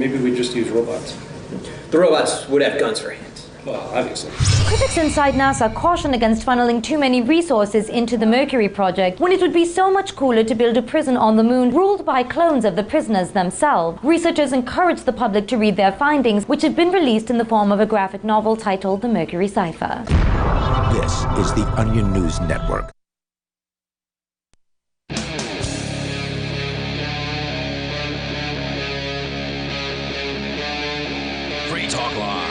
maybe we just use robots. The robots would have guns for hands. Well, obviously. Critics inside NASA caution against funneling too many resources into the Mercury project when it would be so much cooler to build a prison on the moon ruled by clones of the prisoners themselves. Researchers encourage the public to read their findings, which have been released in the form of a graphic novel titled The Mercury Cipher. This is the Onion News Network. Free Talk Live.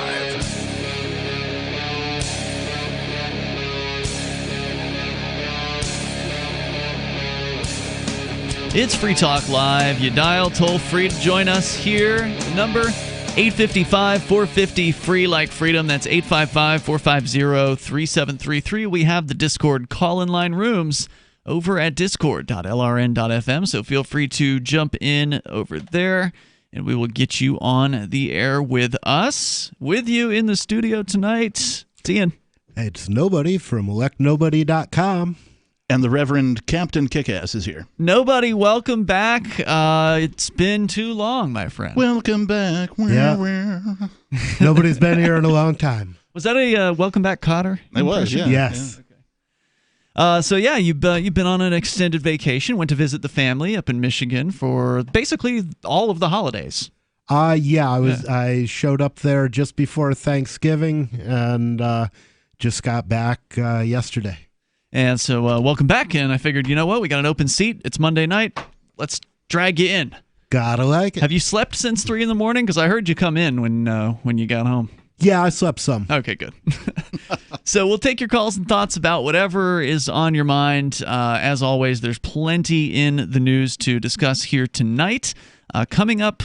It's Free Talk Live. You dial toll free to join us here. The number 855-450-FREE like freedom. That's 855-450-3733. We have the Discord call-in line rooms over at discord.lrn.fm, so feel free to jump in over there, and we will get you on the air with us. With you in the studio tonight, it's Ian. It's Nobody from electnobody.com. And the Reverend Captain Kickass is here. Nobody, welcome back. It's been too long, my friend. Welcome back. Nobody's been here in a long time. Was that a welcome back, Cotter? It was, yeah. Yes. Yeah. Okay. You've been on an extended vacation. Went to visit the family up in Michigan for basically all of the holidays. I showed up there just before Thanksgiving and just got back yesterday. And so welcome back, and I figured, you know what, we got an open seat. It's Monday night. Let's drag you in. Gotta like it. Have you slept since 3 in the morning? Because I heard you come in when you got home. Yeah, I slept some. Okay, good. So we'll take your calls and thoughts about whatever is on your mind. As always, there's plenty in the news to discuss here tonight. Coming up,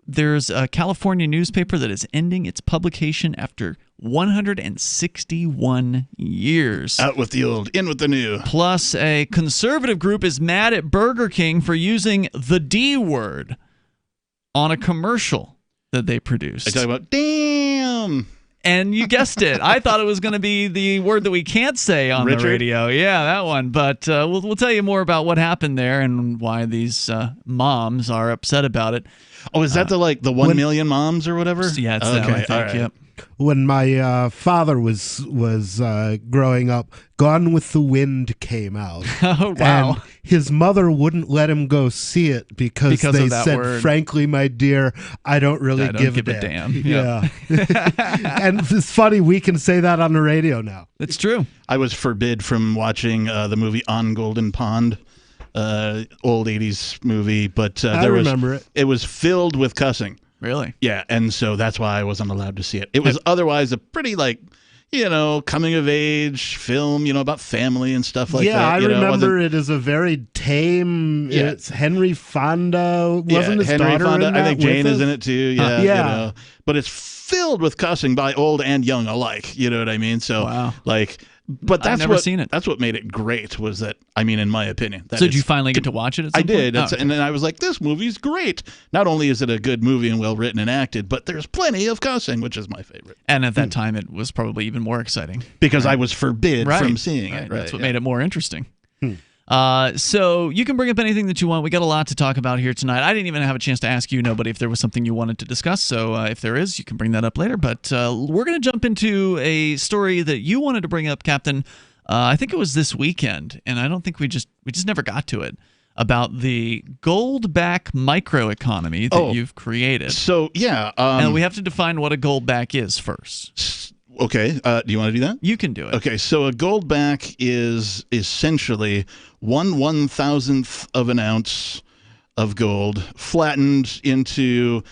there's a California newspaper that is ending its publication after 161 years. Out with the old, in with the new. Plus, a conservative group is mad at Burger King for using the D word on a commercial that they produced. I talk about, damn. And you guessed it. I thought it was going to be the word that we can't say on the radio. Yeah, that one. But we'll tell you more about what happened there and why these moms are upset about it. Oh, is that the 1 million moms or whatever? Yeah, it's that one, I think. Right. Yep. When my father was growing up, Gone with the Wind came out. Oh, wow. And his mother wouldn't let him go see it because they said, word. Frankly, my dear, I don't really give a damn. Yeah. And it's funny, we can say that on the radio now. It's true. I was forbid from watching the movie On Golden Pond. Old 80s movie, but I remember it. It was filled with cussing. Really? Yeah, and so that's why I wasn't allowed to see it. It was otherwise a pretty, coming of age film, about family and stuff like that. Yeah, I remember it as a very tame. Yeah. It's Henry Fonda. Wasn't his Henry daughter Fonda. in that I think Jane is in it too. Yeah, yeah. But it's filled with cussing by old and young alike. You know what I mean? So, wow. But I've never seen it. That's what made it great. Was that? I mean, in my opinion. So did you finally get to watch it? At some I did, point? and then I was like, "This movie's great." Not only is it a good movie and well written and acted, but there's plenty of cussing, which is my favorite. And at that time, it was probably even more exciting because I was forbid from seeing it. Right, that's what made it more interesting. So you can bring up anything that you want. We got a lot to talk about here tonight. I didn't even have a chance to ask you, Nobody, if there was something you wanted to discuss. So if there is, you can bring that up later. But we're going to jump into a story that you wanted to bring up, Captain. I think it was this weekend, and I don't think we just never got to it, about the Goldback Microeconomy that you've created. So, yeah. And we have to define what a Goldback is first. Okay. Do you want to do that? You can do it. Okay. So a Goldback is essentially 1/1000th of an ounce of gold flattened into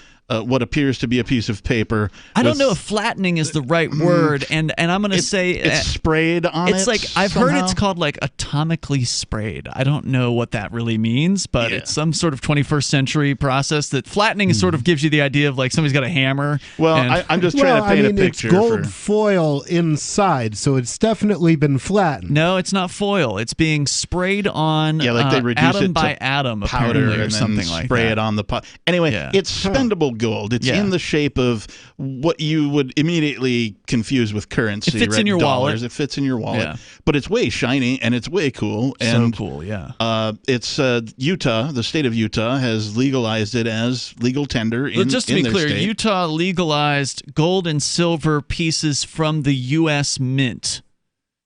what appears to be a piece of paper. I don't know if flattening is the right word, and I'm going to say it's sprayed on it. It's like I've heard it's called atomically sprayed. I don't know what that really means, but it's some sort of 21st century process that flattening sort of gives you the idea of somebody's got a hammer. Well, I'm just trying to paint a picture. It's gold foil inside, so it's definitely been flattened. No, it's not foil. It's being sprayed on they reduce atom it by to atom, powder, apparently, or and something then like spray that. it on the pot. Anyway, it's spendable gold. It's Yeah. in the shape of what you would immediately confuse with currency. It fits in your dollars. wallet. It fits in your wallet. Yeah. But it's way shiny and it's way cool. And, so cool, yeah. It's Utah, the state of Utah, has legalized it as legal tender in, Just to in be their clear, state. Utah legalized gold and silver pieces from the U.S. Mint.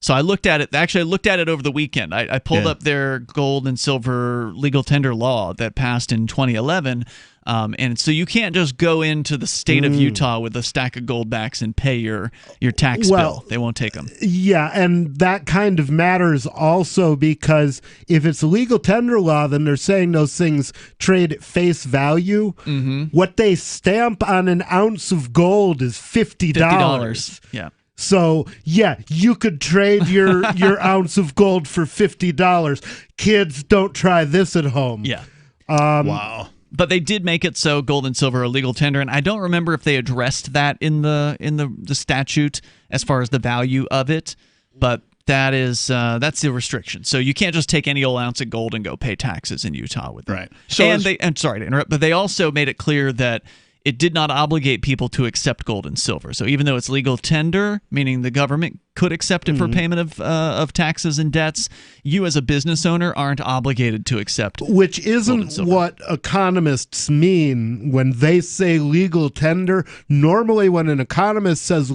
So I looked at it. Actually, I looked at it over the weekend. I pulled up their gold and silver legal tender law that passed in 2011. And so you can't just go into the state of Utah with a stack of goldbacks and pay your tax bill. They won't take them. Yeah, and that kind of matters also because if it's a legal tender law, then they're saying those things trade at face value. Mm-hmm. What they stamp on an ounce of gold is $50. Yeah. So, yeah, you could trade your ounce of gold for $50. Kids, don't try this at home. Yeah. Wow. But they did make it so gold and silver are legal tender, and I don't remember if they addressed that in the statute as far as the value of it. But that's the restriction. So you can't just take any old ounce of gold and go pay taxes in Utah with it. Right. So I'm sorry to interrupt, but they also made it clear that it did not obligate people to accept gold and silver. So even though it's legal tender, meaning the government could accept it for payment of taxes and debts, you as a business owner aren't obligated to accept. Which isn't what economists mean when they say legal tender. Normally, when an economist says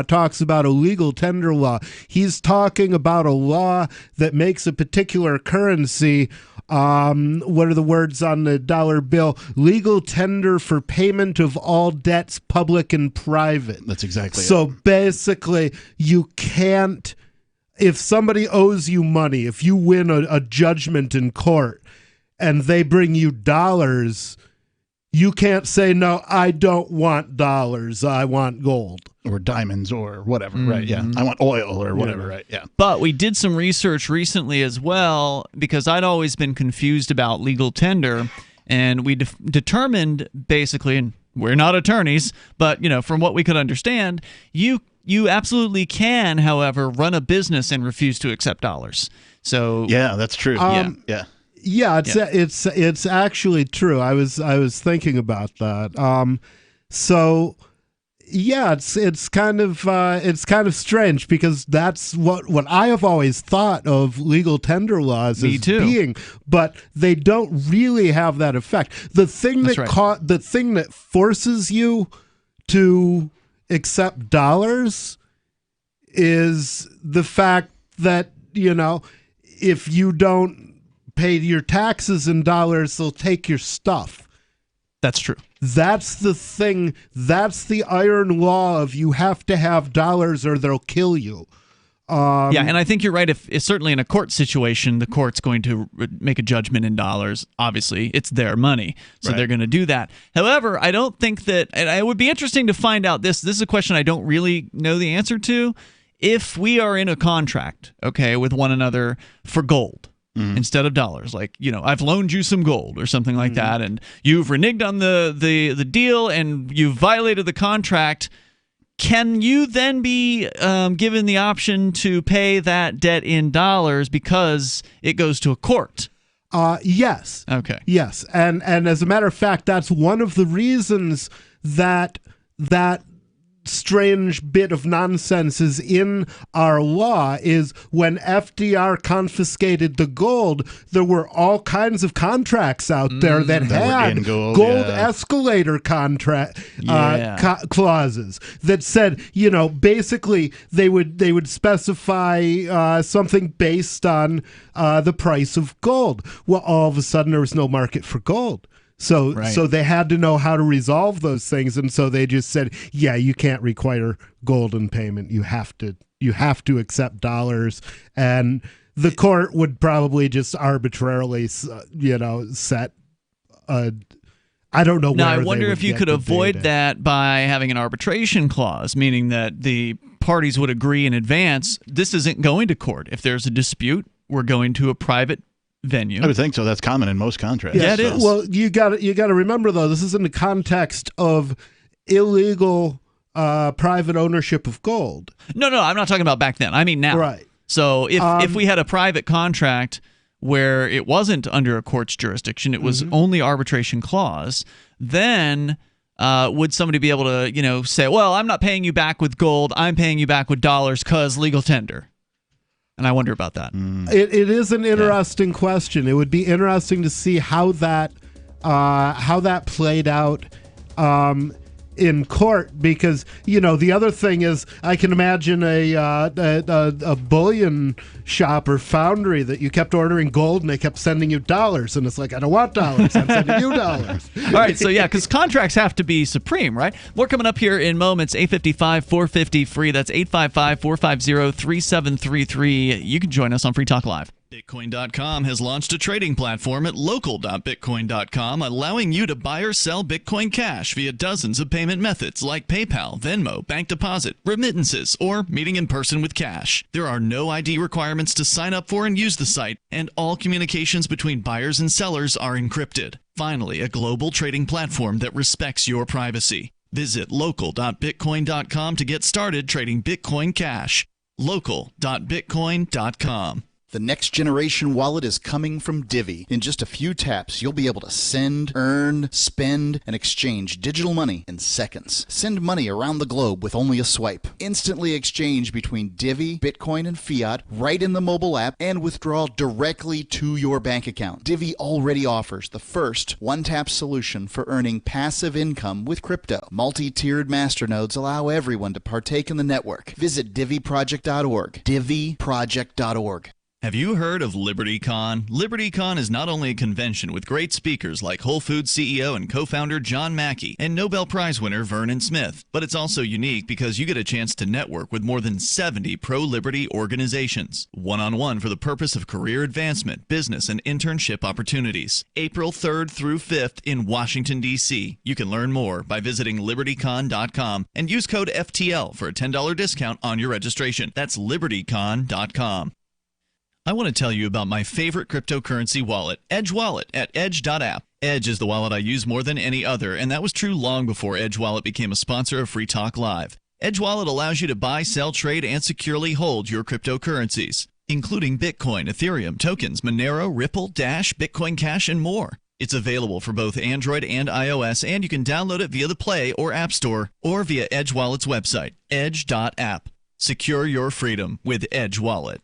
talks about a legal tender law, he's talking about a law that makes a particular currency. What are the words on the dollar bill? Legal tender for payment of all debts, public and private. That's exactly so it. Basically, you can't, if somebody owes you money, if you win a judgment in court and they bring you dollars, you can't say, no, I don't want dollars, I want gold. Or diamonds or whatever, right? Yeah. I want oil or whatever, right? Yeah. But we did some research recently as well, because I'd always been confused about legal tender, and we determined basically, and we're not attorneys, but from what we could understand, you absolutely can, however, run a business and refuse to accept dollars. So yeah, that's true. Yeah. It's actually true. I was thinking about that. So yeah, it's kind of strange because that's what I have always thought of legal tender laws as being, but they don't really have that effect. The thing the thing that forces you to accept dollars is the fact that if you don't pay your taxes in dollars, they'll take your stuff. That's true. That's the thing. That's the iron law of you have to have dollars or they'll kill you. Yeah, and I think you're right. If certainly in a court situation, the court's going to make a judgment in dollars. Obviously, it's their money, so they're going to do that. However, I don't think that, and it would be interesting to find out this. This is a question I don't really know the answer to. If we are in a contract, with one another for gold, instead of dollars, like I've loaned you some gold or something like that, and you've reneged on the deal and you've violated the contract, can you then be given the option to pay that debt in dollars because it goes to a court? Yes. Okay. Yes, and as a matter of fact, that's one of the reasons that strange bit of nonsense is in our law is when FDR confiscated the gold, there were all kinds of contracts out there that had gold escalator contract clauses that said, basically they would specify something based on the price of gold. Well, all of a sudden there was no market for gold. So they had to know how to resolve those things, and so they just said, "Yeah, you can't require gold in payment. You have to accept dollars." And the court would probably just arbitrarily, set a. I don't know. Now I wonder if you could avoid that by having an arbitration clause, meaning that the parties would agree in advance. This isn't going to court. If there's a dispute, we're going to a private venue. I would think so. That's common in most contracts. Yeah, it is. Well, you got to remember though, this is in the context of illegal private ownership of gold. No, I'm not talking about back then. I mean now. Right. So if we had a private contract where it wasn't under a court's jurisdiction, it was only arbitration clause, then would somebody be able to, say, well, I'm not paying you back with gold, I'm paying you back with dollars because legal tender? And I wonder about that. It is an interesting question. It would be interesting to see how that played out in court, because the other thing is, I can imagine a bullion shop or foundry that you kept ordering gold and they kept sending you dollars, and it's like, I don't want dollars, I'm sending you dollars. All right, so because contracts have to be supreme, right? More coming up here in moments. 855-450 free. That's 855-450-3733. You can join us on Free Talk Live. Bitcoin.com has launched a trading platform at local.bitcoin.com, allowing you to buy or sell Bitcoin Cash via dozens of payment methods like PayPal, Venmo, bank deposit, remittances, or meeting in person with cash. There are no ID requirements to sign up for and use the site, and all communications between buyers and sellers are encrypted. Finally, a global trading platform that respects your privacy. Visit local.bitcoin.com to get started trading Bitcoin Cash. local.bitcoin.com. The next generation wallet is coming from Divvy. In just a few taps, you'll be able to send, earn, spend, and exchange digital money in seconds. Send money around the globe with only a swipe. Instantly exchange between Divvy, Bitcoin, and fiat right in the mobile app, and withdraw directly to your bank account. Divvy already offers the first one-tap solution for earning passive income with crypto. Multi-tiered masternodes allow everyone to partake in the network. Visit DivvyProject.org. DivvyProject.org. Have you heard of LibertyCon? LibertyCon is not only a convention with great speakers like Whole Foods CEO and co-founder John Mackey and Nobel Prize winner Vernon Smith, but it's also unique because you get a chance to network with more than 70 pro-liberty organizations, one-on-one for the purpose of career advancement, business, and internship opportunities. April 3rd through 5th in Washington, D.C. You can learn more by visiting libertycon.com and use code FTL for a $10 discount on your registration. That's libertycon.com. I want to tell you about my favorite cryptocurrency wallet, Edge Wallet, at edge.app. Edge is the wallet I use more than any other, and that was true long before Edge Wallet became a sponsor of Free Talk Live. Edge Wallet allows you to buy, sell, trade, and securely hold your cryptocurrencies, including Bitcoin, Ethereum, tokens, Monero, Ripple, Dash, Bitcoin Cash, and more. It's available for both Android and iOS, and you can download it via the Play or App Store or via Edge Wallet's website, edge.app. Secure your freedom with Edge Wallet.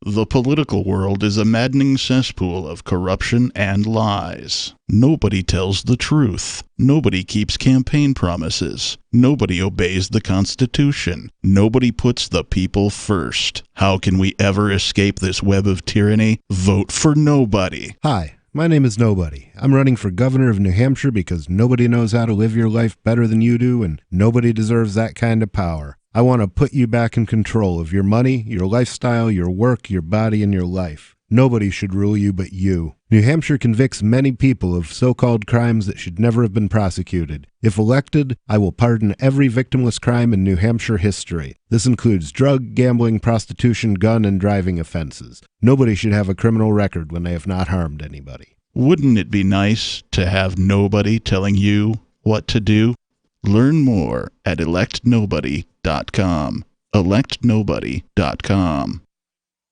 The political world is a maddening cesspool of corruption and lies. Nobody tells the truth. Nobody keeps campaign promises. Nobody obeys the Constitution. Nobody puts the people first. How can we ever escape this web of tyranny? Vote for nobody. Hi, my name is Nobody. I'm running for governor of New Hampshire because nobody knows how to live your life better than you do, and nobody deserves that kind of power. I want to put you back in control of your money, your lifestyle, your work, your body, and your life. Nobody should rule you but you. New Hampshire convicts many people of so-called crimes that should never have been prosecuted. If elected, I will pardon every victimless crime in New Hampshire history. This includes drug, gambling, prostitution, gun, and driving offenses. Nobody should have a criminal record when they have not harmed anybody. Wouldn't it be nice to have nobody telling you what to do? Learn more at electnobody.com. electnobody.com.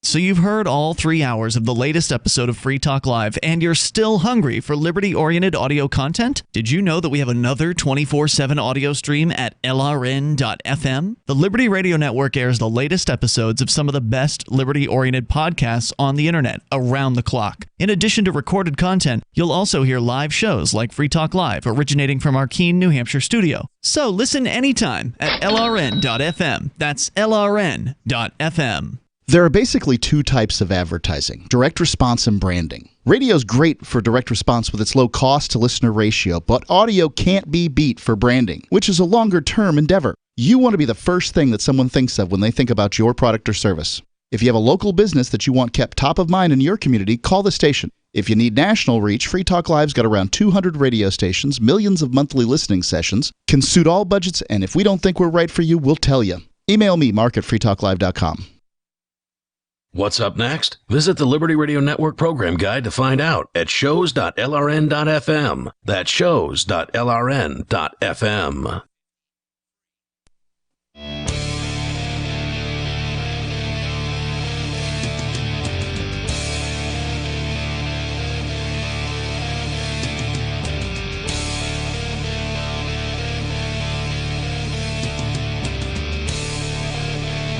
So you've heard all 3 hours of the latest episode of Free Talk Live, and you're still hungry for liberty-oriented audio content? Did you know that we have another 24/7 audio stream at LRN.FM? The Liberty Radio Network airs the latest episodes of some of the best liberty-oriented podcasts on the internet around the clock. In addition to recorded content, you'll also hear live shows like Free Talk Live, originating from our Keene, New Hampshire studio. So listen anytime at LRN.FM. That's LRN.FM. There are basically two types of advertising: direct response and branding. Radio's great for direct response with its low cost to listener ratio, but audio can't be beat for branding, which is a longer term endeavor. You want to be the first thing that someone thinks of when they think about your product or service. If you have a local business that you want kept top of mind in your community, call the station. If you need national reach, Free Talk Live's got around 200 radio stations, millions of monthly listening sessions, can suit all budgets, and if we don't think we're right for you, we'll tell you. Email me, mark@freetalklive.com. What's up next? Visit the Liberty Radio Network program guide to find out at shows.lrn.fm. That's shows.lrn.fm.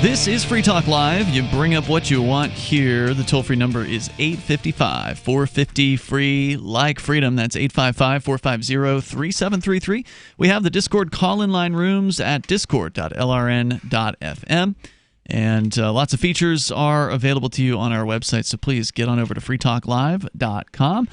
This is Free Talk Live. You bring up what you want here. The toll-free number is 855-450-FREE, like freedom. That's 855-450-3733. We have the Discord call-in line rooms at discord.lrn.fm. And lots of features are available to you on our website, so please get on over to freetalklive.com.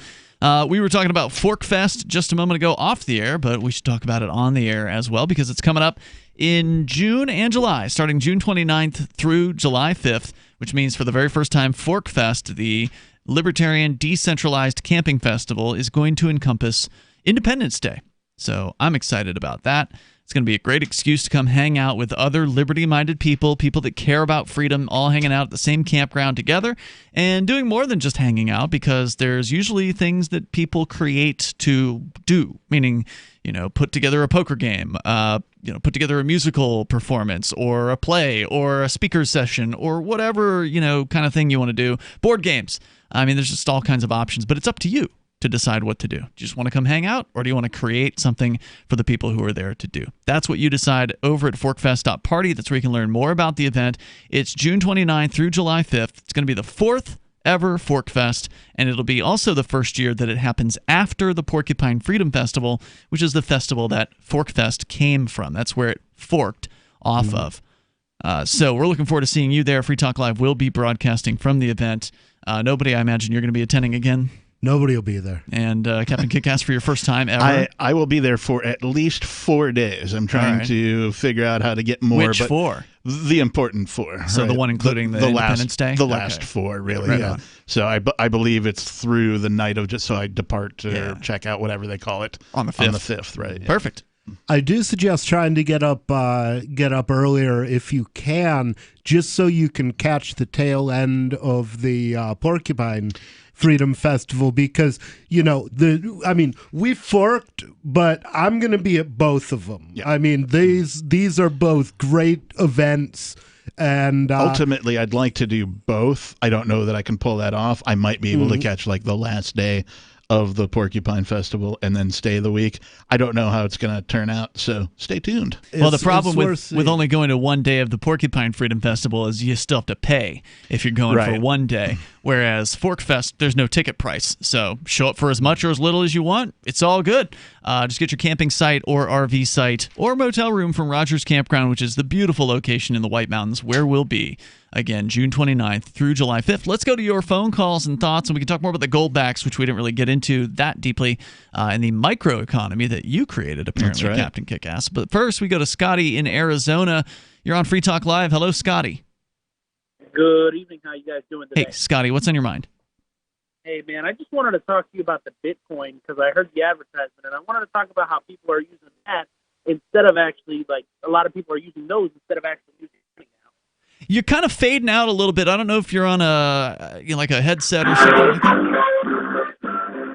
We were talking about ForkFest just a moment ago off the air, but we should talk about it on the air as well because it's coming up in June and July, starting June 29th through July 5th, which means for the very first time, ForkFest, the Libertarian Decentralized Camping Festival, is going to encompass Independence Day. So I'm excited about that. It's going to be a great excuse to come hang out with other liberty-minded people, people that care about freedom, all hanging out at the same campground together and doing more than just hanging out, because there's usually things that people create to do, meaning, put together a poker game, put together a musical performance or a play or a speaker session or whatever, kind of thing you want to do. Board games. I mean, there's just all kinds of options, but it's up to you to decide what to do. Do you just want to come hang out, or do you want to create something for the people who are there to do? That's what you decide over at forkfest.party. That's where you can learn more about the event. It's June 29th through July 5th. It's going to be the 4th ever ForkFest, and it'll be also the first year that it happens after the Porcupine Freedom Festival, which is the festival that ForkFest came from. That's where it forked off of. So we're looking forward to seeing you there. Free Talk Live will be broadcasting from the event. Nobody, I imagine you're going to be attending again. Nobody will be there. And Captain Kickass, for your first time ever? I will be there for at least 4 days. I'm trying to figure out how to get more. Which 4? The important 4. So the one including the Independence Day? The last 4, really. Right yeah. on. So I believe it's through the night of so I depart or check out, whatever they call it. On the 5th. On the 5th, right. Yeah. Perfect. I do suggest trying to get up earlier if you can, just so you can catch the tail end of the Porcupine Freedom Festival, because we forked, but I'm going to be at both of them. Yeah. I mean, these are both great events. And ultimately, I'd like to do both. I don't know that I can pull that off. I might be able to catch the last day of the Porcupine Festival and then stay the week. I don't know how it's going to turn out, so stay tuned. Well, the problem with only going to one day of the Porcupine Freedom Festival is you still have to pay if you're going for one day, whereas ForkFest, there's no ticket price, so show up for as much or as little as you want. It's all good. Just get your camping site or RV site or motel room from Rogers Campground, which is the beautiful location in the White Mountains where we'll be. Again, June 29th through July 5th. Let's go to your phone calls and thoughts, and we can talk more about the Goldbacks, which we didn't really get into that deeply, and the microeconomy that you created, apparently, right, Captain Kickass. But first, we go to Scotty in Arizona. You're on Free Talk Live. Hello, Scotty. Good evening. How you guys doing today? Hey, Scotty, what's on your mind? Hey, man, I just wanted to talk to you about the Bitcoin because I heard the advertisement, and I wanted to talk about how people are using that instead of actually, a lot of people are using those instead of actually using money now. You're kind of fading out a little bit. I don't know if you're on a headset or something like that.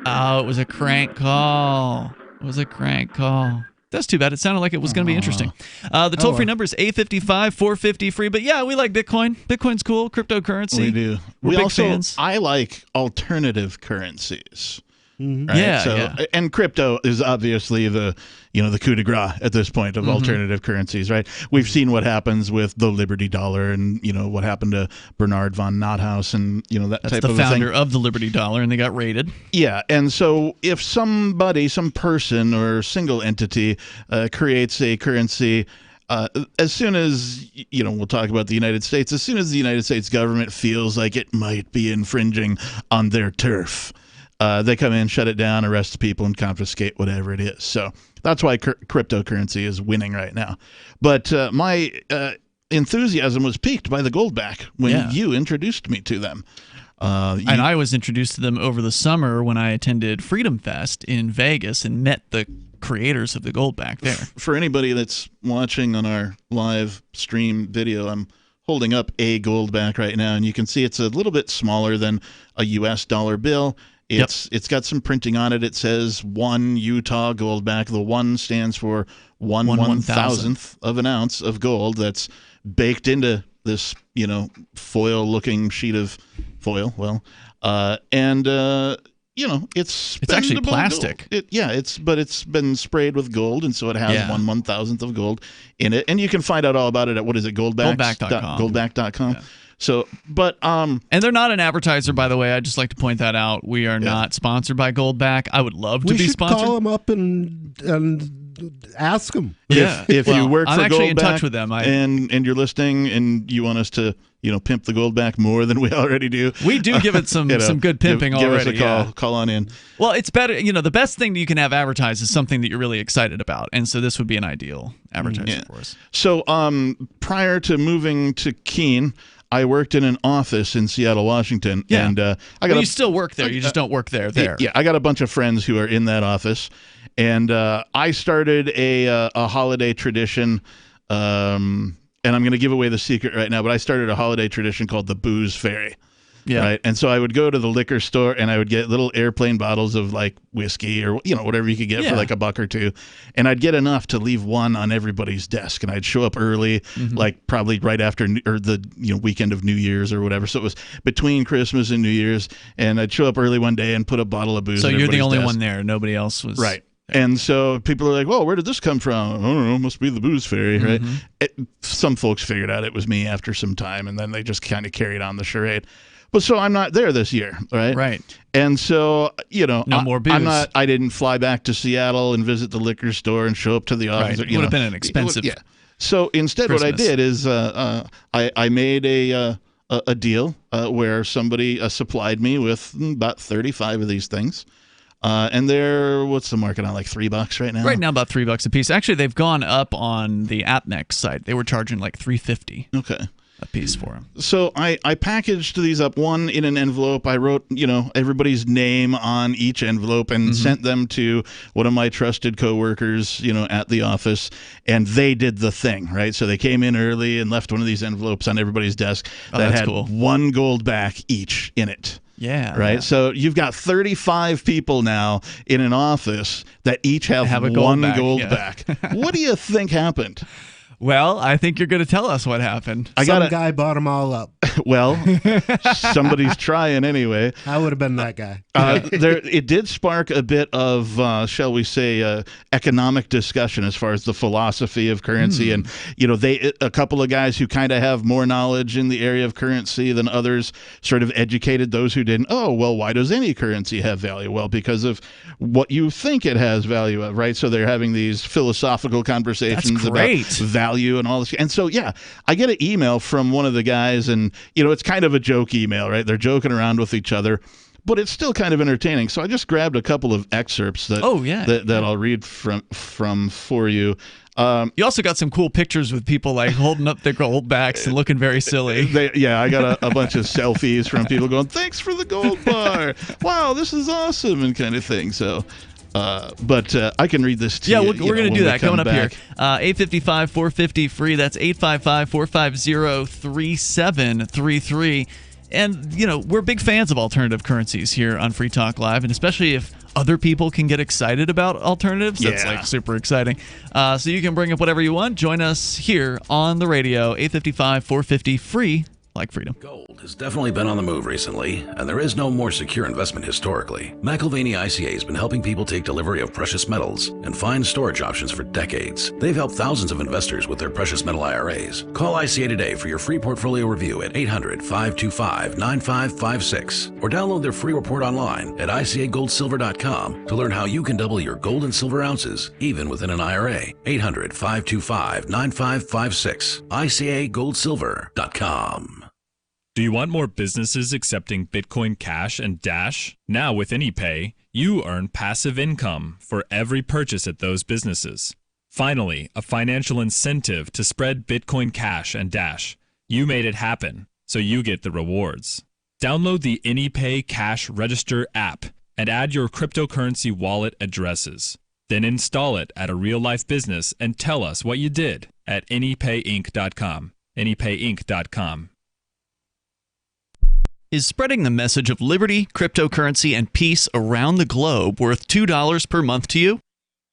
Oh, it was a crank call. That's too bad. It sounded like it was going to be interesting. The toll-free number is 855-450-FREE. But yeah, we like Bitcoin. Bitcoin's cool. Cryptocurrency. We do. We're big fans. I like alternative currencies. Mm-hmm. Right? And crypto is obviously the coup de grace at this point of alternative currencies, right? We've seen what happens with the Liberty Dollar, and what happened to Bernard von Nothaus, and that That's type the of founder thing. of the Liberty Dollar, and they got raided. Yeah, and so if some person or single entity creates a currency, as soon as, we'll talk about the United States, as soon as the United States government feels like it might be infringing on their turf, they come in, shut it down, arrest people, and confiscate whatever it is. So that's why cryptocurrency is winning right now. But my enthusiasm was piqued by the Goldback when you introduced me to them. And I was introduced to them over the summer when I attended Freedom Fest in Vegas and met the creators of the Goldback there. For anybody that's watching on our live stream video, I'm holding up a Goldback right now, and you can see it's a little bit smaller than a U.S. dollar bill. It's got some printing on it. It says 1 Utah Goldback. The 1 stands for 1/1000th of an ounce of gold that's baked into this, foil-looking sheet of foil. Well, and it's actually bendable plastic. gold. It's been sprayed with gold, and so it has 1/1000th of gold in it. And you can find out all about it at, what is it, Goldback.com. Goldback.com. Yeah. So, but and they're not an advertiser, by the way. I'd just like to point that out. We are not sponsored by Goldback. I would love to be sponsored. We should call them up and ask them. If you work for I'm actually Goldback in touch with them. and you're listening and you want us to pimp the Goldback more than we already do, we do give it some good pimping already. Give us a call. Call on in. Well, it's better. The best thing that you can have advertised is something that you're really excited about, and so this would be an ideal advertiser for us. So, prior to moving to Keene, I worked in an office in Seattle, Washington, and you still work there. You just don't work there. Yeah, I got a bunch of friends who are in that office, and I started a holiday tradition. And I'm going to give away the secret right now, but I started a holiday tradition called the Booze Fairy. Yeah. Right. And so I would go to the liquor store and I would get little airplane bottles of like whiskey or whatever you could get for like $1 or $2, and I'd get enough to leave one on everybody's desk, and I'd show up early, like probably right after the weekend of New Year's or whatever. So it was between Christmas and New Year's, and I'd show up early one day and put a bottle of booze. So on you're the only desk. one there. Nobody else was right. And so people are like, well, where did this come from? I don't know, must be the Booze Fairy, right? Some folks figured out it was me after some time, and then they just kind of carried on the charade. But so I'm not there this year, right? Right. And so, no more booze. I didn't fly back to Seattle and visit the liquor store and show up to the office. Right. It would have been an expensive So instead Christmas. What I did is I made a deal where somebody supplied me with about 35 of these things. And what's the market on, like $3 right now? Right now, about $3 a piece. Actually, they've gone up on the AppNext site. They were charging like $3.50. Okay. A piece for them. So I packaged these up, one in an envelope. I wrote, everybody's name on each envelope and sent them to one of my trusted coworkers, at the office, and they did the thing, right? So they came in early and left one of these envelopes on everybody's desk that had one Goldback each in it. Yeah. Right. Yeah. So you've got 35 people now in an office that each have a one Goldback. Goldback. What do you think happened? Well, I think you're going to tell us what happened. Some guy bought them all up. Well, somebody's trying anyway. I would have been that guy. It did spark a bit of, shall we say, economic discussion as far as the philosophy of currency. And, a couple of guys who kind of have more knowledge in the area of currency than others sort of educated those who didn't. Oh, well, why does any currency have value? Well, because of what you think it has value of, right? So they're having these philosophical conversations about value and all this. And so, I get an email from one of the guys, and, it's kind of a joke email, right? They're joking around with each other, but it's still kind of entertaining. So I just grabbed a couple of excerpts that I'll read from for you. You also got some cool pictures with people like holding up their Goldbacks and looking very silly. I got a bunch of selfies from people going, thanks for the gold bar. Wow, this is awesome, and kind of thing. So, but I can read this to you. Yeah, we're going to do that coming up back. here. 855-450-FREE. That's 855-450-3733. And, we're big fans of alternative currencies here on Free Talk Live, and especially if other people can get excited about alternatives, that's like super exciting. So you can bring up whatever you want. Join us here on the radio, 855-450-FREE. Like freedom. Gold has definitely been on the move recently, and there is no more secure investment historically. McIlvaney ICA has been helping people take delivery of precious metals and find storage options for decades. They've helped thousands of investors with their precious metal IRAs. Call ICA today for your free portfolio review at 800-525-9556 or download their free report online at ICAGoldSilver.com to learn how you can double your gold and silver ounces even within an IRA. 800-525-9556 ICAGoldSilver.com. Do you want more businesses accepting Bitcoin Cash and Dash? Now with AnyPay, you earn passive income for every purchase at those businesses. Finally, a financial incentive to spread Bitcoin Cash and Dash. You made it happen, so you get the rewards. Download the AnyPay Cash Register app and add your cryptocurrency wallet addresses. Then install it at a real-life business and tell us what you did at AnyPayInc.com. AnyPayInc.com. Is spreading the message of liberty, cryptocurrency, and peace around the globe worth $2 per month to you?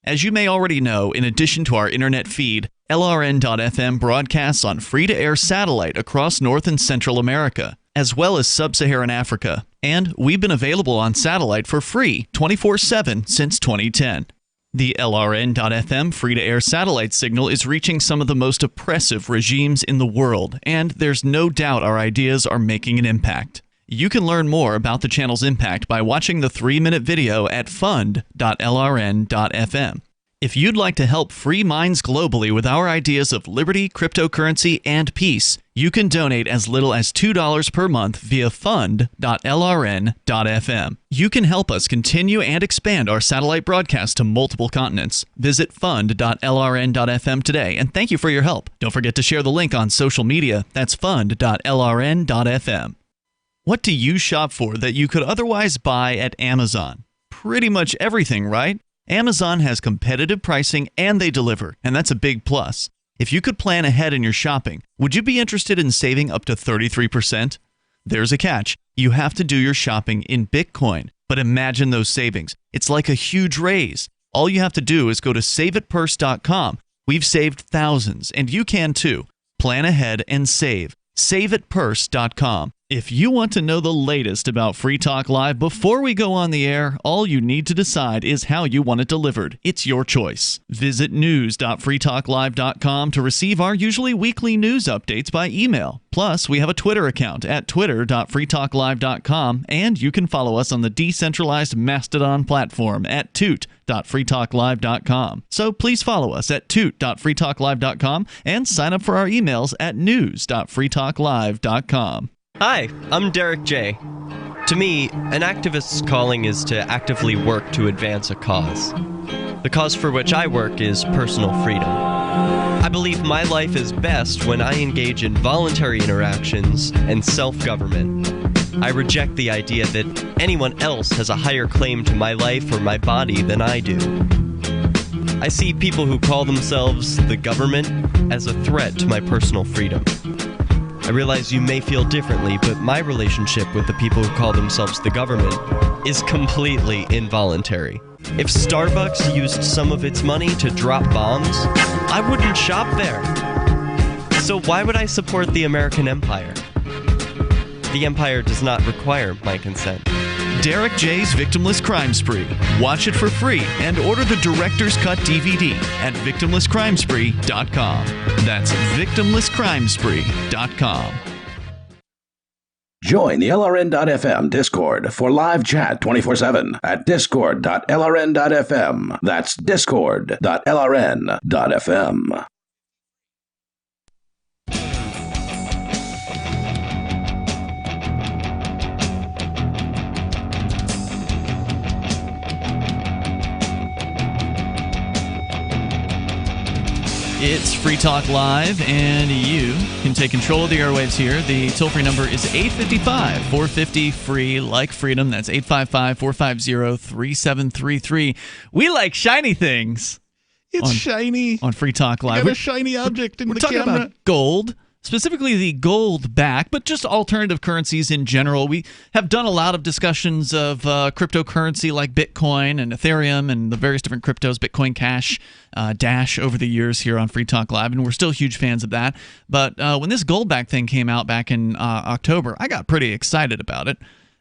As you may already know, in addition to our internet feed, LRN.FM broadcasts on free-to-air satellite across North and Central America. as well as sub-Saharan Africa. And we've been available on satellite for free 24/7 since 2010. The LRN.FM free-to-air satellite signal is reaching some of the most oppressive regimes in the world, and there's no doubt our ideas are making an impact. You can learn more about the channel's impact by watching the 3-minute video at fund.lrn.fm. If you'd like to help free minds globally with our ideas of liberty, cryptocurrency, and peace, you can donate as little as $2 per month via fund.lrn.fm. You can help us continue and expand our satellite broadcast to multiple continents. Visit fund.lrn.fm today, and thank you for your help. Don't forget to share the link on social media. That's fund.lrn.fm. What do you shop for that you could otherwise buy at Amazon? Pretty much everything, right? Amazon has competitive pricing and they deliver, and that's a big plus. If you could plan ahead in your shopping, would you be interested in saving up to 33%? There's a catch. You have to do your shopping in Bitcoin. But imagine those savings. It's like a huge raise. All you have to do is go to saveatpurse.com. We've saved thousands, and you can too. Plan ahead and save. Saveatpurse.com. If you want to know the latest about Free Talk Live before we go on the air, all you need to decide is how you want it delivered. It's your choice. Visit news.freetalklive.com to receive our usually weekly news updates by email. Plus, we have a Twitter account at twitter.freetalklive.com, and you can follow us on the decentralized Mastodon platform at toot.freetalklive.com. So please follow us at toot.freetalklive.com and sign up for our emails at news.freetalklive.com. Hi, I'm Derek J. To me, an activist's calling is to actively work to advance a cause. The cause for which I work is personal freedom. I believe my life is best when I engage in voluntary interactions and self-government. I reject the idea that anyone else has a higher claim to my life or my body than I do. I see people who call themselves the government as a threat to my personal freedom. I realize you may feel differently, but my relationship with the people who call themselves the government is completely involuntary. If Starbucks used some of its money to drop bombs, I wouldn't shop there. So why would I support the American empire? The empire does not require my consent. Derek J's Victimless Crime Spree. Watch it for free and order the Director's Cut DVD at victimlesscrimespree.com. That's victimlesscrimespree.com. Join the LRN.FM Discord for live chat 24/7 at discord.lrn.fm. That's discord.lrn.fm. It's Free Talk Live, and you can take control of the airwaves here. The toll-free number is 855-450-FREE, like freedom. That's 855-450-3733. We like shiny things. It's shiny. On Free Talk Live. You got a shiny object in the camera. We're talking about gold. Specifically the Goldback, but just alternative currencies in general. We have done a lot of discussions of cryptocurrency like Bitcoin and Ethereum and the various different cryptos, Bitcoin Cash, Dash over the years here on Free Talk Live, and we're still huge fans of that. But when this Goldback thing came out back in October, I got pretty excited about it,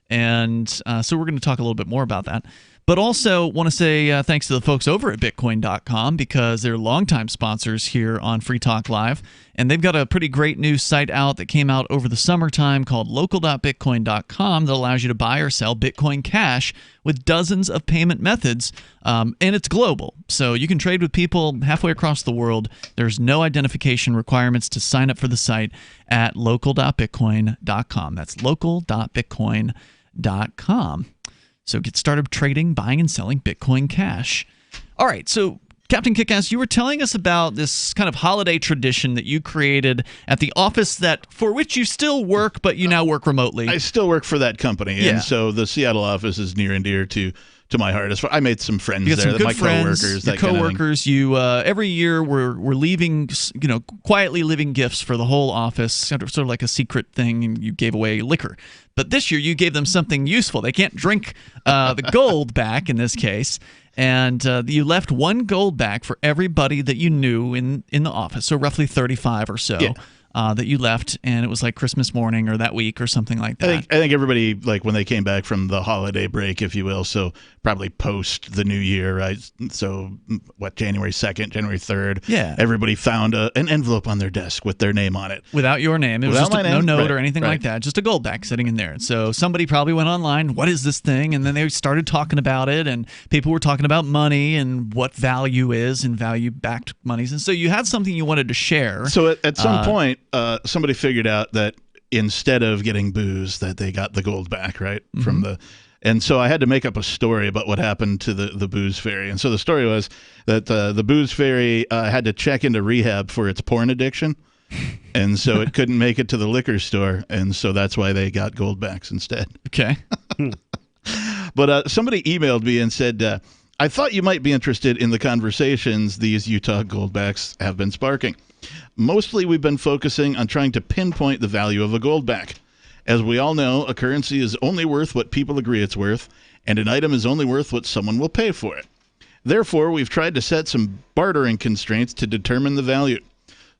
and so we're going to talk a little bit more about that. But also want to say thanks to the folks over at Bitcoin.com because they're longtime sponsors here on Free Talk Live. And they've got a pretty great new site out that came out over the summertime called local.bitcoin.com that allows you to buy or sell Bitcoin Cash with dozens of payment methods. And it's global. So you can trade with people halfway across the world. There's no identification requirements to sign up for the site at local.bitcoin.com. That's local.bitcoin.com. So get started trading, buying, and selling Bitcoin Cash. All right, so Captain Kickass, you were telling us about this kind of holiday tradition that you created at the office for which you still work, but you now work remotely. I still work for that company, yeah. And so the Seattle office is near and dear to my heart. I made some friends you got there, some good my friends, coworkers, your that kind of coworkers. thing. You every year we're leaving, quietly leaving gifts for the whole office, sort of like a secret thing, and you gave away liquor. But this year you gave them something useful. They can't drink the gold back in this case. And you left one gold back for everybody that you knew in the office, so roughly 35 or so. Yeah. that you left, and it was like Christmas morning or that week or something like that. I think everybody, like when they came back from the holiday break, if you will, so probably post the new year, right? So what, January 2nd, January 3rd? Yeah. Everybody found an envelope on their desk with their name on it. Without your name. It was Without just my no name? note Right, or anything right. like that. Just a Goldback sitting in there. So somebody probably went online, what is this thing? And then they started talking about it, and people were talking about money and what value is and value-backed monies. And so you had something you wanted to share. So at some point, somebody figured out that instead of getting booze, that they got the gold back, right? From the, and so I had to make up a story about what happened to the booze fairy. And so the story was that the booze fairy had to check into rehab for its porn addiction. And so it couldn't make it to the liquor store. And so that's why they got goldbacks instead. Okay. But somebody emailed me and said, I thought you might be interested in the conversations these Utah goldbacks have been sparking. Mostly we've been focusing on trying to pinpoint the value of a goldback. As we all know, a currency is only worth what people agree it's worth, and an item is only worth what someone will pay for it. Therefore, we've tried to set some bartering constraints to determine the value.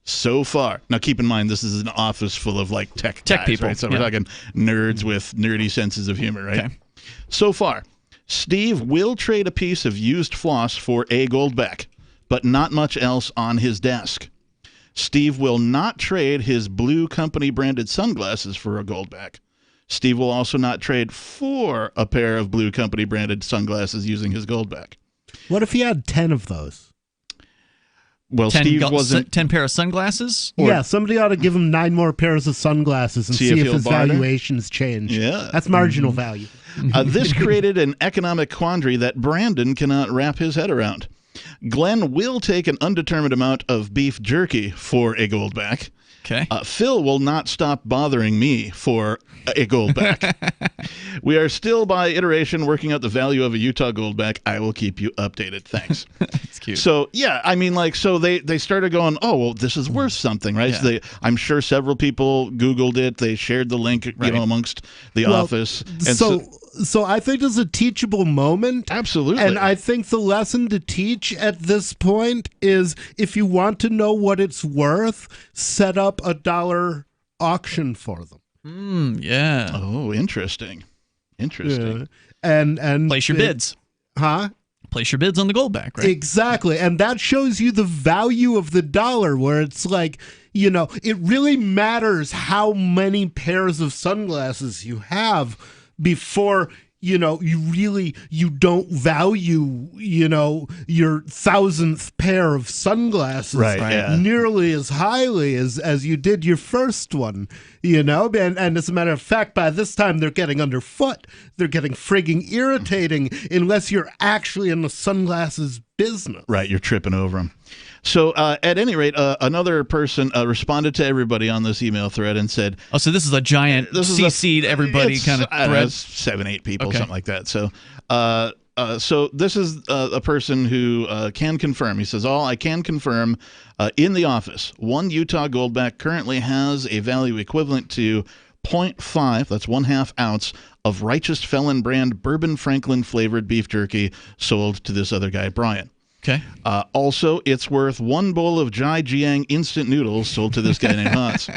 So far, now keep in mind, this is an office full of like tech guys, people, right? So yeah. we're talking nerds with nerdy senses of humor, right? Okay. So far, Steve will trade a piece of used floss for a goldback, but not much else on his desk. Steve will not trade his Blue Company branded sunglasses for a goldback. Steve will also not trade for a pair of Blue Company branded sunglasses using his goldback. What if he had 10 of those? Well, Steve wasn't 10 pair of sunglasses? Yeah, somebody ought to give him 9 more pairs of sunglasses and see if his valuations change. Yeah. That's marginal value. This created an economic quandary that Brandon cannot wrap his head around. Glenn will take an undetermined amount of beef jerky for a goldback. Okay. Phil will not stop bothering me for a goldback. We are still by iteration working out the value of a Utah goldback. I will keep you updated. Thanks. That's cute. So, yeah, I mean, like, so they started going, oh, well, this is worth something, right? Yeah. So I'm sure several people Googled it. They shared the link, Right. amongst the office. And so I think there's a teachable moment. Absolutely. And I think the lesson to teach at this point is if you want to know what it's worth, set up a dollar auction for them. Yeah. Oh, interesting. Interesting. Yeah. And Place your bids. Huh? Place your bids on the goldback, right? Exactly. And that shows you the value of the dollar, where it's like, it really matters how many pairs of sunglasses you have before you don't value, your 1,000th pair of sunglasses Right, yeah. nearly as highly as you did your first one, and as a matter of fact, by this time they're getting underfoot. They're getting frigging irritating unless you're actually in the sunglasses business. Right, you're tripping over them. So at any rate, another person responded to everybody on this email thread and said, oh, so this is a giant CC'd everybody kind of thread? 7, 8 people, Okay. something like that. So so this is a person who can confirm. He says, I can confirm in the office, one Utah goldback currently has a value equivalent to 0.5, that's 1/2 ounce, of Righteous Felon brand Bourbon Franklin flavored beef jerky sold to this other guy, Brian. Okay. Also, it's worth 1 bowl of Jai Jiang instant noodles sold to this guy named Hans.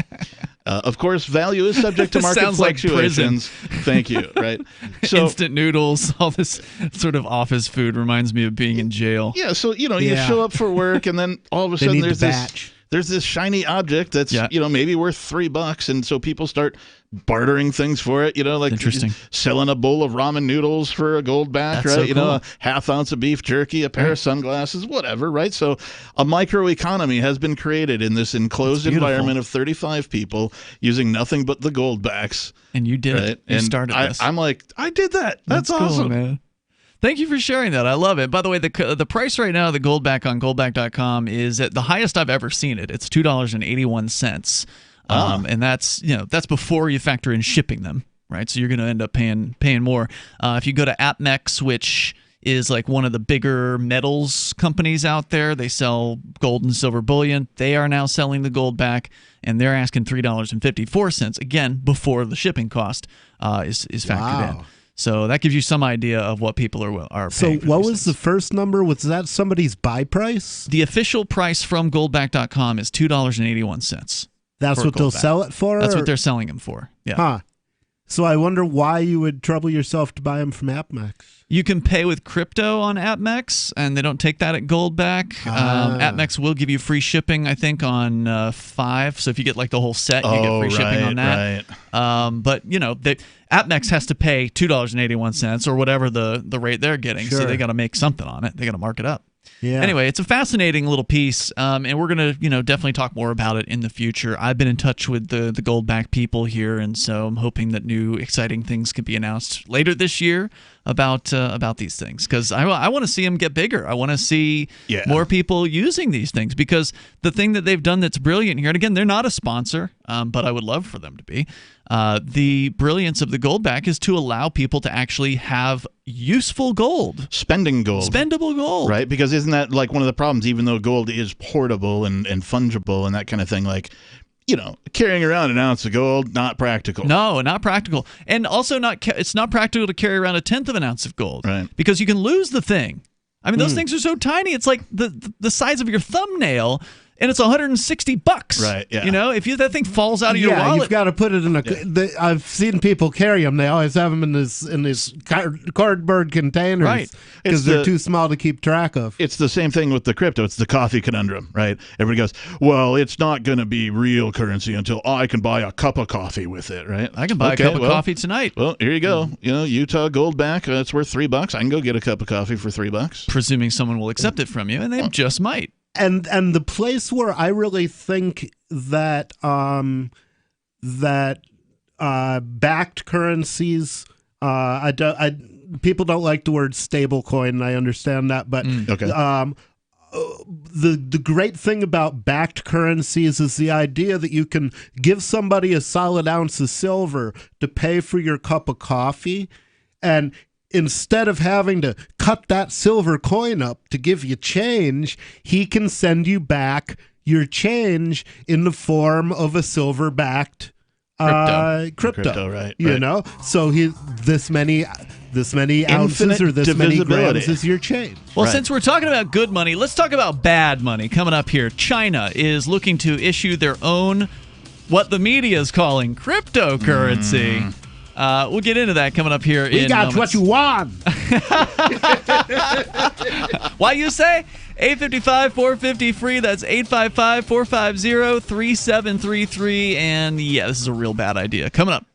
Of course, value is subject to market Sounds like fluctuations. Thank you. Right. So instant noodles, all this sort of office food reminds me of being in jail. yeah. So you show up for work, and then all of a sudden there's this shiny object that's maybe worth $3, and so people start bartering things for it. Like Interesting. selling a bowl of ramen noodles for a goldback, That's right? so cool. A 1/2 ounce of beef jerky, a pair of sunglasses, whatever, right? So a microeconomy has been created in this enclosed environment of 35 people using nothing but the goldbacks. And you did it. You and started this. I'm like, I did that. That's cool, awesome, man. Thank you for sharing that. I love it. By the way, the price right now of the Goldback on Goldback.com is at the highest I've ever seen it. It's $2.81. And that's before you factor in shipping them, right? So you're going to end up paying more. If you go to AppMex, which is like one of the bigger metals companies out there, they sell gold and silver bullion. They are now selling the Goldback, and they're asking $3.54, again, before the shipping cost is factored in. So that gives you some idea of what people are paying. So what was the first number? Was that somebody's buy price? The official price from Goldback.com is $2.81. That's what they'll sell it for? That's what they're selling them for. Yeah. Huh. So I wonder why you would trouble yourself to buy them from AppMex. You can pay with crypto on AppMex, and they don't take that at Goldback. AppMex will give you free shipping, I think, on 5. So if you get like the whole set, you get free shipping on that. Right. But AppMex has to pay $2.81 or whatever the rate they're getting. Sure. So they got to make something on it. They got to mark it up. Yeah. Anyway, it's a fascinating little piece, and we're going to, definitely talk more about it in the future. I've been in touch with the Goldback people here, and so I'm hoping that new exciting things can be announced later this year about these things, because I want to see them get bigger. I want to see more people using these things, because the thing that they've done that's brilliant here, and again, they're not a sponsor, but I would love for them to be. The brilliance of the Goldback is to allow people to actually have useful gold. Spendable gold. Right? Because isn't that like one of the problems, even though gold is portable and fungible and that kind of thing, like, carrying around an ounce of gold, not practical. No, not practical. And also it's not practical to carry around 1/10 of an ounce of gold. Right. Because you can lose the thing. I mean, those things are so tiny. It's like the size of your thumbnail, and it's $160. Right. Yeah. If that thing falls out of your wallet, you've got to put it in a. I've seen people carry them. They always have them in this cardboard containers, right? Because they're too small to keep track of. It's the same thing with the crypto. It's the coffee conundrum, right? Everybody goes, "Well, it's not going to be real currency until I can buy a cup of coffee with it," right? I can buy a cup of coffee tonight. Well, here you go. Utah Goldback. That's worth $3. I can go get a cup of coffee for $3, presuming someone will accept it from you, and they just might. And the place where I really think that backed currencies, people don't like the word stablecoin, and I understand that, but the great thing about backed currencies is the idea that you can give somebody a solid ounce of silver to pay for your cup of coffee, and instead of having to cut that silver coin up to give you change, he can send you back your change in the form of a silver-backed crypto, right? So this many ounces or this many grams is your change. Well, since we're talking about good money, let's talk about bad money. Coming up here, China is looking to issue their own, what the media is calling cryptocurrency. We'll get into that coming up here in got moments. what you want. Why you say? 855-450-FREE. That's 855-450-3733. And this is a real bad idea. Coming up.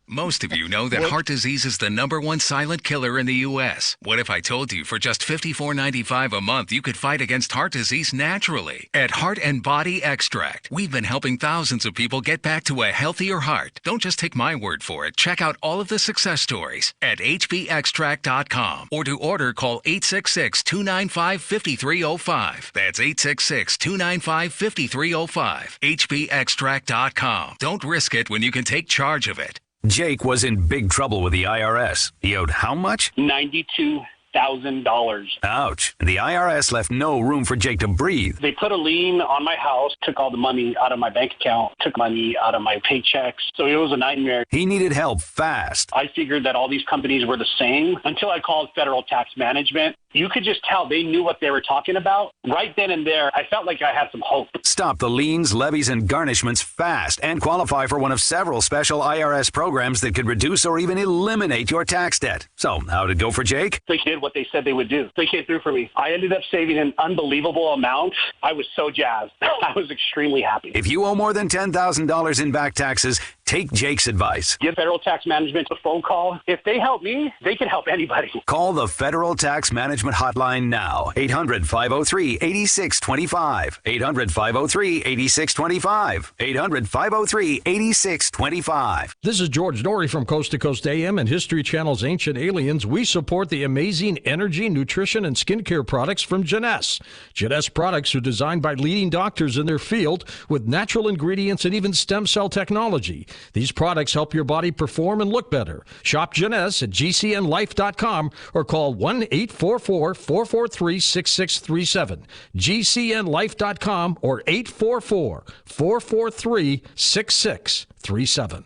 Most of you know that heart disease is the #1 silent killer in the U.S. What if I told you for just $54.95 a month you could fight against heart disease naturally? At Heart and Body Extract, we've been helping thousands of people get back to a healthier heart. Don't just take my word for it. Check out all of the success stories at hbextract.com, or to order, call 866-295-5305. That's 866-295-5305. hbextract.com. Don't risk it when you can take charge of it. Jake was in big trouble with the IRS. He owed how much? $92,000. Ouch. And the IRS left no room for Jake to breathe. They put a lien on my house, took all the money out of my bank account, took money out of my paychecks. So it was a nightmare. He needed help fast. I figured that all these companies were the same until I called Federal Tax Management. You could just tell they knew what they were talking about. Right then and there, I felt like I had some hope. Stop the liens, levies, and garnishments fast and qualify for one of several special IRS programs that could reduce or even eliminate your tax debt. So, how'd it go for Jake? They did what they said they would do. They came through for me. I ended up saving an unbelievable amount. I was so jazzed. I was extremely happy. If you owe more than $10,000 in back taxes, take Jake's advice. Give Federal Tax Management a phone call. If they help me, they can help anybody. Call the Federal Tax Management Hotline now. 800-503-8625. 800-503-8625. 800-503-8625. This is George Norrie from Coast to Coast AM and History Channel's Ancient Aliens. We support the amazing energy, nutrition, and skincare products from Jeunesse. Jeunesse products are designed by leading doctors in their field with natural ingredients and even stem cell technology. These products help your body perform and look better. Shop Jeunesse at gcnlife.com or call 1-844-443-6637. gcnlife.com or 844-443-6637.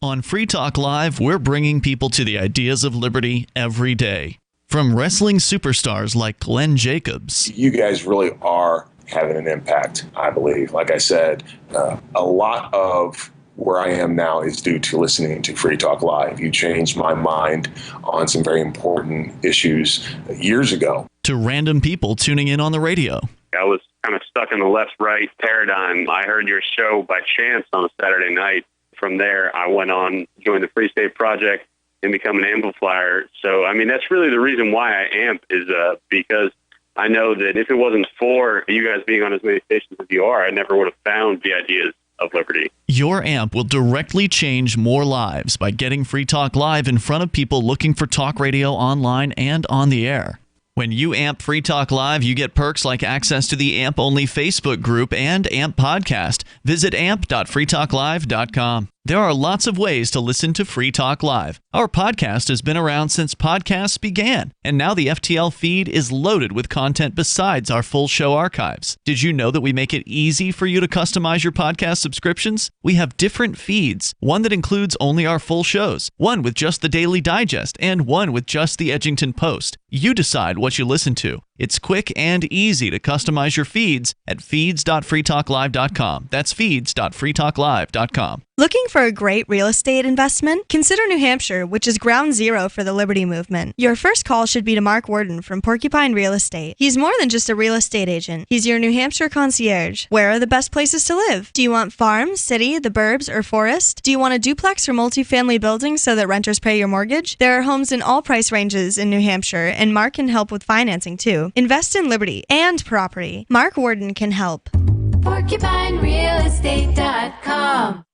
On Free Talk Live, we're bringing people to the ideas of liberty every day. From wrestling superstars like Glenn Jacobs. You guys really are having an impact, I believe. Like I said, a lot of where I am now is due to listening to Free Talk Live. You changed my mind on some very important issues years ago. To random people tuning in on the radio. I was kind of stuck in the left-right paradigm. I heard your show by chance on a Saturday night. From there, I went on, joined the Free State Project, and become an amplifier. So, I mean, that's really the reason why I amp is because I know that if it wasn't for you guys being on as many stations as you are, I never would have found the ideas of liberty. Your amp will directly change more lives by getting Free Talk Live in front of people looking for talk radio online and on the air. When you amp Free Talk Live, you get perks like access to the AMP-only Facebook group and AMP podcast. Visit amp.freetalklive.com. There are lots of ways to listen to Free Talk Live. Our podcast has been around since podcasts began, and now the FTL feed is loaded with content besides our full show archives. Did you know that we make it easy for you to customize your podcast subscriptions? We have different feeds, one that includes only our full shows, one with just the Daily Digest, and one with just the Edgington Post. You decide what you listen to. It's quick and easy to customize your feeds at feeds.freetalklive.com. That's feeds.freetalklive.com. Looking for a great real estate investment? Consider New Hampshire, which is ground zero for the Liberty Movement. Your first call should be to Mark Worden from Porcupine Real Estate. He's more than just a real estate agent. He's your New Hampshire concierge. Where are the best places to live? Do you want farm, city, the burbs, or forest? Do you want a duplex or multifamily building so that renters pay your mortgage? There are homes in all price ranges in New Hampshire, and Mark can help with financing too. Invest in liberty and property. Mark Worden can help. PorcupineRealEstate.com.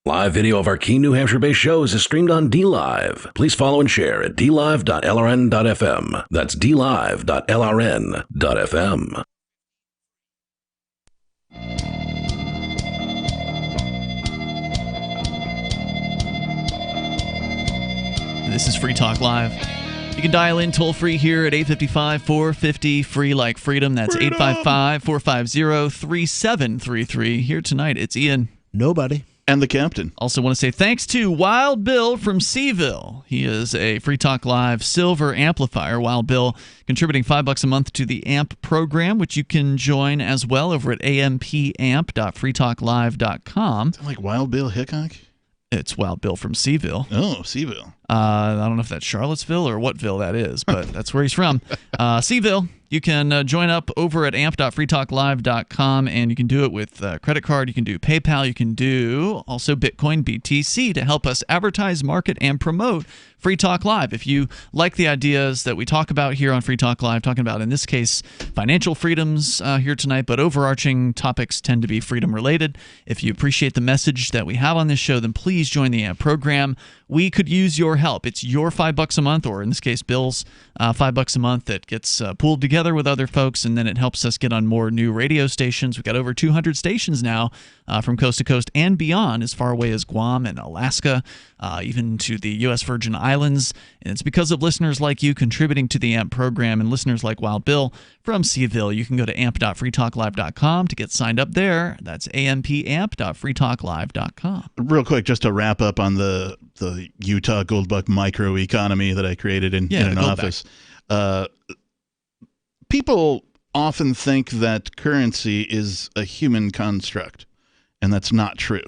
Live video of our key New Hampshire-based shows is streamed on DLive. Please follow and share at dlive.lrn.fm. That's dlive.lrn.fm. This is Free Talk Live. You can dial in toll-free here at 855-450, free like freedom. That's 855-450-3733. Here tonight, it's Ian. Nobody. And the captain. Also want to say thanks to Wild Bill from Seaville. He is a Free Talk Live silver amplifier. Wild Bill contributing $5 a month to the AMP program, which you can join as well over at ampamp.freetalklive.com. Sound like Wild Bill Hickok? It's Wild Bill from Seaville. Oh, Seaville. I don't know if that's Charlottesville or what ville that is, but that's where he's from. Seaville. You can join up over at amp.freetalklive.com, and you can do it with credit card. You can do PayPal. You can do also Bitcoin BTC to help us advertise, market, and promote Free Talk Live. If you like the ideas that we talk about here on Free Talk Live, talking about, in this case, financial freedoms here tonight, but overarching topics tend to be freedom-related. If you appreciate the message that we have on this show, then please join the AMP program. We could use your help. It's your $5 a month, or in this case, Bill's $5 a month that gets pooled together with other folks, and then it helps us get on more new radio stations. We've got over 200 stations now from coast to coast and beyond, as far away as Guam and Alaska, even to the U.S. Virgin Islands. And it's because of listeners like you contributing to the AMP program, and listeners like Wild Bill from Seaville. You can go to amp.freetalklive.com to get signed up there. That's ampamp.freetalklive.com. Real quick, just to wrap up on the Utah Goldback Microeconomy that I created in an office. People often think that currency is a human construct, and that's not true.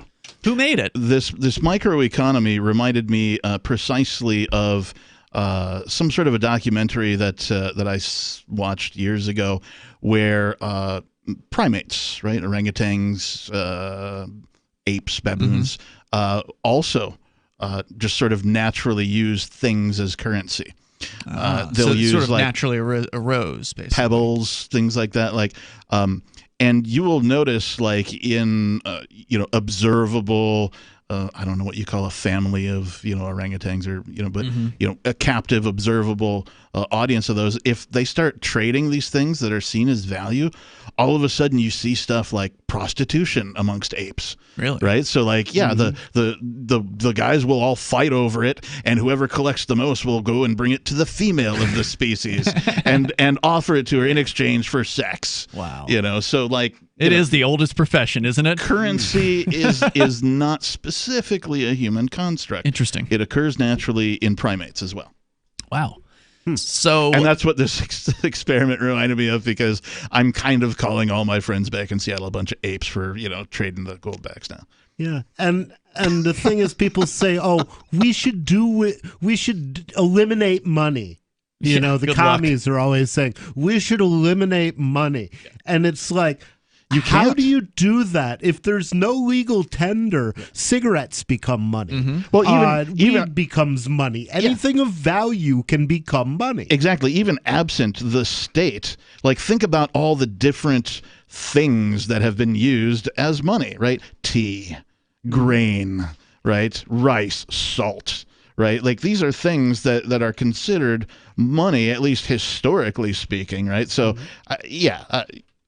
Who made it? This microeconomy reminded me precisely of some sort of a documentary that I watched years ago, where primates, right, orangutans, apes, baboons, also just sort of naturally use things as currency. They'll so use sort of like naturally arose, basically. Pebbles, things like that. And you will notice, like in observable. I don't know what you call a family of orangutans, or but a captive observable audience of those. If they start trading these things that are seen as value, all of a sudden you see stuff like prostitution amongst apes. Really? Right? So the guys will all fight over it, and whoever collects the most will go and bring it to the female of the species and offer it to her in exchange for sex. Wow. So it is the oldest profession, isn't it? Currency is not specifically a human construct. Interesting. It occurs naturally in primates as well. Wow. So, and that's what this experiment reminded me of, because I'm kind of calling all my friends back in Seattle a bunch of apes for, trading the Goldbacks now. Yeah, and the thing is, people say, "Oh, we should eliminate money." The commies are always saying we should eliminate money, and it's like, how do you do that if there's no legal tender? Cigarettes become money. Well, weed becomes money. Anything of value can become money. Exactly. Even absent the state, like, think about all the different things that have been used as money, right? Tea, grain, right? Rice, salt, right? Like, these are things that are considered money, at least historically speaking, right? So,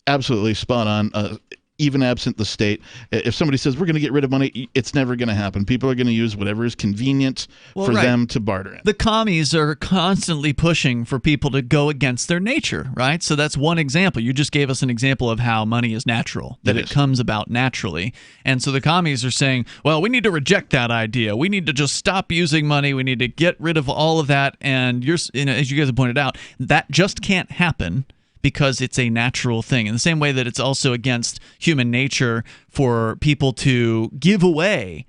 absolutely spot on. Even absent the state, if somebody says we're going to get rid of money, it's never going to happen. People are going to use whatever is convenient for them to barter in. The commies are constantly pushing for people to go against their nature, right? So that's one example. You just gave us an example of how money is natural, that it comes about naturally. And so the commies are saying, well, we need to reject that idea. We need to just stop using money. We need to get rid of all of that. And as you guys have pointed out, that just can't happen, because it's a natural thing. In the same way that it's also against human nature for people to give away,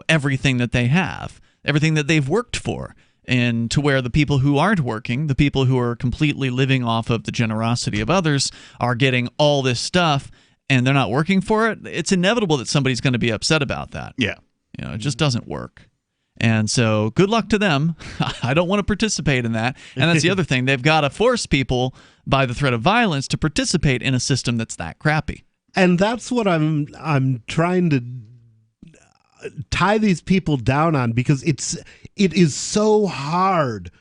everything that they have, everything that they've worked for, and to where the people who aren't working, the people who are completely living off of the generosity of others, are getting all this stuff and they're not working for it. It's inevitable that somebody's going to be upset about that. Yeah. It just doesn't work. And so good luck to them. I don't want to participate in that. And that's the other thing. They've got to force people by the threat of violence to participate in a system that's that crappy. And that's what I'm trying to tie these people down on, because it is so hard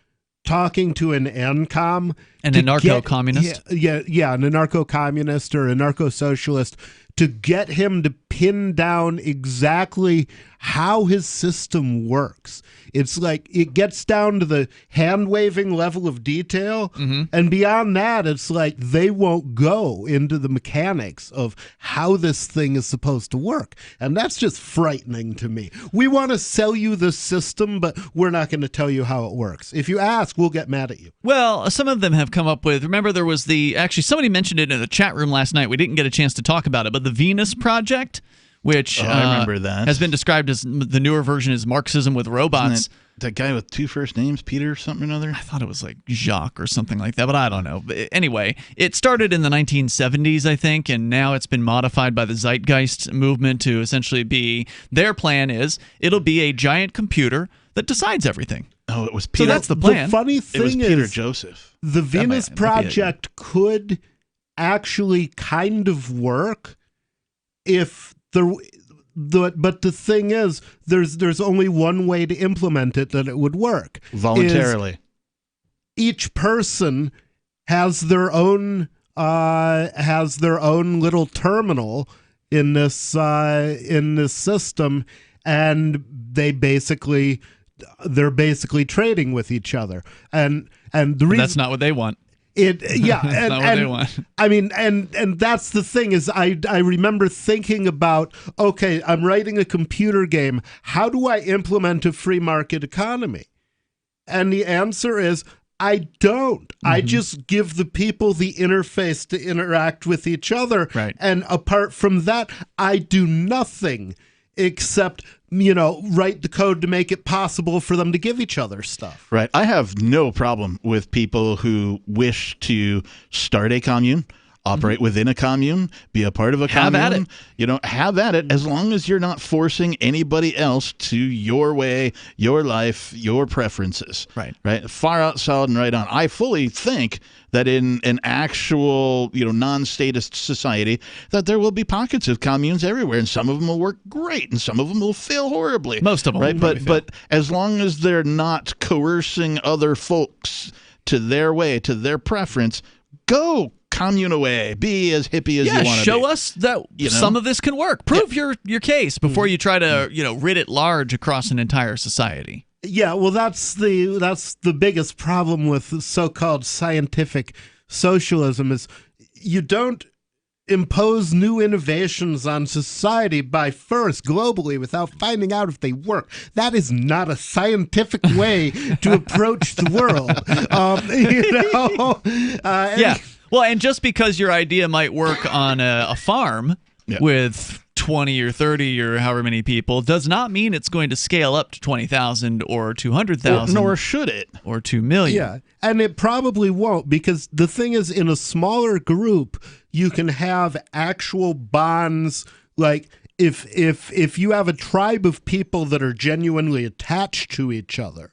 talking to an NCOM. An anarcho-communist? An anarcho-communist or anarcho-socialist, to get him to pin down exactly how his system works. It's like it gets down to the hand-waving level of detail, and beyond that, it's like they won't go into the mechanics of how this thing is supposed to work. And that's just frightening to me. We want to sell you the system, but we're not going to tell you how it works. If you ask, we'll get mad at you. Well, some of them have come up with, remember there was actually somebody mentioned it in the chat room last night. We didn't get a chance to talk about it, but the Venus Project, which I remember that, has been described as the newer version is Marxism with robots. That guy with two first names, Peter something or another? I thought it was like Jacques or something like that, but I don't know. But anyway, it started in the 1970s, I think, and now it's been modified by the Zeitgeist movement to essentially be, their plan is it'll be a giant computer that decides everything. Oh, it was Peter. So that's the plan. The funny thing is Peter Joseph. The Venus Project could actually kind of work if but the thing is, there's only one way to implement it that it would work. Voluntarily. Each person has their own little terminal in this system, and they're basically trading with each other. And the reason that's not what they want. That's not what they want. I mean, and that's the thing is, I remember thinking about, okay, I'm writing a computer game. How do I implement a free market economy? And the answer is, I don't. I just give the people the interface to interact with each other. Right. And apart from that, I do nothing except, write the code to make it possible for them to give each other stuff. Right. I have no problem with people who wish to start a commune, operate within a commune, be a part of a commune. Have at it. Have at it, as long as you're not forcing anybody else to your way, your life, your preferences. Right. Right. Far out, solid, and right on. I fully think that in an actual, non-statist society, that there will be pockets of communes everywhere, and some of them will work great, and some of them will fail horribly. Most of them, right? But as long as they're not coercing other folks to their way, to their preference, go commune away. Be as hippie as you want to be. Show us that some of this can work. Prove your case before you try to rid it large across an entire society. Yeah, well, that's the biggest problem with so-called scientific socialism is you don't impose new innovations on society by first globally without finding out if they work. That is not a scientific way to approach the world. Yeah. Well, and just because your idea might work on a farm with 20 or 30 or however many people does not mean it's going to scale up to 20,000 or 200,000. Nor should it. Or 2 million. Yeah, and it probably won't, because the thing is, in a smaller group, you can have actual bonds. Like if you have a tribe of people that are genuinely attached to each other,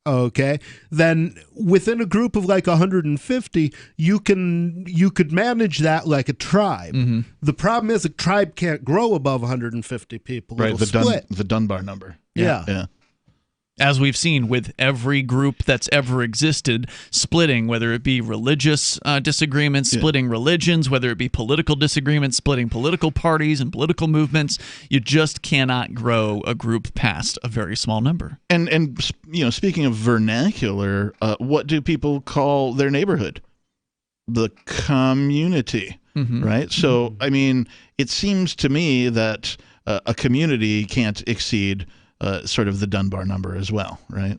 okay, then within a group of like 150, you could manage that like a tribe. Mm-hmm. The problem is a tribe can't grow above 150 people. Right, It'll split. the Dunbar number. Yeah. As we've seen with every group that's ever existed, splitting, whether it be religious disagreements, splitting religions, whether it be political disagreements, splitting political parties and political movements, you just cannot grow a group past a very small number. And speaking of vernacular, what do people call their neighborhood? The community, right? So, I mean, it seems to me that a community can't exceed sort of the Dunbar number as well, right?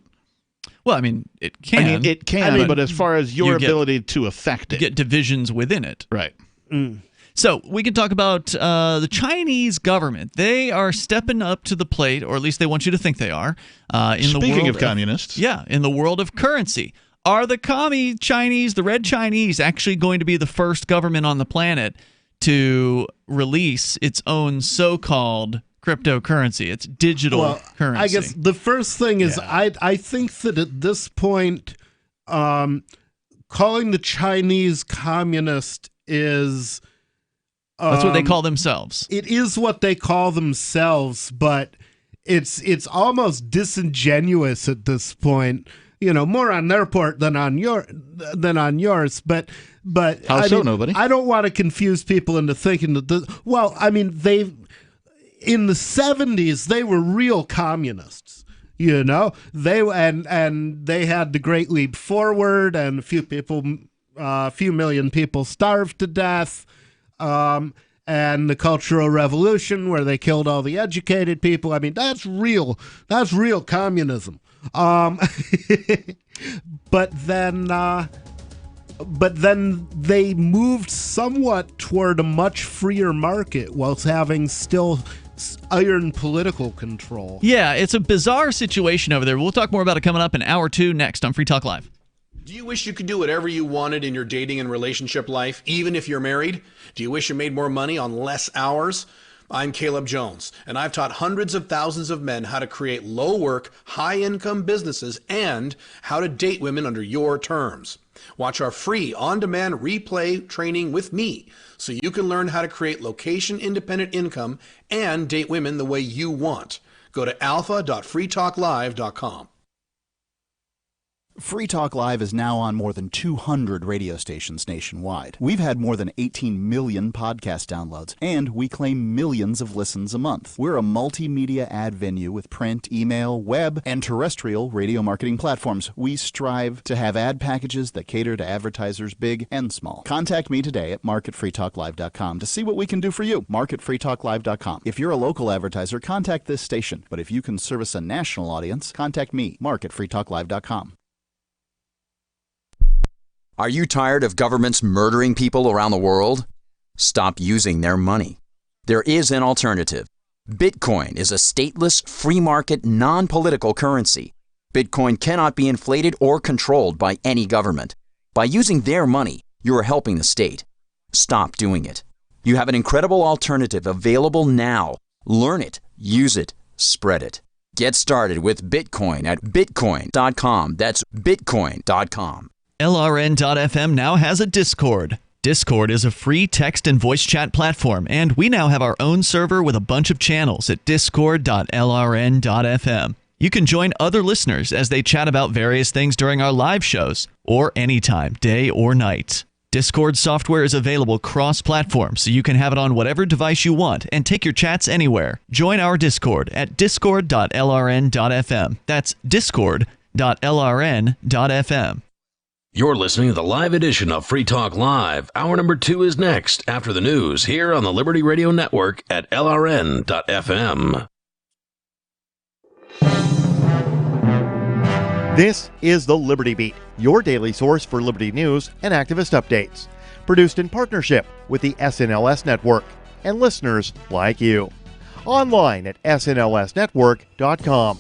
Well, I mean, it can. It can, but as far as your ability to affect it. You get divisions within it. Right. So we can talk about the Chinese government. They are stepping up to the plate, or at least they want you to think they are. Speaking of communists. In the world of currency. Are the commie Chinese, the red Chinese, actually going to be the first government on the planet to release its own so-called cryptocurrency? It's digital currency. I guess the first thing is I think that at this point, calling the Chinese communist is... That's what they call themselves. It is what they call themselves, but it's almost disingenuous at this point. More on their part than on yours. But how so, nobody? I don't want to confuse people into thinking that in the 70s, they were real communists, they had the Great Leap Forward, and a few million people starved to death, and the Cultural Revolution, where they killed all the educated people. I mean, that's real communism. But then they moved somewhat toward a much freer market whilst having still iron political control. Yeah, it's a bizarre situation over there. We'll talk more about it coming up in hour 2 next on Free Talk Live. Do you wish you could do whatever you wanted in your dating and relationship life, even if you're married? Do you wish you made more money on less hours? I'm Caleb Jones, and I've taught hundreds of thousands of men how to create low-work, high-income businesses and how to date women under your terms. Watch our free on-demand replay training with me so you can learn how to create location-independent income and date women the way you want. Go to alpha.freetalklive.com. Free Talk Live is now on more than 200 radio stations nationwide. We've had more than 18 million podcast downloads, and we claim millions of listens a month. We're a multimedia ad venue with print, email, web, and terrestrial radio marketing platforms. We strive to have ad packages that cater to advertisers big and small. Contact me today at mark@freetalklive.com to see what we can do for you. mark@freetalklive.com. If you're a local advertiser, contact this station. But if you can service a national audience, contact me, mark@freetalklive.com. Are you tired of governments murdering people around the world? Stop using their money. There is an alternative. Bitcoin is a stateless, free market, non-political currency. Bitcoin cannot be inflated or controlled by any government. By using their money, you are helping the state. Stop doing it. You have an incredible alternative available now. Learn it, use it, spread it. Get started with Bitcoin at bitcoin.com. That's bitcoin.com. LRN.FM now has a Discord. Discord is a free text and voice chat platform, and we now have our own server with a bunch of channels at discord.lrn.fm. You can join other listeners as they chat about various things during our live shows, or anytime, day or night. Discord software is available cross-platform, so you can have it on whatever device you want and take your chats anywhere. Join our Discord at discord.lrn.fm. That's discord.lrn.fm. You're listening to the live edition of Free Talk Live. Hour number 2 is next after the news here on the Liberty Radio Network at LRN.FM. This is the Liberty Beat, your daily source for liberty news and activist updates. Produced in partnership with the SNLS Network and listeners like you. Online at snlsnetwork.com.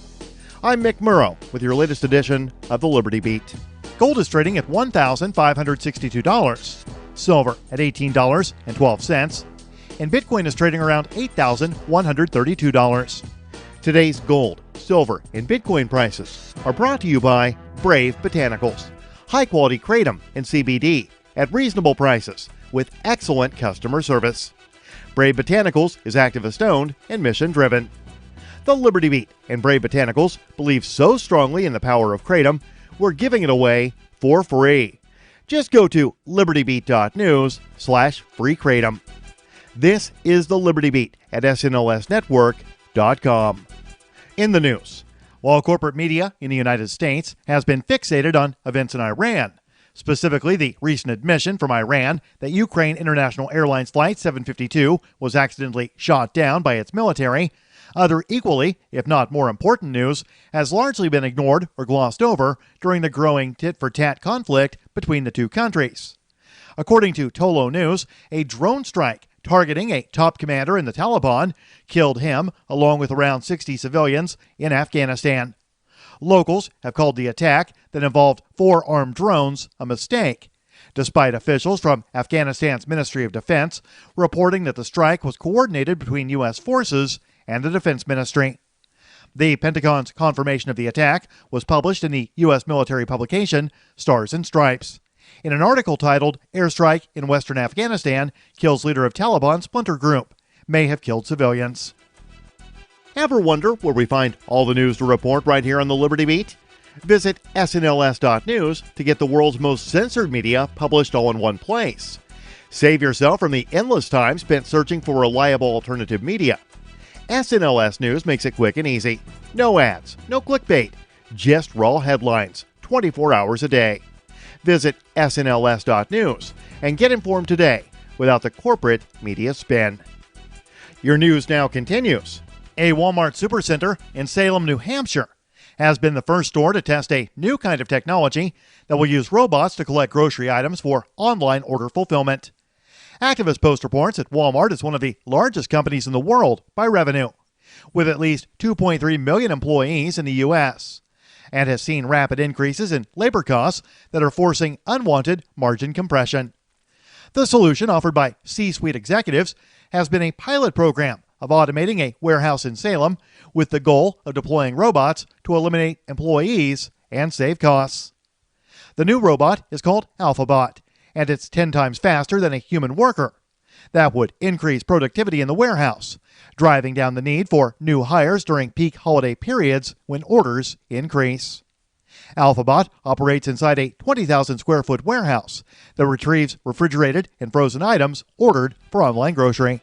I'm Mick Murrow with your latest edition of the Liberty Beat. Gold is trading at $1,562, silver at $18.12, and Bitcoin is trading around $8,132. Today's gold, silver, and Bitcoin prices are brought to you by Brave Botanicals, high-quality kratom and CBD at reasonable prices with excellent customer service. Brave Botanicals is activist-owned and mission-driven. The Liberty Beat and Brave Botanicals believe so strongly in the power of kratom, we're giving it away for free. Just go to libertybeat.news/free kratom. This is the Liberty Beat at snlsnetwork.com. In the news, while corporate media in the United States has been fixated on events in Iran, specifically the recent admission from Iran that Ukraine International Airlines Flight 752 was accidentally shot down by its military, other equally, if not more important news, has largely been ignored or glossed over during the growing tit-for-tat conflict between the two countries. According to Tolo News, a drone strike targeting a top commander in the Taliban killed him along with around 60 civilians in Afghanistan. Locals have called the attack that involved 4 armed drones a mistake, despite officials from Afghanistan's Ministry of Defense reporting that the strike was coordinated between U.S. forces and the Defense Ministry. The Pentagon's confirmation of the attack was published in the U.S. military publication Stars and Stripes, in an article titled "Airstrike in Western Afghanistan Kills Leader of Taliban Splinter Group. May have killed civilians." Ever wonder where we find all the news to report right here on the Liberty Beat? Visit snls.news to get the world's most censored media published all in one place. Save yourself from the endless time spent searching for reliable alternative media. SNLS News makes it quick and easy. No ads, no clickbait, just raw headlines, 24 hours a day. Visit snls.news and get informed today without the corporate media spin. Your news now continues. A Walmart supercenter in Salem, New Hampshire has been the first store to test a new kind of technology that will use robots to collect grocery items for online order fulfillment. Activist Post reports that Walmart is one of the largest companies in the world by revenue, with at least 2.3 million employees in the U.S., and has seen rapid increases in labor costs that are forcing unwanted margin compression. The solution offered by C-suite executives has been a pilot program of automating a warehouse in Salem with the goal of deploying robots to eliminate employees and save costs. The new robot is called AlphaBot, and it's 10 times faster than a human worker. That would increase productivity in the warehouse, driving down the need for new hires during peak holiday periods when orders increase. AlphaBot operates inside a 20,000 square foot warehouse that retrieves refrigerated and frozen items ordered for online grocery.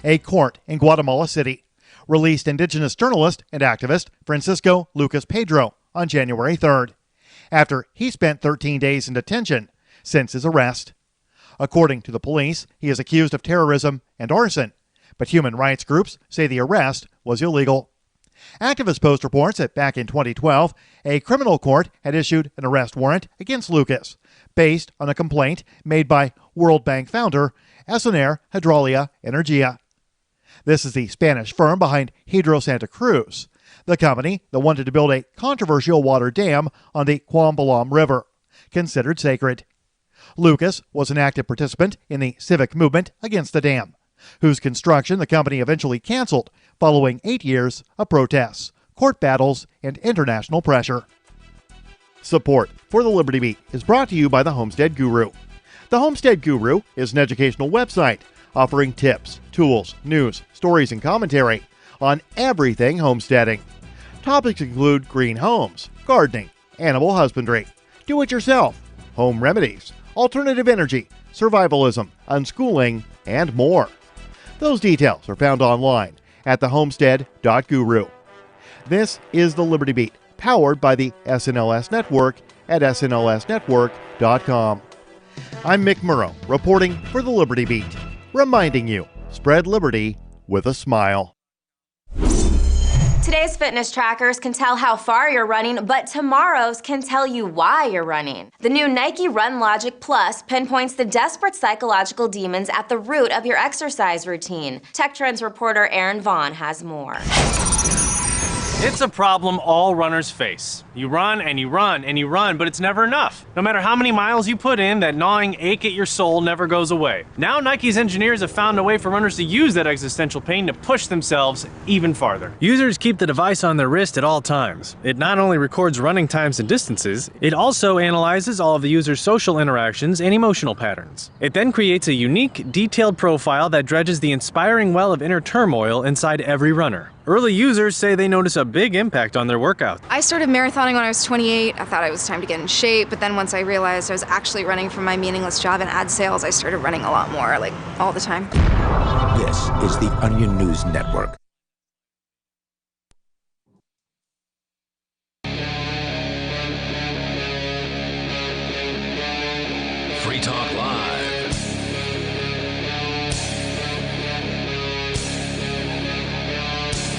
A court in Guatemala City released indigenous journalist and activist Francisco Lucas Pedro on January 3rd, after he spent 13 days in detention since his arrest. According to the police, he is accused of terrorism and arson, but human rights groups say the arrest was illegal. Activist Post reports that back in 2012, a criminal court had issued an arrest warrant against Lucas, based on a complaint made by World Bank founder Esoner Hydraulia Energia. This is the Spanish firm behind Hidro Santa Cruz, the company that wanted to build a controversial water dam on the Quambalam River, considered sacred. Lucas was an active participant in the civic movement against the dam, whose construction the company eventually canceled following 8 years of protests, court battles, and international pressure. Support for the Liberty Beat is brought to you by the Homestead Guru. The Homestead Guru is an educational website offering tips, tools, news, stories, and commentary on everything homesteading. Topics include green homes, gardening, animal husbandry, do-it-yourself, home remedies, alternative energy, survivalism, unschooling, and more. Those details are found online at thehomestead.guru. This is the Liberty Beat, powered by the SNLS Network at snlsnetwork.com. I'm Mick Murrow, reporting for the Liberty Beat, reminding you, spread liberty with a smile. Today's fitness trackers can tell how far you're running, but tomorrow's can tell you why you're running. The new Nike Run Logic Plus pinpoints the desperate psychological demons at the root of your exercise routine. Tech Trends reporter Aaron Vaughn has more. It's a problem all runners face. You run and you run and you run, but it's never enough. No matter how many miles you put in, that gnawing ache at your soul never goes away. Now Nike's engineers have found a way for runners to use that existential pain to push themselves even farther. Users keep the device on their wrist at all times. It not only records running times and distances, it also analyzes all of the user's social interactions and emotional patterns. It then creates a unique, detailed profile that dredges the inspiring well of inner turmoil inside every runner. Early users say they notice a big impact on their workout. I started marathoning when I was 28. I thought it was time to get in shape, but then once I realized I was actually running from my meaningless job in ad sales, I started running a lot more, like all the time. This is the Onion News Network. Free Talk Live.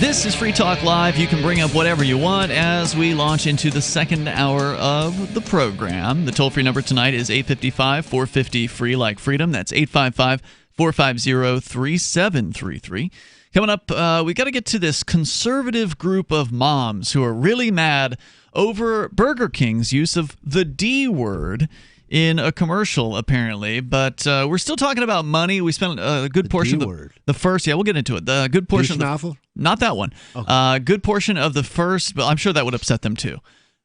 This is Free Talk Live. You can bring up whatever you want as we launch into the second hour of the program. The toll-free number tonight is 855-450-FREE like freedom. That's 855-450-3733. Coming up, we got to get to this conservative group of moms who are really mad over Burger King's use of the D word in a commercial, apparently, but we're still talking about money. We spent a good portion of the first. Yeah, we'll get into it. The good portion of the, not that one. Okay. Good portion of the first. But I'm sure that would upset them too,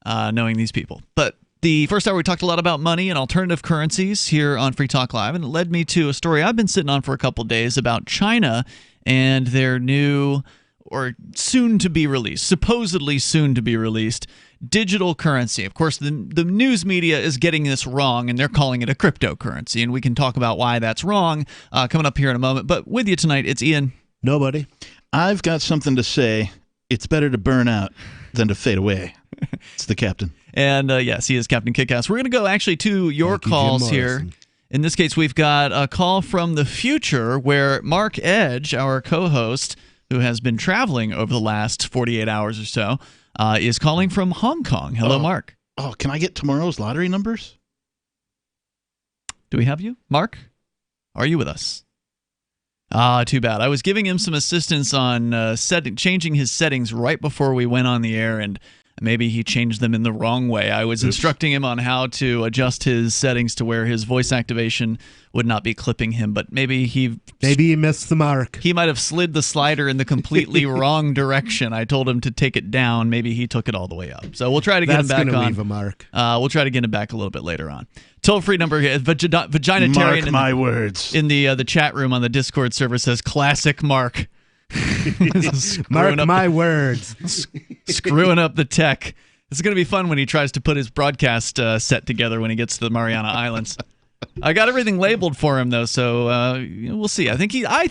knowing these people. But the first hour we talked a lot about money and alternative currencies here on Free Talk Live, and it led me to a story I've been sitting on for a couple of days about China and their new, or soon to be released, supposedly soon to be released, digital currency. Of course, the news media is getting this wrong, and they're calling it a cryptocurrency, and we can talk about why that's wrong coming up here in a moment. But with you tonight, it's Ian. Nobody. I've got something to say. It's better to burn out than to fade away. It's the captain. And yes, he is Captain Kickass. We're going to go actually to your calls here. In this case, we've got a call from the future where Mark Edge, our co-host, who has been traveling over the last 48 hours or so, is calling from Hong Kong. Hello, Mark. Oh, can I get tomorrow's lottery numbers? Do we have you? Mark? Are you with us? Too bad. I was giving him some assistance on changing his settings right before we went on the air, and maybe he changed them in the wrong way. I was instructing him on how to adjust his settings to where his voice activation would not be clipping him, but maybe he missed the mark. He might have slid the slider in the completely wrong direction. I told him to take it down. Maybe he took it all the way up. So we'll try to get him back on. That's going to leave a mark. We'll try to get him back a little bit later on. Toll-free number here, Vaginitarian. Mark my words. In the chat room on the Discord server says, classic Mark. Mark my words. Screwing up the tech. It's going to be fun when he tries to put his broadcast set together when he gets to the Mariana Islands. I got everything labeled for him though, so we'll see. I think I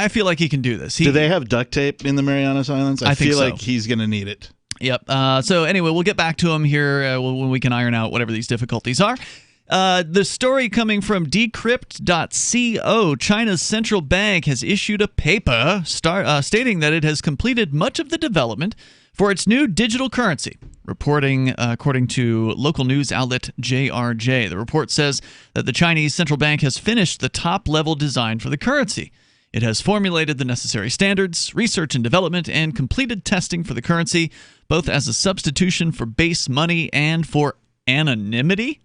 feel like he can do this. Do they have duct tape in the Marianas Islands? I feel think so. like he's going to need it. Yep. So anyway, we'll get back to him here when we can iron out whatever these difficulties are. The story coming from decrypt.co, China's central bank has issued a paper stating that it has completed much of the development for its new digital currency. Reporting according to local news outlet JRJ. The report says that the Chinese central bank has finished the top-level design for the currency. It has formulated the necessary standards, research and development, and completed testing for the currency, both as a substitution for base money and for anonymity.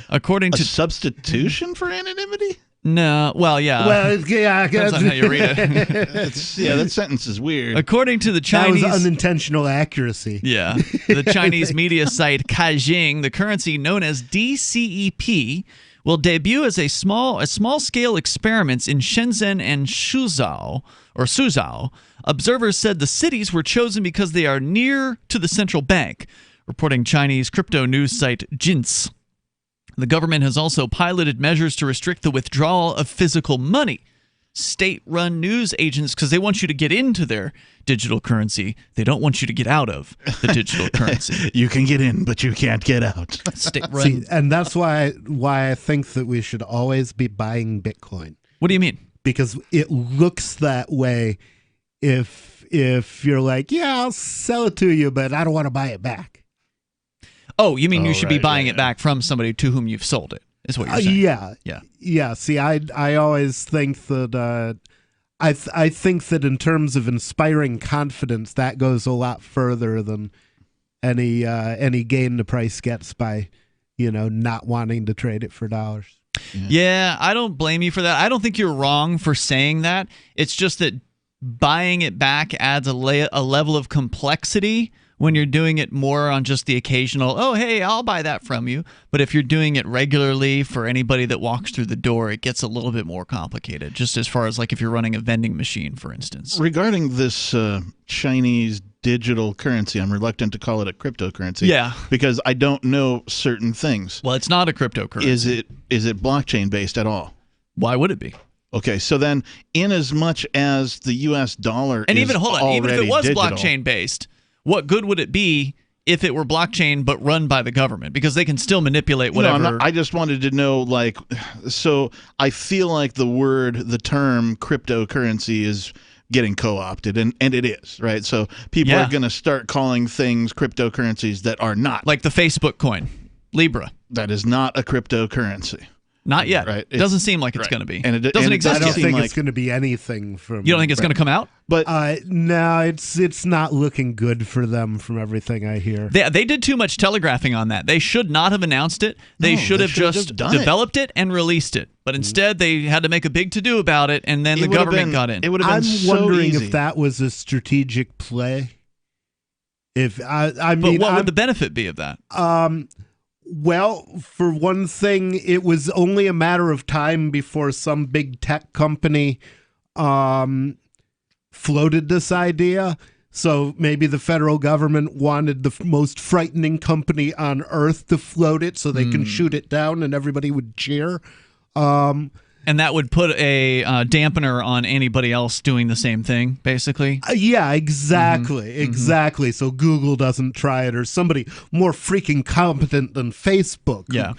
According to substitution for anonymity? No, well, yeah. Well, yeah, depends on how you read it. That sentence is weird. According to the Chinese, that was unintentional accuracy. Yeah, the Chinese media site Caixin, the currency known as DCEP will debut as a small-scale experiments in Shenzhen and Suzhou. Observers said the cities were chosen because they are near to the central bank, reporting Chinese crypto news site Jints. The government has also piloted measures to restrict the withdrawal of physical money. state-run news agents because they want you to get into their digital currency. They don't want you to get out of the digital currency. You can get in, but you can't get out. State-run. See, and that's why I think that we should always be buying Bitcoin. What do you mean? Because it looks that way if you're like, yeah, I'll sell it to you, but I don't want to buy it back. Oh, you mean you should be buying it back from somebody to whom you've sold it, is what you're saying. Yeah. See, I always think that I think that in terms of inspiring confidence, that goes a lot further than any gain the price gets by, not wanting to trade it for dollars. Yeah, I don't blame you for that. I don't think you're wrong for saying that. It's just that buying it back adds a level of complexity when you're doing it more on just the occasional, oh, hey, I'll buy that from you. But if you're doing it regularly for anybody that walks through the door, it gets a little bit more complicated, just as far as like if you're running a vending machine, for instance. Regarding this Chinese digital currency, I'm reluctant to call it a cryptocurrency. Yeah. Because I don't know certain things. Well, it's not a cryptocurrency. Is it blockchain-based at all? Why would it be? Okay, so then in as much as the U.S. dollar and is even hold on, even if it was digital, blockchain-based, what good would it be if it were blockchain but run by the government? Because they can still manipulate whatever. No, I just wanted to know, so I feel like the term cryptocurrency is getting co-opted, and it is, right? So people are going to start calling things cryptocurrencies that are not. Like the Facebook coin, Libra. That is not a cryptocurrency. Not yet. Right. It doesn't seem like it's going to be. And it doesn't exist I don't yet. think it's going to be anything from. You don't think it's going to come out? But no, it's not looking good for them from everything I hear. They did too much telegraphing on that. They should not have announced it. They should have just developed it and released it. But instead, they had to make a big to-do about it, and then the government got in. It would have been I'm so wondering easy. if that was a strategic play. But what would the benefit be of that? Well, for one thing, it was only a matter of time before some big tech company floated this idea. So maybe the federal government wanted the most frightening company on earth to float it so they can shoot it down and everybody would cheer. And that would put a dampener on anybody else doing the same thing, basically? Yeah, exactly. Exactly. So Google doesn't try it, or somebody more freaking competent than Facebook. Yeah.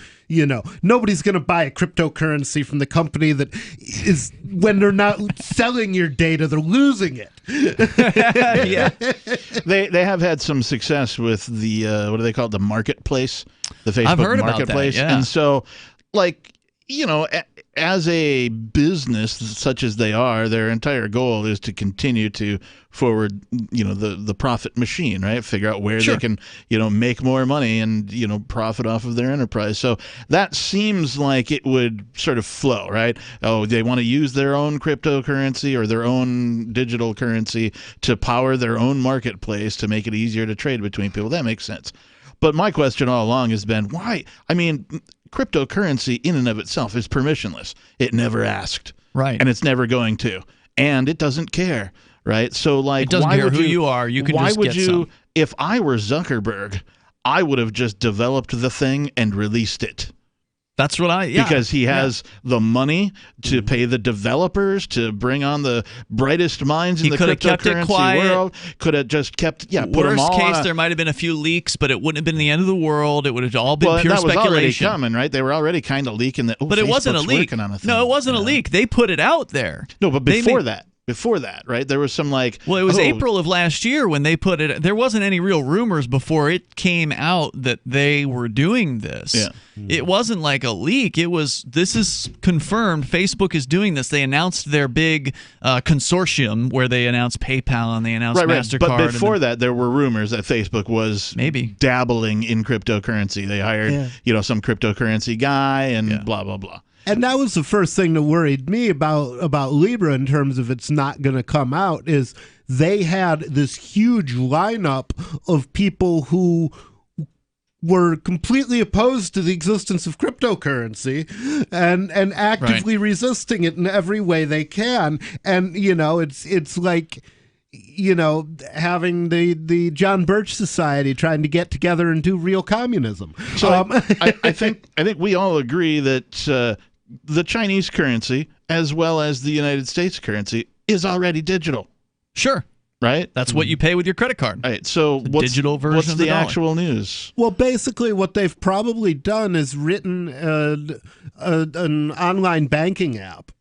Nobody's going to buy a cryptocurrency from the company that is, when they're not selling your data, they're losing it. Yeah. They have had some success with the, what do they call it, the marketplace? The Facebook I've heard marketplace. About that, yeah. And so, as a business such as they are, their entire goal is to continue to forward, the profit machine, right? Figure out where they can, make more money and, profit off of their enterprise. So that seems like it would sort of flow, right? Oh, they want to use their own cryptocurrency or their own digital currency to power their own marketplace to make it easier to trade between people. That makes sense. But my question all along has been, why? I mean, cryptocurrency in and of itself is permissionless. It never asked. Right. And it's never going to. And it doesn't care. Right. So, it doesn't care who you are. You can just get some. If I were Zuckerberg, I would have just developed the thing and released it. That's what because he has the money to pay the developers to bring on the brightest minds in the cryptocurrency world. Could have just kept, put them all. Worst case, there might have been a few leaks, but it wouldn't have been the end of the world. It would have all been pure that was speculation. Already coming, right? They were already kind of leaking that. But it wasn't a leak. No, it wasn't a leak. They put it out there. No, but before that, right? There was some it was April of last year when they put it. There wasn't any real rumors before it came out that they were doing this. Yeah. It wasn't like a leak. This is confirmed. Facebook is doing this. They announced their big consortium where they announced PayPal and they announced MasterCard. But before that, there were rumors that Facebook was maybe dabbling in cryptocurrency. They hired, some cryptocurrency guy and blah, blah, blah. And that was the first thing that worried me about Libra in terms of it's not going to come out, is they had this huge lineup of people who were completely opposed to the existence of cryptocurrency and actively resisting it in every way they can. And, it's like, having the John Birch Society trying to get together and do real communism. So I think we all agree that the Chinese currency, as well as the United States currency, is already digital. Sure. Right? That's what you pay with your credit card. Right. So what's digital version what's of the dollar. actual news? Well, basically what they've probably done is written an online banking app,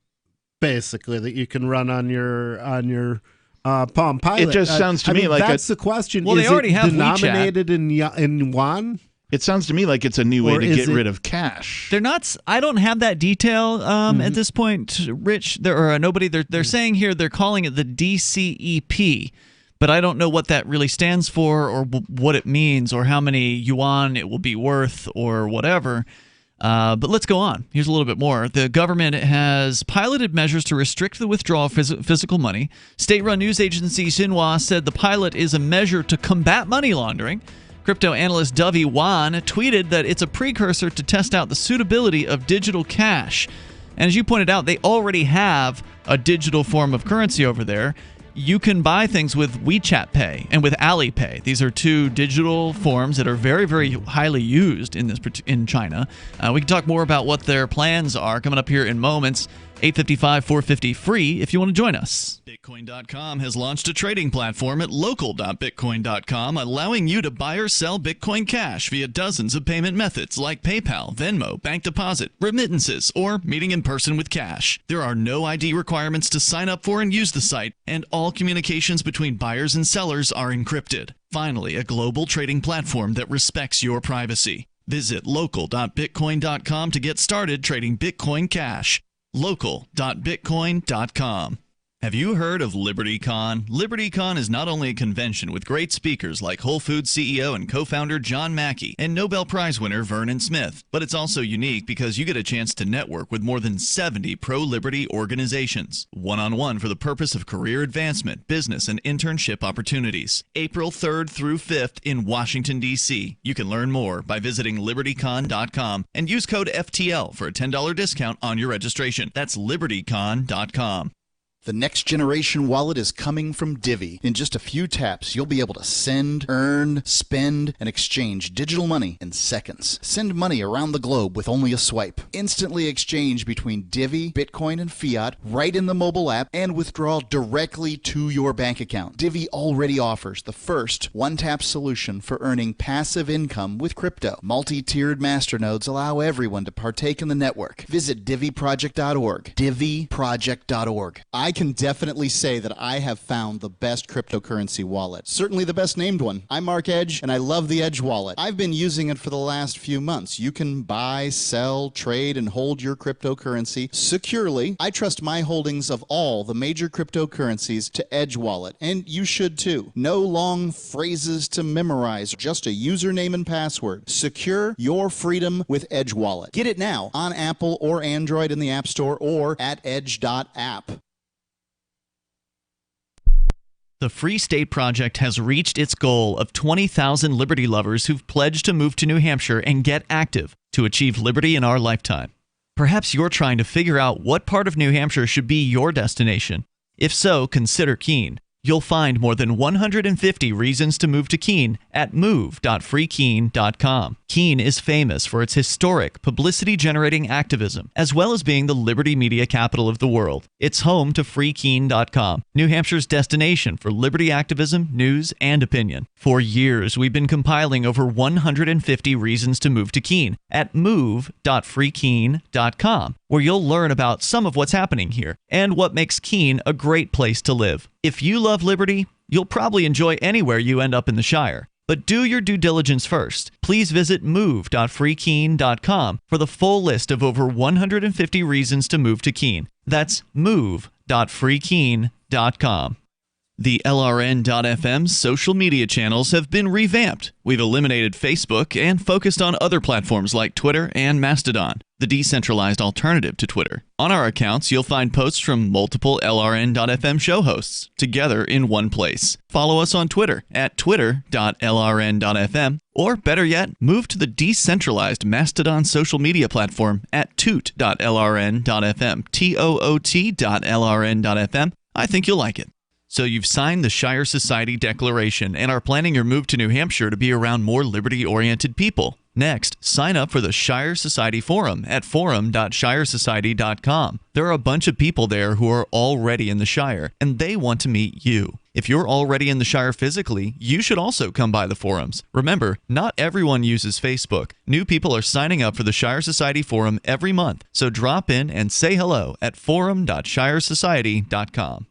basically, that you can run on your Palm Pilot. It just sounds to me like that's the question. Well, is they already it have denominated in yuan? It sounds to me like it's a new way Or to is get it- rid of cash. They're not. I don't have that detail at this point, Rich. Nobody. They're saying here they're calling it the DCEP, but I don't know what that really stands for, or what it means, or how many yuan it will be worth, or whatever. But let's go on. Here's a little bit more. The government has piloted measures to restrict the withdrawal of physical money. State-run news agency Xinhua said the pilot is a measure to combat money laundering. Crypto analyst Dovey Wan tweeted that it's a precursor to test out the suitability of digital cash. And as you pointed out, they already have a digital form of currency over there. You can buy things with WeChat Pay and with Alipay. These are two digital forms that are very, very highly used in China. We can talk more about what their plans are coming up here in moments. 855-450 free if you want to join us. Bitcoin.com has launched a trading platform at local.bitcoin.com, allowing you to buy or sell Bitcoin Cash via dozens of payment methods like PayPal, Venmo, bank deposit, remittances, or meeting in person with cash. There are no ID requirements to sign up for and use the site, and all communications between buyers and sellers are encrypted. Finally, a global trading platform that respects your privacy. Visit local.bitcoin.com to get started trading Bitcoin Cash. local.bitcoin.com. Have you heard of LibertyCon? LibertyCon is not only a convention with great speakers like Whole Foods CEO and co-founder John Mackey and Nobel Prize winner Vernon Smith, but it's also unique because you get a chance to network with more than 70 pro-liberty organizations, one-on-one for the purpose of career advancement, business, and internship opportunities. April 3rd through 5th in Washington, D.C. You can learn more by visiting libertycon.com and use code FTL for a $10 discount on your registration. That's libertycon.com. The next generation wallet is coming from Divvy. In just a few taps, you'll be able to send, earn, spend, and exchange digital money in seconds. Send money around the globe with only a swipe. Instantly exchange between Divvy, Bitcoin, and fiat right in the mobile app and withdraw directly to your bank account. Divvy already offers the first one-tap solution for earning passive income with crypto. Multi-tiered masternodes allow everyone to partake in the network. Visit divvyproject.org. divvyproject.org. I can definitely say that I have found the best cryptocurrency wallet. Certainly the best named one. I'm Mark Edge, and I love the Edge wallet. I've been using it for the last few months. You can buy, sell, trade, and hold your cryptocurrency securely. I trust my holdings of all the major cryptocurrencies to Edge wallet, and you should too. No long phrases to memorize, just a username and password. Secure your freedom with Edge wallet. Get it now on Apple or Android in the App Store or at edge.app. The Free State Project has reached its goal of 20,000 liberty lovers who've pledged to move to New Hampshire and get active to achieve liberty in our lifetime. Perhaps you're trying to figure out what part of New Hampshire should be your destination. If so, consider Keene. You'll find more than 150 reasons to move to Keene at move.freekeene.com. Keene is famous for its historic, publicity-generating activism, as well as being the liberty media capital of the world. It's home to freekeene.com, New Hampshire's destination for liberty activism, news, and opinion. For years, we've been compiling over 150 reasons to move to Keene at move.freekeene.com, where you'll learn about some of what's happening here and what makes Keene a great place to live. If you love liberty, you'll probably enjoy anywhere you end up in the Shire. But do your due diligence first. Please visit move.freekeene.com for the full list of over 150 reasons to move to Keene. That's move.freekeene.com. The LRN.FM social media channels have been revamped. We've eliminated Facebook and focused on other platforms like Twitter and Mastodon, the decentralized alternative to Twitter. On our accounts, you'll find posts from multiple LRN.FM show hosts together in one place. Follow us on Twitter at twitter.lrn.fm, or better yet, move to the decentralized Mastodon social media platform at toot.lrn.fm, toot.lrn.fm. I think you'll like it. So you've signed the Shire Society Declaration and are planning your move to New Hampshire to be around more liberty-oriented people. Next, sign up for the Shire Society Forum at forum.shiresociety.com. There are a bunch of people there who are already in the Shire, and they want to meet you. If you're already in the Shire physically, you should also come by the forums. Remember, not everyone uses Facebook. New people are signing up for the Shire Society Forum every month, so drop in and say hello at forum.shiresociety.com.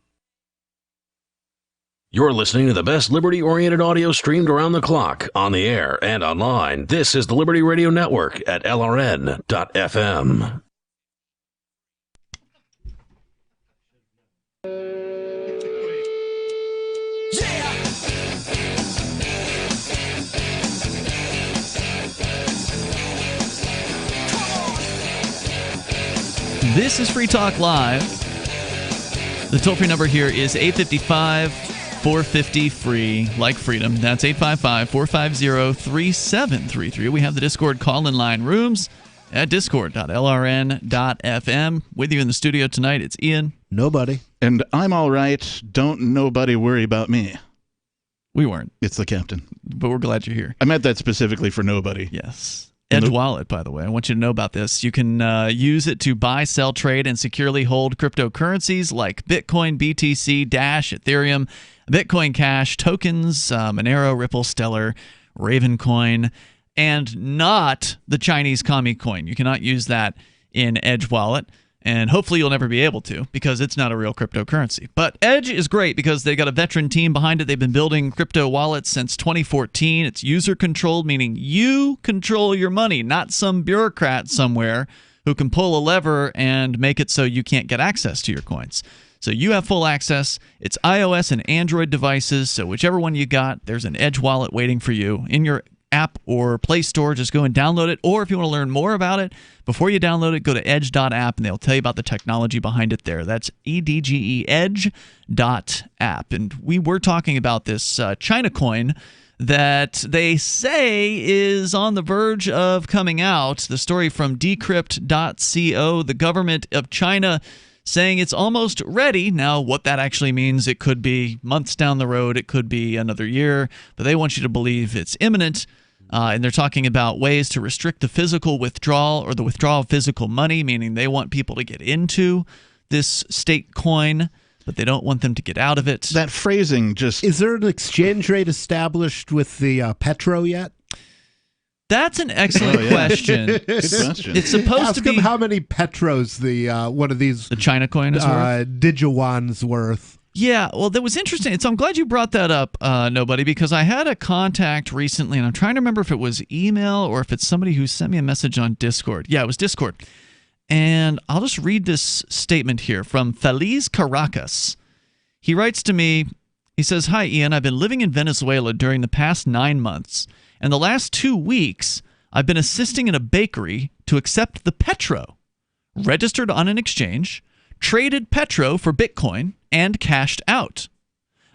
You're listening to the best liberty-oriented audio streamed around the clock, on the air, and online. This is the Liberty Radio Network at LRN.FM. This is Free Talk Live. The toll-free number here is 855-450-FREE, like freedom. That's 855-450-3733. We have the Discord call-in line rooms at discord.lrn.fm. With you in the studio tonight, it's Ian. Nobody. And I'm all right. Don't nobody worry about me. We weren't. It's the captain. But we're glad you're here. I meant that specifically for nobody. Yes. Edge Wallet, by the way, I want you to know about this. You can use it to buy, sell, trade, and securely hold cryptocurrencies like Bitcoin, BTC, Dash, Ethereum, Bitcoin Cash, tokens, Monero, Ripple, Stellar, Ravencoin, and not the Chinese Commie Coin. You cannot use that in Edge Wallet. And hopefully you'll never be able to, because it's not a real cryptocurrency. But Edge is great because they've got a veteran team behind it. They've been building crypto wallets since 2014. It's user-controlled, meaning you control your money, not some bureaucrat somewhere who can pull a lever and make it so you can't get access to your coins. So you have full access. It's iOS and Android devices, so whichever one you got, there's an Edge wallet waiting for you in your app or Play Store. Just go and download it. Or if you want to learn more about it, before you download it, go to edge.app and they'll tell you about the technology behind it there. That's EDGE edge.app. And we were talking about this China coin that they say is on the verge of coming out. The story from decrypt.co, the government of China saying it's almost ready. Now, what that actually means, it could be months down the road, it could be another year, but they want you to believe it's imminent. And they're talking about ways to restrict the physical withdrawal or the withdrawal of physical money, meaning they want people to get into this state coin, but they don't want them to get out of it. That phrasing just... Is there an exchange rate established with the Petro yet? That's an excellent question. Good question. It's supposed to be... Ask them how many Petros one of these... The China coin is worth? Digiwan's worth. Yeah, well, that was interesting. So I'm glad you brought that up, Nobody, because I had a contact recently, and I'm trying to remember if it was email or if it's somebody who sent me a message on Discord. Yeah, it was Discord. And I'll just read this statement here from Feliz Caracas. He writes to me, he says, "Hi, Ian. I've been living in Venezuela during the past 9 months, and the last 2 weeks I've been assisting in a bakery to accept the Petro, registered on an exchange, traded Petro for Bitcoin, and cashed out.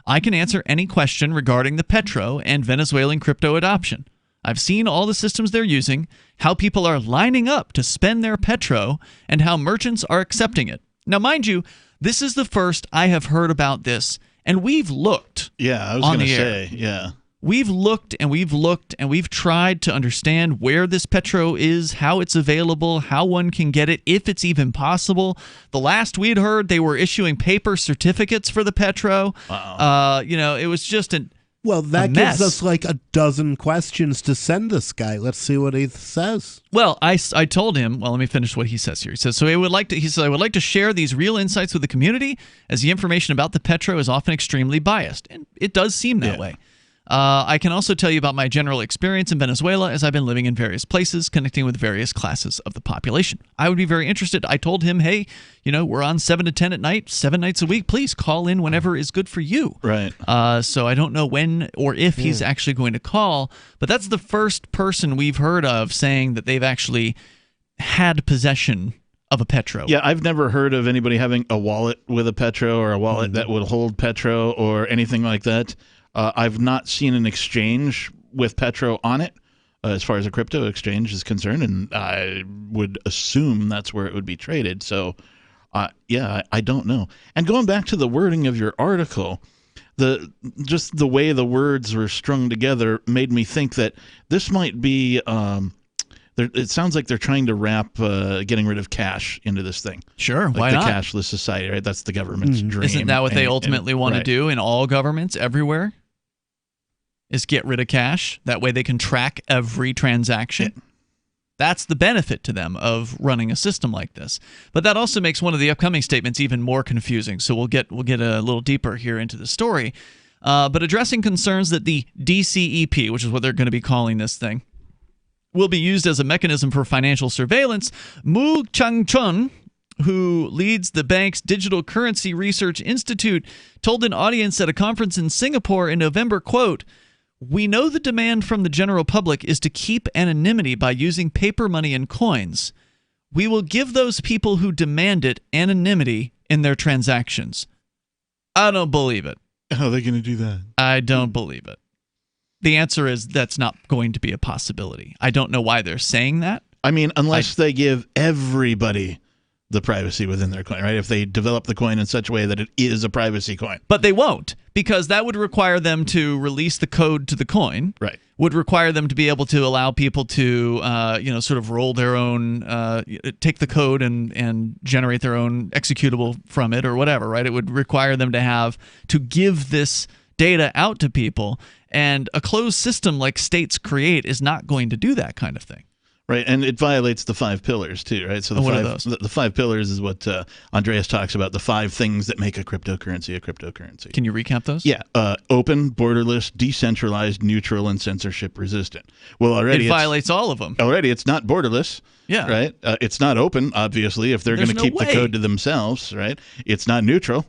I can answer any question regarding the Petro and Venezuelan crypto adoption. I've seen all the systems they're using, how people are lining up to spend their Petro, and how merchants are accepting it." Now, mind you, this is the first I have heard about this, and we've looked. Yeah, I was going to say, yeah. We've looked and we've looked and we've tried to understand where this Petro is, how it's available, how one can get it, if it's even possible. The last we'd heard, they were issuing paper certificates for the Petro. It was just Well, that gives us like a dozen questions to send this guy. Let's see what he says. Well, I told him, well, let me finish what he says here. He says, I would like to share these real insights with the community, as the information about the Petro is often extremely biased. And it does seem that way. I can also tell you about my general experience in Venezuela, as I've been living in various places, connecting with various classes of the population. I would be very interested. I told him, hey, we're on 7 to 10 at night, 7 nights a week. Please call in whenever is good for you. Right. So I don't know when or if he's actually going to call, but that's the first person we've heard of saying that they've actually had possession of a Petro. Yeah, I've never heard of anybody having a wallet with a Petro or a wallet that would hold Petro or anything like that. I've not seen an exchange with Petro on it as far as a crypto exchange is concerned, and I would assume that's where it would be traded. So, I don't know. And going back to the wording of your article, just the way the words were strung together made me think that this might be. It sounds like they're trying to wrap getting rid of cash into this thing. Sure, like why the not? cashless society, right? That's the government's dream. Isn't that what they ultimately want to right. do in all governments everywhere? Is get rid of cash. That way they can track every transaction. Yeah. That's the benefit to them of running a system like this. But that also makes one of the upcoming statements even more confusing. So we'll get a little deeper here into the story. But addressing concerns that the DCEP, which is what they're going to be calling this thing, will be used as a mechanism for financial surveillance, Mu Changchun, who leads the bank's Digital Currency Research Institute, told an audience at a conference in Singapore in November, quote, "We know the demand from the general public is to keep anonymity by using paper money and coins. We will give those people who demand it anonymity in their transactions." I don't believe it. How are they going to do that? I don't believe it. The answer is that's not going to be a possibility. I don't know why they're saying that. I mean, unless they give everybody the privacy within their coin, right? If they develop the coin in such a way that it is a privacy coin. But they won't, because that would require them to release the code to the coin. Right. Would require them to be able to allow people to, sort of roll their own, take the code and generate their own executable from it or whatever, right? It would require them to give this data out to people. And a closed system like states create is not going to do that kind of thing. Right, and it violates the 5 pillars too, right? So what are those? The 5 pillars is what Andreas talks about, the 5 things that make a cryptocurrency a cryptocurrency. Can you recap those? Yeah, open, borderless, decentralized, neutral, and censorship resistant. Well, already it violates all of them. Already, it's not borderless. Yeah. Right? It's not open, obviously, if they're going to keep the code to themselves, right? It's not neutral.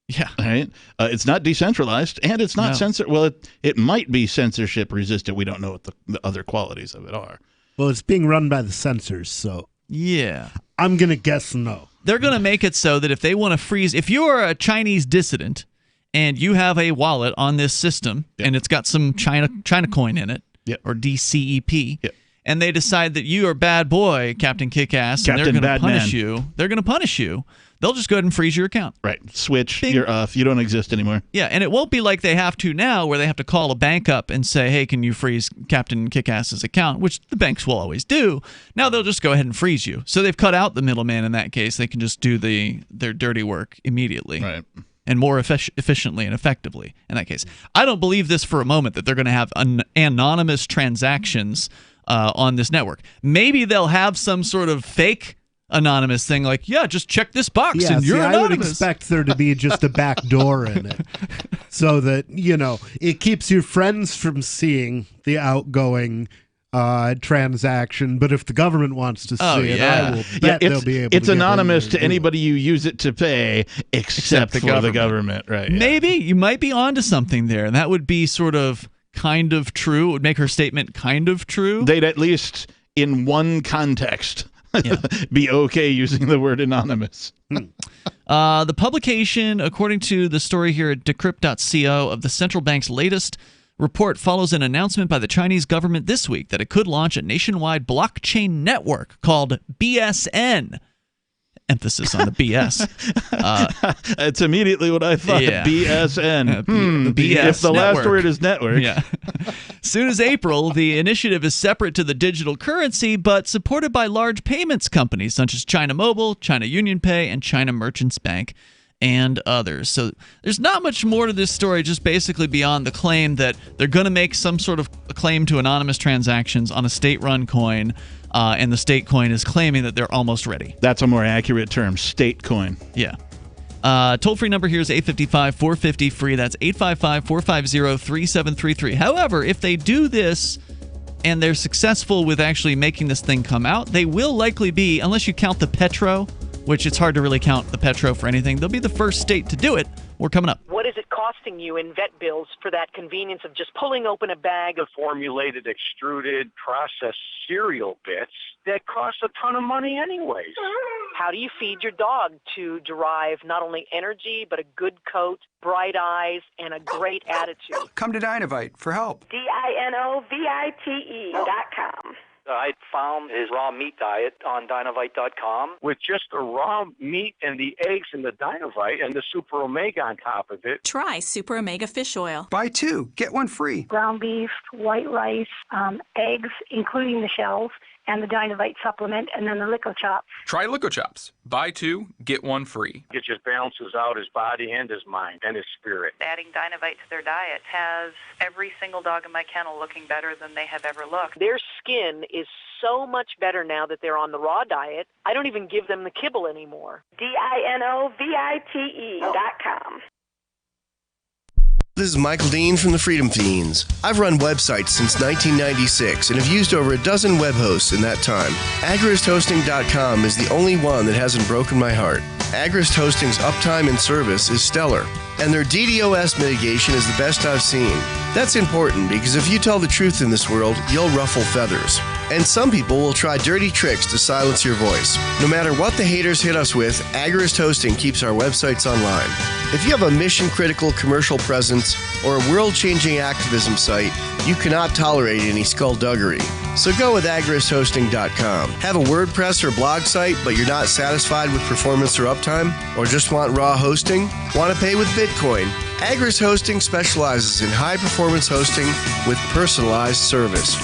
Yeah. Right. It's not decentralized, and it's not Well, it might be censorship resistant. We don't know what the other qualities of it are. Well, it's being run by the censors, so yeah, I'm gonna guess no. They're gonna make it so that if they want to freeze, if you're a Chinese dissident and you have a wallet on this system and it's got some China coin in it, or DCEP, and they decide that you are bad boy, Captain Kickass, and they're going to punish you. They're going to punish you. They'll just go ahead and freeze your account. Right. Switch. Bing. You're off. You don't exist anymore. Yeah, and it won't be like they have to now where they have to call a bank up and say, hey, can you freeze Captain Kickass's account, which the banks will always do. Now they'll just go ahead and freeze you. So they've cut out the middleman in that case. They can just do their dirty work immediately. Right. And more efficiently and effectively in that case. I don't believe this for a moment that they're going to have anonymous transactions on this network. Maybe they'll have some sort of fake anonymous thing like, yeah, just check this box and you're anonymous. I would expect there to be just a back door in it so that, it keeps your friends from seeing the outgoing transaction. But if the government wants to see it, I will bet they'll be able to. It's anonymous to anybody you use it to pay except for the government. Right. Yeah. Maybe you might be onto something there. And that would be sort of kind of true. It would make her statement kind of true. They'd at least, in one context, be okay using the word anonymous. The publication, according to the story here at decrypt.co, of the central bank's latest report follows an announcement by the Chinese government this week that it could launch a nationwide blockchain network called BSN. Emphasis on the BS. It's immediately what I thought. Yeah. BSN. BS if the network. last word is network. Yeah. Soon as April, the initiative is separate to the digital currency, but supported by large payments companies such as China Mobile, China UnionPay, and China Merchants Bank, and others. So there's not much more to this story, just basically beyond the claim that they're going to make some sort of claim to anonymous transactions on a state-run coin. And the state coin is claiming that they're almost ready. That's a more accurate term, state coin. Yeah. Toll-free number here is 855-450-FREE. That's 855-450-3733. However, if they do this and they're successful with actually making this thing come out, they will likely be, unless you count the Petro, which it's hard to really count the Petro for anything, they'll be the first state to do it. We're coming up. What is it costing you in vet bills for that convenience of just pulling open a bag of formulated, extruded, processed cereal bits that cost a ton of money anyways? How do you feed your dog to derive not only energy, but a good coat, bright eyes, and a great attitude? Come to Dinovite for help. DINOVITE.com. I found his raw meat diet on Dinovite.com. With just the raw meat and the eggs and the Dinovite and the Super Omega on top of it. Try Super Omega Fish Oil. Buy 2, get 1 free. Ground beef, white rice, eggs, including the shells, and the Dinovite supplement, and then the Lico Chops. Try Lico Chops. Buy 2, get 1 free. It just balances out his body and his mind and his spirit. Adding Dinovite to their diet has every single dog in my kennel looking better than they have ever looked. Their skin is so much better now that they're on the raw diet. I don't even give them the kibble anymore. DINOVITE.com. This is Michael Dean from the Freedom Fiends. I've run websites since 1996 and have used over a dozen web hosts in that time. AgristHosting.com is the only one that hasn't broken my heart. Agrist Hosting's uptime and service is stellar, and their DDoS mitigation is the best I've seen. That's important because if you tell the truth in this world, you'll ruffle feathers. And some people will try dirty tricks to silence your voice. No matter what the haters hit us with, Agrist Hosting keeps our websites online. If you have a mission-critical commercial presence or a world-changing activism site, you cannot tolerate any skullduggery. So go with AgristHosting.com. Have a WordPress or blog site, but you're not satisfied with performance or uptime? Or just want raw hosting? Want to pay with Bitcoin? Agrist Hosting specializes in high-performance hosting with personalized service.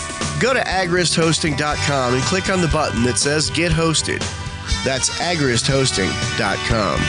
Go to AgristHosting.com and click on the button that says Get Hosted. That's AgristHosting.com.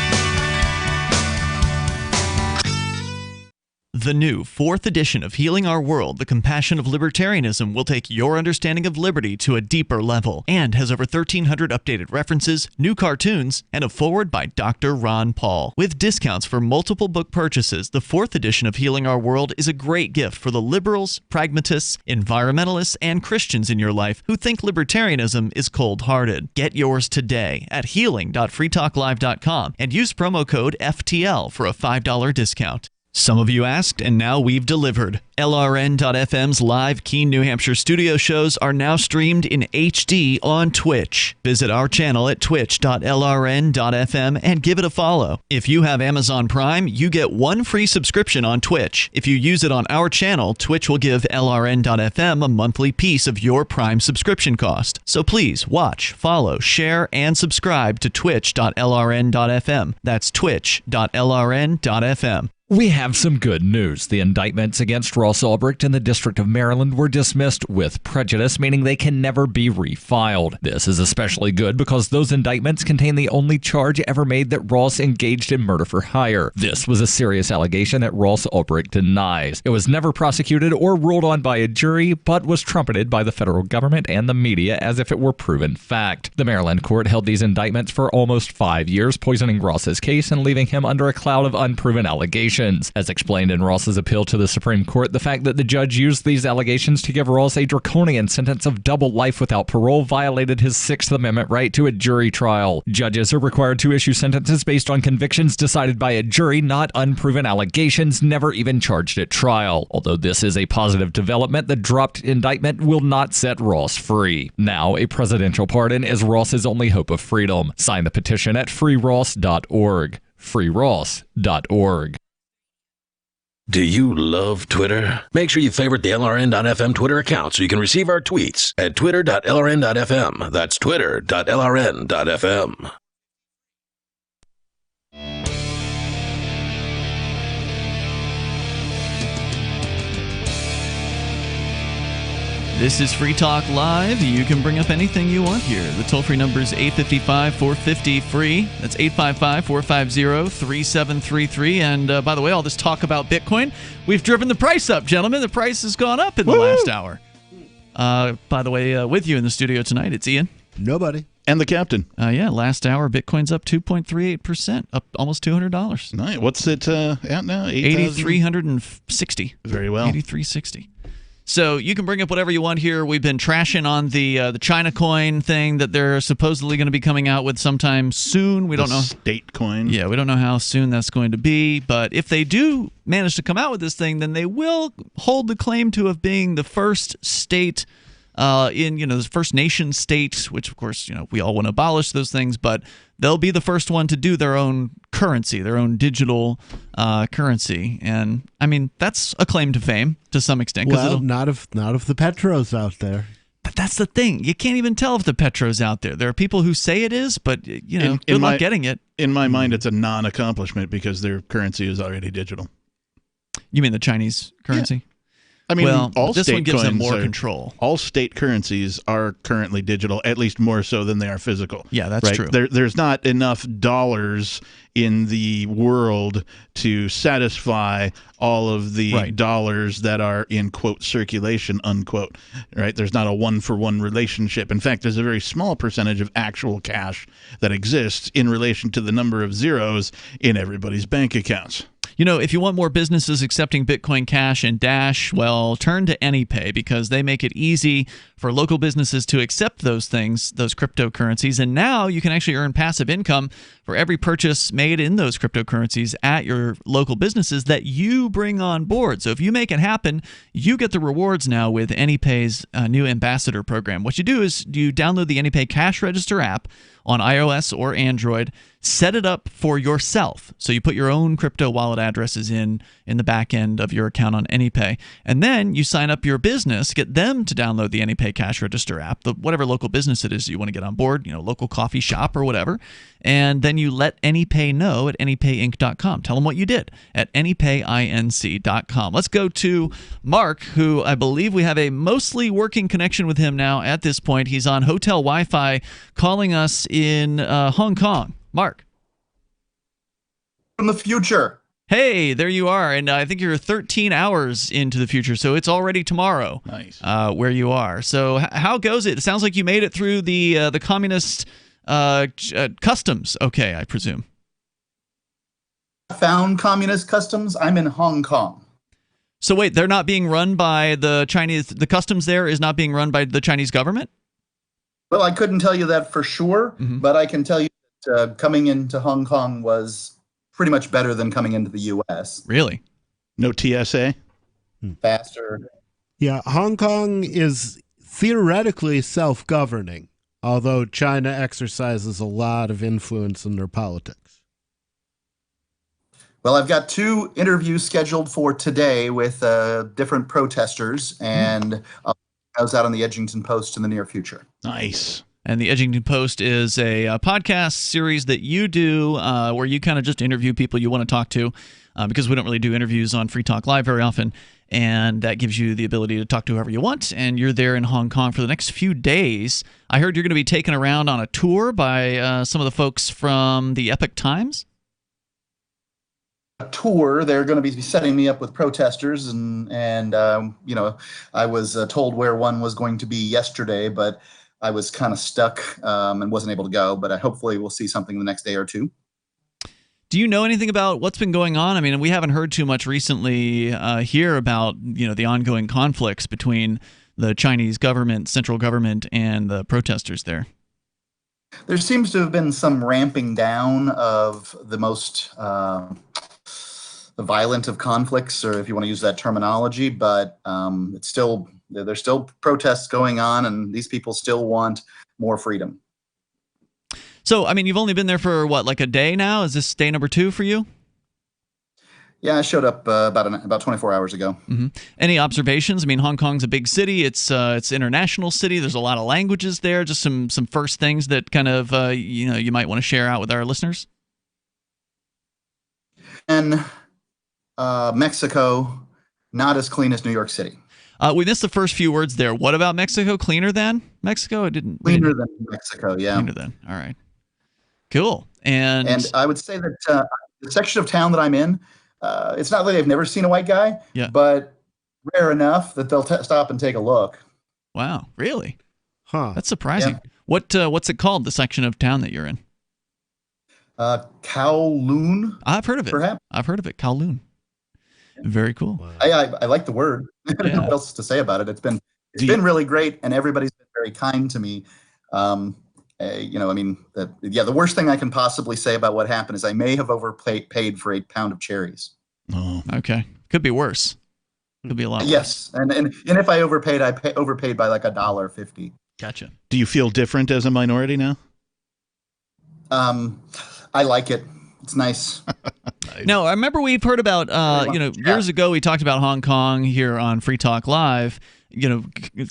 The new 4th edition of Healing Our World, The Compassion of Libertarianism, will take your understanding of liberty to a deeper level and has over 1,300 updated references, new cartoons, and a foreword by Dr. Ron Paul. With discounts for multiple book purchases, the 4th edition of Healing Our World is a great gift for the liberals, pragmatists, environmentalists, and Christians in your life who think libertarianism is cold-hearted. Get yours today at healing.freetalklive.com and use promo code FTL for a $5 discount. Some of you asked, and now we've delivered. LRN.FM's live Keene, New Hampshire studio shows are now streamed in HD on Twitch. Visit our channel at twitch.lrn.fm and give it a follow. If you have Amazon Prime, you get 1 free subscription on Twitch. If you use it on our channel, Twitch will give LRN.FM a monthly piece of your Prime subscription cost. So please watch, follow, share, and subscribe to twitch.lrn.fm. That's twitch.lrn.fm. We have some good news. The indictments against Ross Ulbricht in the District of Maryland were dismissed with prejudice, meaning they can never be refiled. This is especially good because those indictments contain the only charge ever made that Ross engaged in murder for hire. This was a serious allegation that Ross Ulbricht denies. It was never prosecuted or ruled on by a jury, but was trumpeted by the federal government and the media as if it were proven fact. The Maryland court held these indictments for almost 5 years, poisoning Ross's case and leaving him under a cloud of unproven allegations. As explained in Ross's appeal to the Supreme Court, the fact that the judge used these allegations to give Ross a draconian sentence of double life without parole violated his Sixth Amendment right to a jury trial. Judges are required to issue sentences based on convictions decided by a jury, not unproven allegations never even charged at trial. Although this is a positive development, the dropped indictment will not set Ross free. Now, a presidential pardon is Ross's only hope of freedom. Sign the petition at freeross.org. freeross.org. Do you love Twitter? Make sure you favorite the LRN.FM Twitter account so you can receive our tweets at twitter.lrn.fm. That's twitter.lrn.fm. This is Free Talk Live. You can bring up anything you want here. The toll-free number is 855-450-FREE. That's 855-450-3733. And by the way, all this talk about Bitcoin, we've driven the price up, gentlemen. The price has gone up in the last hour. By the way, with you in the studio tonight, it's Ian. Nobody. And the captain. Yeah, last hour, Bitcoin's up 2.38%, up almost $200. Nice. What's it at now? 8,360. Very well. 8,360. So you can bring up whatever you want here. We've been trashing on the China coin thing that they're supposedly going to be coming out with sometime soon. We don't know. State coin. Yeah, we don't know how soon that's going to be. But if they do manage to come out with this thing, then they will hold the claim to of being the first state in the first nation state, which of course we all want to abolish those things, but they'll be the first one to do their own currency, their own digital currency, and I mean that's a claim to fame to some extent. Well, not of the Petros out there. But that's the thing. You can't even tell if the petro's out there. There are people who say it is, but good luck getting it. In my mind, it's a non-accomplishment because their currency is already digital. You mean the Chinese currency? Yeah. I mean, all this state one gives them coins more are, control. All state currencies are currently digital, at least more so than they are physical. Yeah, that's true. There's not enough dollars in the world to satisfy all of the dollars that are in, quote, circulation, unquote. Right? There's not a one-for-one relationship. In fact, there's a very small percentage of actual cash that exists in relation to the number of zeros in everybody's bank accounts. If you want more businesses accepting Bitcoin Cash and Dash, well, turn to AnyPay because they make it easy for local businesses to accept those things, those cryptocurrencies. And now you can actually earn passive income for every purchase made in those cryptocurrencies at your local businesses that you bring on board. So if you make it happen, you get the rewards now with AnyPay's new ambassador program. What you do is you download the AnyPay Cash Register app on iOS or Android, set it up for yourself. So you put your own crypto wallet addresses in the back end of your account on AnyPay, and then you sign up your business, get them to download the AnyPay Cash Register app, whatever local business it is you want to get on board, local coffee shop or whatever, and then you let AnyPay know at anypayinc.com. Tell them what you did at anypayinc.com. Let's go to Mark, who I believe we have a mostly working connection with him now at this point. He's on hotel Wi-Fi calling us in Hong Kong. Mark. From the future. Hey, there you are. And I think you're 13 hours into the future, so it's already tomorrow. Nice. Where you are. So how goes it? It sounds like you made it through the communist customs. Okay, I presume. Found communist customs. I'm in Hong Kong. So wait, they're not being run by the Chinese. The customs there is not being run by the Chinese government? Well, I couldn't tell you that for sure, but I can tell you that coming into Hong Kong was pretty much better than coming into the U.S. Really? No TSA? Faster. Yeah, Hong Kong is theoretically self-governing, although China exercises a lot of influence in their politics. Well, I've got 2 interviews scheduled for today with different protesters, and I was out on the Edgington Post in the near future. Nice. And the Edgington Post is a podcast series that you do where you kind of just interview people you want to talk to because we don't really do interviews on Free Talk Live very often. And that gives you the ability to talk to whoever you want. And you're there in Hong Kong for the next few days. I heard you're going to be taken around on a tour by some of the folks from the Epoch Times. Tour. They're going to be setting me up with protesters, and I was told where one was going to be yesterday, but I was kind of stuck and wasn't able to go. But hopefully we'll see something the next day or two. Do you know anything about what's been going on? I mean, we haven't heard too much recently here about the ongoing conflicts between the Chinese government, central government, and the protesters there. There seems to have been some ramping down of the most violent of conflicts, or if you want to use that terminology, but there's still protests going on, and these people still want more freedom. So, I mean, you've only been there for what, like a day now? Is this day number 2 for you? Yeah, I showed up about 24 hours ago. Mm-hmm. Any observations? I mean, Hong Kong's a big city. It's an international city. There's a lot of languages there. Just some first things that kind of you might want to share out with our listeners. And Mexico, not as clean as New York City. We missed the first few words there. What about Mexico? Cleaner than Mexico? Cleaner than Mexico, yeah. Cleaner than. All right. Cool. And I would say that the section of town that I'm in, it's not that they've never seen a white guy, but rare enough that they'll stop and take a look. Wow, really? Huh. That's surprising. Yeah. What's it called, the section of town that you're in? Kowloon. I've heard of it. Perhaps. I've heard of it. Kowloon. Very cool. Wow. I like the word. I don't know what else to say about it. It's been really great, and everybody's been very kind to me. The worst thing I can possibly say about what happened is I may have overpaid for a pound of cherries. Oh, okay. Could be worse. Could be a lot worse. Yes, and if I overpaid, I overpaid by like $1.50. Gotcha. Do you feel different as a minority now? I like it. It's nice. No, I remember we've heard about, years ago we talked about Hong Kong here on Free Talk Live,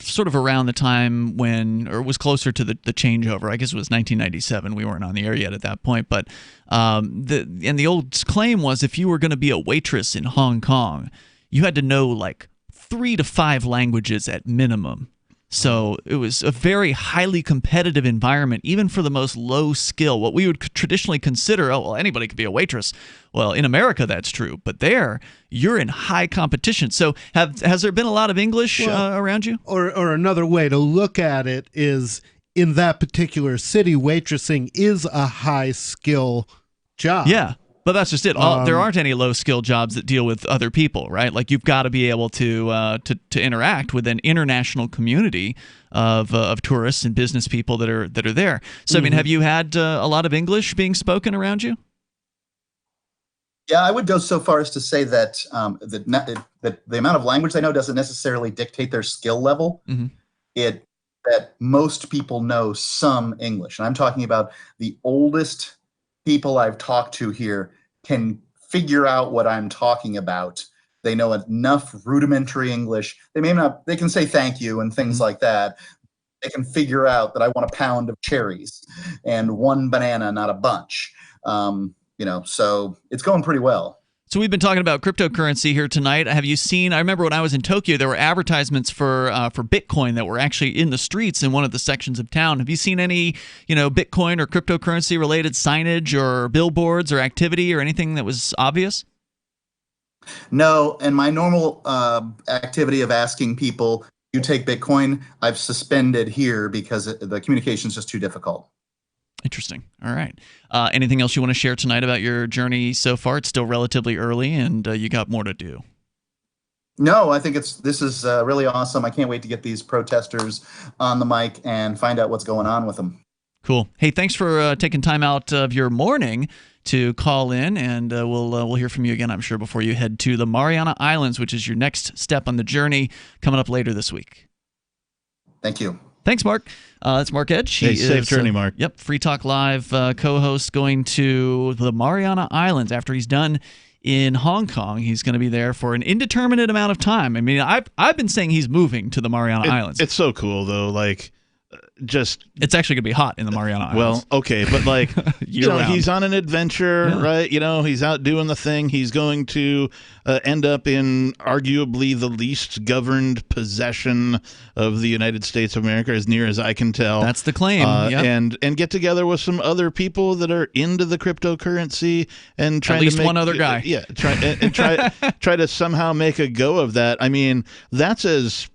sort of around the time when, or was closer to the changeover. I guess it was 1997. We weren't on the air yet at that point, but the old claim was if you were going to be a waitress in Hong Kong, you had to know like 3 to 5 languages at minimum. So it was a very highly competitive environment, even for the most low skill, what we would traditionally consider, oh, well, anybody could be a waitress. Well, in America, that's true. But there, you're in high competition. So has there been a lot of English around you? Or another way to look at it is, in that particular city, waitressing is a high skill job. Yeah. But that's just it. There aren't any low-skill jobs that deal with other people, right? Like you've got to be able to interact with an international community of tourists and business people that are there. So, I mean, have you had a lot of English being spoken around you? Yeah, I would go so far as to say that that the amount of language they know doesn't necessarily dictate their skill level. That most people know some English, and I'm talking about the oldest people I've talked to here can figure out what I'm talking about. They know enough rudimentary English. They may not, they can say thank you and things like that. They can figure out that I want a pound of cherries and 1 banana, not a bunch. So it's going pretty well. So we've been talking about cryptocurrency here tonight. Have you seen, I remember when I was in Tokyo, there were advertisements for Bitcoin that were actually in the streets in one of the sections of town. Have you seen any, Bitcoin or cryptocurrency related signage or billboards or activity or anything that was obvious? No, and my normal activity of asking people, you take Bitcoin, I've suspended here because the communication is just too difficult. Interesting. All right. Anything else you want to share tonight about your journey so far? It's still relatively early, and you got more to do. No, I think this is really awesome. I can't wait to get these protesters on the mic and find out what's going on with them. Cool. Hey, thanks for taking time out of your morning to call in, and we'll hear from you again, I'm sure, before you head to the Mariana Islands, which is your next step on the journey coming up later this week. Thank you. Thanks, Mark. That's Mark Edge. He safe journey, Mark. Yep, Free Talk Live co-host going to the Mariana Islands after he's done in Hong Kong. He's going to be there for an indeterminate amount of time. I mean, I've been saying he's moving to the Mariana Islands. It's so cool, though. Like, it's actually going to be hot in the Mariana Islands. Well, okay, but like, he's on an adventure, right? He's out doing the thing. He's going to end up in arguably the least governed possession of the United States of America, as near as I can tell. That's the claim. And get together with some other people that are into the cryptocurrency and try at least one other guy. Try to somehow make a go of that. I mean, that's as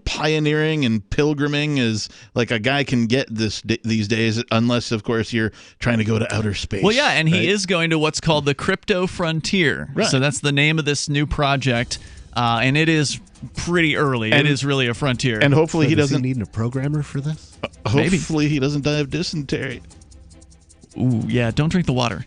pioneering and pilgriming as like a guy can get these days, unless of course you're trying to go to outer space. Well, yeah, and he is going to what's called the crypto frontier. Right. So that's the name of this new project, and it is pretty early. It is really a frontier. And hopefully he doesn't need a programmer for this. Hopefully he doesn't die of dysentery. Ooh, yeah, don't drink the water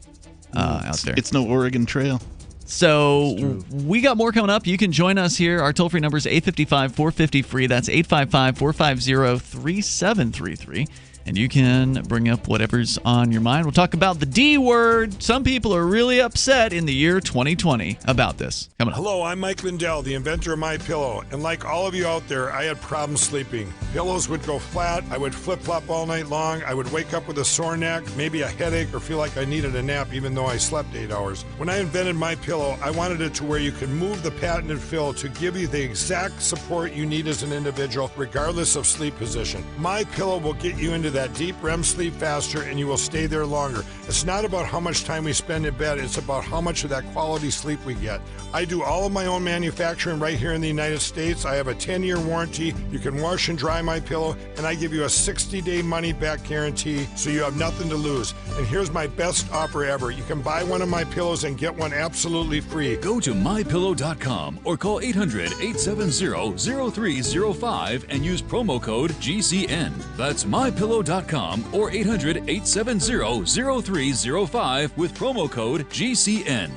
out there. It's no Oregon Trail. So we got more coming up. You can join us here. Our toll-free number is 855-450-FREE. That's 855-450-3733. And you can bring up whatever's on your mind. We'll talk about the D word. Some people are really upset in the year 2020 about this. Coming up. Hello, I'm Mike Lindell, the inventor of MyPillow. And like all of you out there, I had problems sleeping. Pillows would go flat. I would flip-flop all night long. I would wake up with a sore neck, maybe a headache, or feel like I needed a nap even though I slept 8 hours. When I invented MyPillow, I wanted it to where you could move the patented fill to give you the exact support you need as an individual, regardless of sleep position. MyPillow will get you into that deep REM sleep faster, and you will stay there longer. It's not about how much time we spend in bed, it's about how much of that quality sleep we get. I do all of my own manufacturing right here in the United States. I have a 10-year warranty. You can wash and dry MyPillow, and I give you a 60-day money-back guarantee, so you have nothing to lose. And here's my best offer ever. You can buy one of my pillows and get one absolutely free. Go to MyPillow.com or call 800-870-0305 and use promo code GCN. That's MyPillow.com or 800-870-0305 with promo code GCN.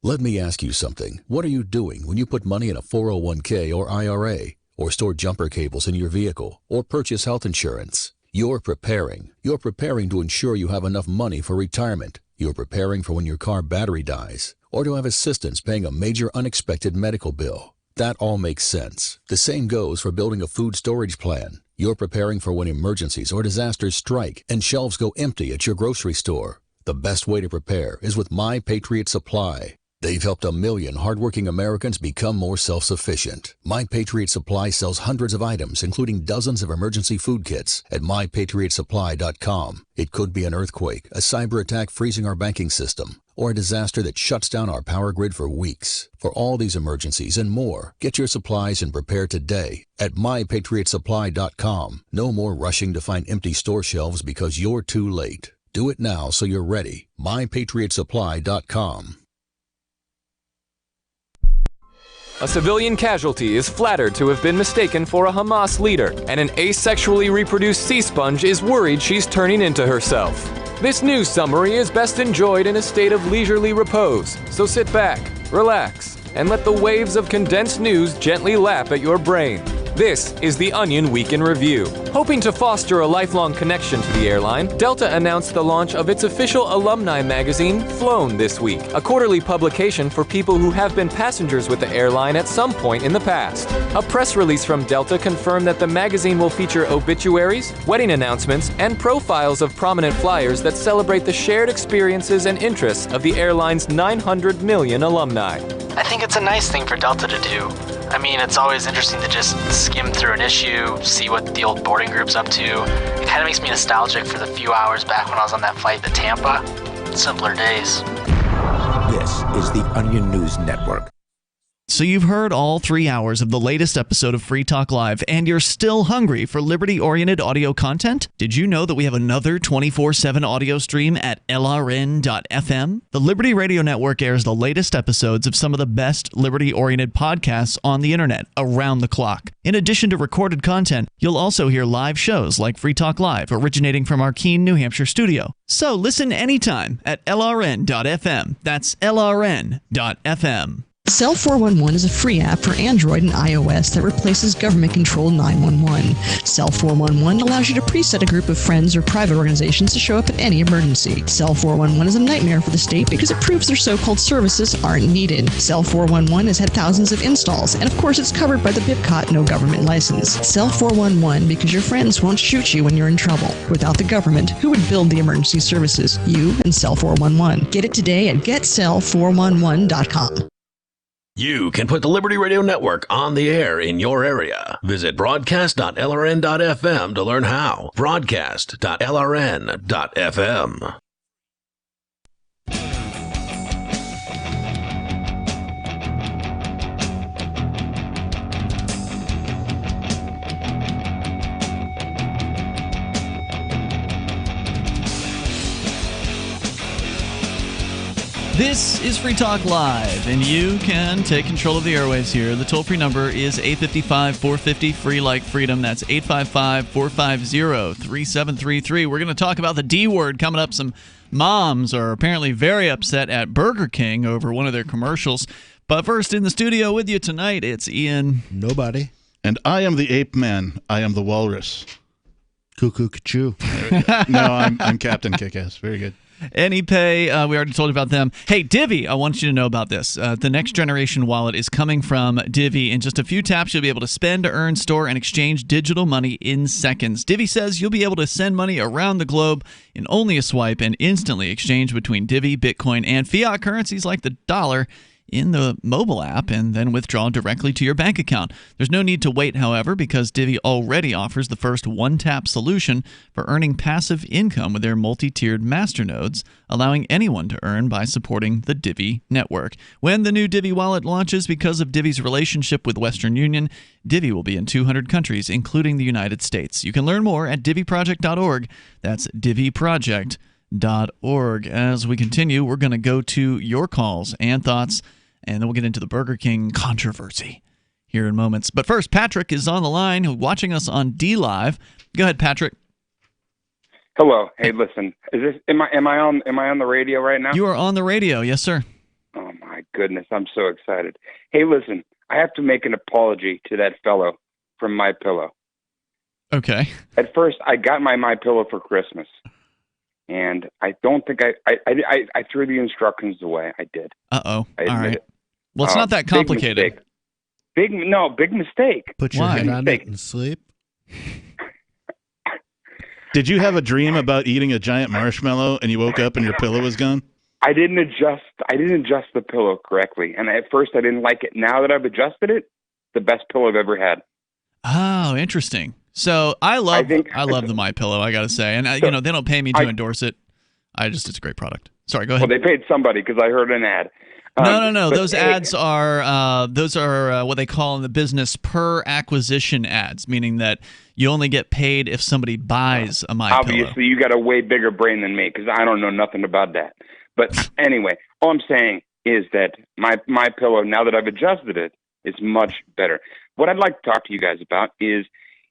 Let me ask you something. What are you doing when you put money in a 401k or IRA, or store jumper cables in your vehicle, or purchase health insurance? You're preparing. You're preparing to ensure you have enough money for retirement. You're preparing for when your car battery dies, or to have assistance paying a major unexpected medical bill. That all makes sense. The same goes for building a food storage plan. You're preparing for when emergencies or disasters strike and shelves go empty at your grocery store. The best way to prepare is with My Patriot Supply. They've helped 1 million hardworking Americans become more self-sufficient. My Patriot Supply sells hundreds of items, including dozens of emergency food kits at mypatriotsupply.com. It could be an earthquake, a cyber attack freezing our banking system, or a disaster that shuts down our power grid for weeks. For all these emergencies and more, get your supplies and prepare today at mypatriotsupply.com. No more rushing to find empty store shelves because you're too late. Do it now so you're ready. mypatriotsupply.com. A civilian casualty is flattered to have been mistaken for a Hamas leader, and an asexually reproduced sea sponge is worried she's turning into herself. This news summary is best enjoyed in a state of leisurely repose, so sit back, relax, and let the waves of condensed news gently lap at your brain. This is the Onion Week in Review. Hoping to foster a lifelong connection to the airline, Delta announced the launch of its official alumni magazine, Flown, this week, a quarterly publication for people who have been passengers with the airline at some point in the past. A press release from Delta confirmed that the magazine will feature obituaries, wedding announcements, and profiles of prominent flyers that celebrate the shared experiences and interests of the airline's 900 million alumni. I think it's a nice thing for Delta to do. I mean, it's always interesting to just skim through an issue, see what the old boarding group's up to. It kind of makes me nostalgic for the few hours back when I was on that flight to Tampa. Simpler days. This is the Onion News Network. So you've heard all 3 hours of the latest episode of Free Talk Live, and you're still hungry for liberty-oriented audio content? Did you know that we have another 24/7 audio stream at LRN.FM? The Liberty Radio Network airs the latest episodes of some of the best liberty-oriented podcasts on the internet around the clock. In addition to recorded content, you'll also hear live shows like Free Talk Live, originating from our Keene, New Hampshire studio. So listen anytime at LRN.FM. That's LRN.FM. Cell 411 is a free app for Android and iOS that replaces government-controlled 911. Cell 411 allows you to preset a group of friends or private organizations to show up at any emergency. Cell 411 is a nightmare for the state because it proves their so-called services aren't needed. Cell 411 has had thousands of installs, and of course it's covered by the BIPCOT no government license. Cell 411 because your friends won't shoot you when you're in trouble. Without the government, who would build the emergency services? You and Cell 411. Get it today at getcell411.com. You can put the Liberty Radio Network on the air in your area. Visit broadcast.lrn.fm to learn how. Broadcast.lrn.fm. This is Free Talk Live, and you can take control of the airwaves here. The toll-free number is 855-450-FREE like freedom. That's 855-450-3733. We're going to talk about the D word coming up. Some moms are apparently very upset at Burger King over one of their commercials. But first, in the studio with you tonight, it's Ian. Nobody. And I am the ape man. I am the walrus. Cuckoo, choo. No, I'm Captain Kickass. Very good. AnyPay, we already told you about them. Hey, Divvy, I want you to know about this. The next generation wallet is coming from Divvy. In just a few taps, you'll be able to spend, earn, store, and exchange digital money in seconds. Divvy says you'll be able to send money around the globe in only a swipe and instantly exchange between Divvy, Bitcoin, and fiat currencies like the dollar in the mobile app and then withdraw directly to your bank account. There's no need to wait, however, because Divvy already offers the first one-tap solution for earning passive income with their multi-tiered masternodes, allowing anyone to earn by supporting the Divvy network. When the new Divvy wallet launches, because of Divvy's relationship with Western Union, Divvy will be in 200 countries, including the United States. You can learn more at divvyproject.org. That's divvyproject.org. As we continue, we're going to go to your calls and thoughts, and then we'll get into the Burger King controversy here in moments. But first, Patrick is on the line, watching us on D-Live. Go ahead, Patrick. Hello. Hey, listen. Am I on the radio right now? You are on the radio, yes, sir. Oh my goodness, I'm so excited. Hey, listen. I have to make an apology to that fellow from MyPillow. Okay. At first, I got my MyPillow for Christmas. And I don't think I threw the instructions away. I did. Uh-oh. All right. Well, it's not that complicated. Big mistake. Put your Why? head on it and sleep. Did you have a dream about eating a giant marshmallow and you woke up and your pillow was gone? I didn't adjust the pillow correctly, and at first I didn't like it. Now that I've adjusted it, the best pillow I've ever had. Oh, interesting. So I love the MyPillow, I gotta say, and they don't pay me to endorse it. It's a great product. Sorry, go ahead. Well, they paid somebody because I heard an ad. No. Those ads are what they call in the business per acquisition ads, meaning that you only get paid if somebody buys a MyPillow. Obviously, you got a way bigger brain than me because I don't know nothing about that. But anyway, all I'm saying is that my pillow, now that I've adjusted it, is much better. What I'd like to talk to you guys about is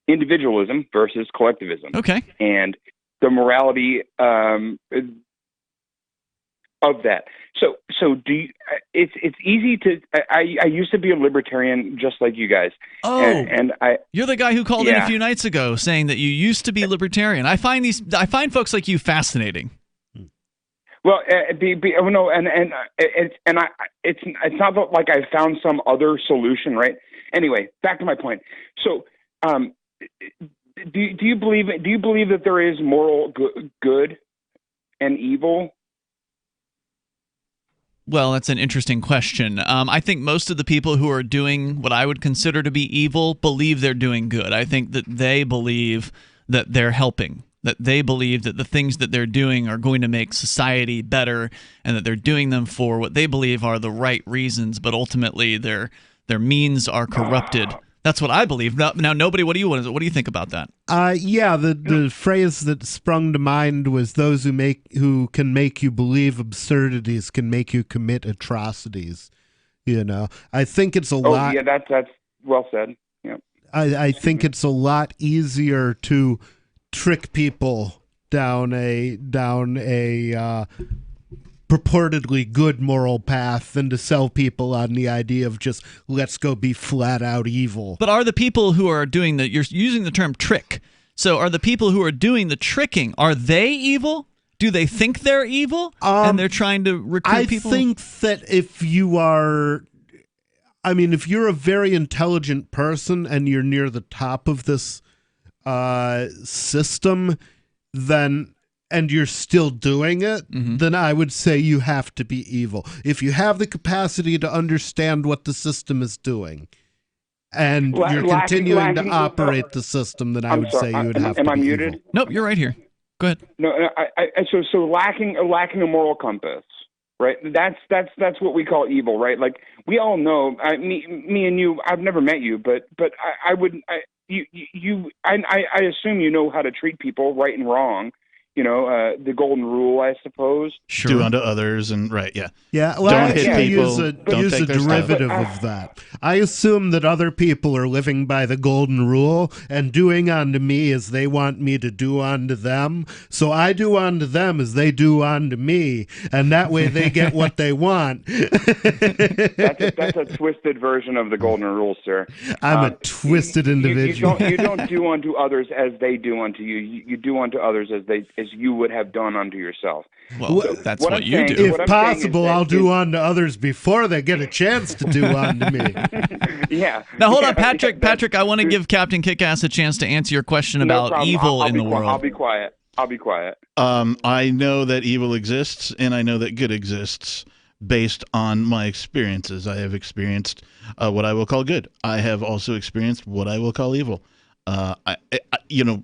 individualism versus collectivism. Okay. And the morality of that. So do you, it's easy to. I used to be a libertarian just like you guys. Oh, and you're the guy who called in a few nights ago saying that you used to be libertarian. I find folks like you fascinating. Well, it's not like I found some other solution, right? Anyway, back to my point. So, do you believe that there is moral good and evil? Well, that's an interesting question. I think most of the people who are doing what I would consider to be evil believe they're doing good. I think that they believe that they're helping, that they believe that the things that they're doing are going to make society better, and that they're doing them for what they believe are the right reasons, but ultimately their means are corrupted. That's what I believe. Now, nobody, what do you think about that? The phrase that sprung to mind was those who can make you believe absurdities can make you commit atrocities. I think it's a lot. Oh, yeah, that's well said. Yeah. I think it's a lot easier to trick people down a purportedly good moral path than to sell people on the idea of just let's go be flat out evil. But are the people who are doing you're using the term trick. So are the people who are doing the tricking, are they evil? Do they think they're evil? And they're trying to recruit people? I think that if you're a very intelligent person and you're near the top of this system, and you're still doing it, then I would say you have to be evil. If you have the capacity to understand what the system is doing, and you're continuing to operate the system, then I would say you would have to be muted? evil. Nope, you're right here. Go ahead. No, so lacking a moral compass, right? That's what we call evil, right? Like we all know, me and you. I've never met you, but I assume you know how to treat people right and wrong. The golden rule, I suppose. Sure. Do unto others, and right, yeah. Yeah, well, don't hit people. Use a derivative of that. I assume that other people are living by the golden rule and doing unto me as they want me to do unto them. So I do unto them as they do unto me, and that way they get what they want. That's a twisted version of the golden rule, sir. I'm a twisted individual. You don't do unto others as they do unto you. You do unto others as you would have done unto yourself. Well, that's what you do. If possible, I'll do unto others before they get a chance to do unto me. Yeah. Now hold on, Patrick. Patrick, I want to give Captain Kickass a chance to answer your question about evil in the world. I'll be quiet. I know that evil exists, and I know that good exists based on my experiences. I have experienced what I will call good. I have also experienced what I will call evil.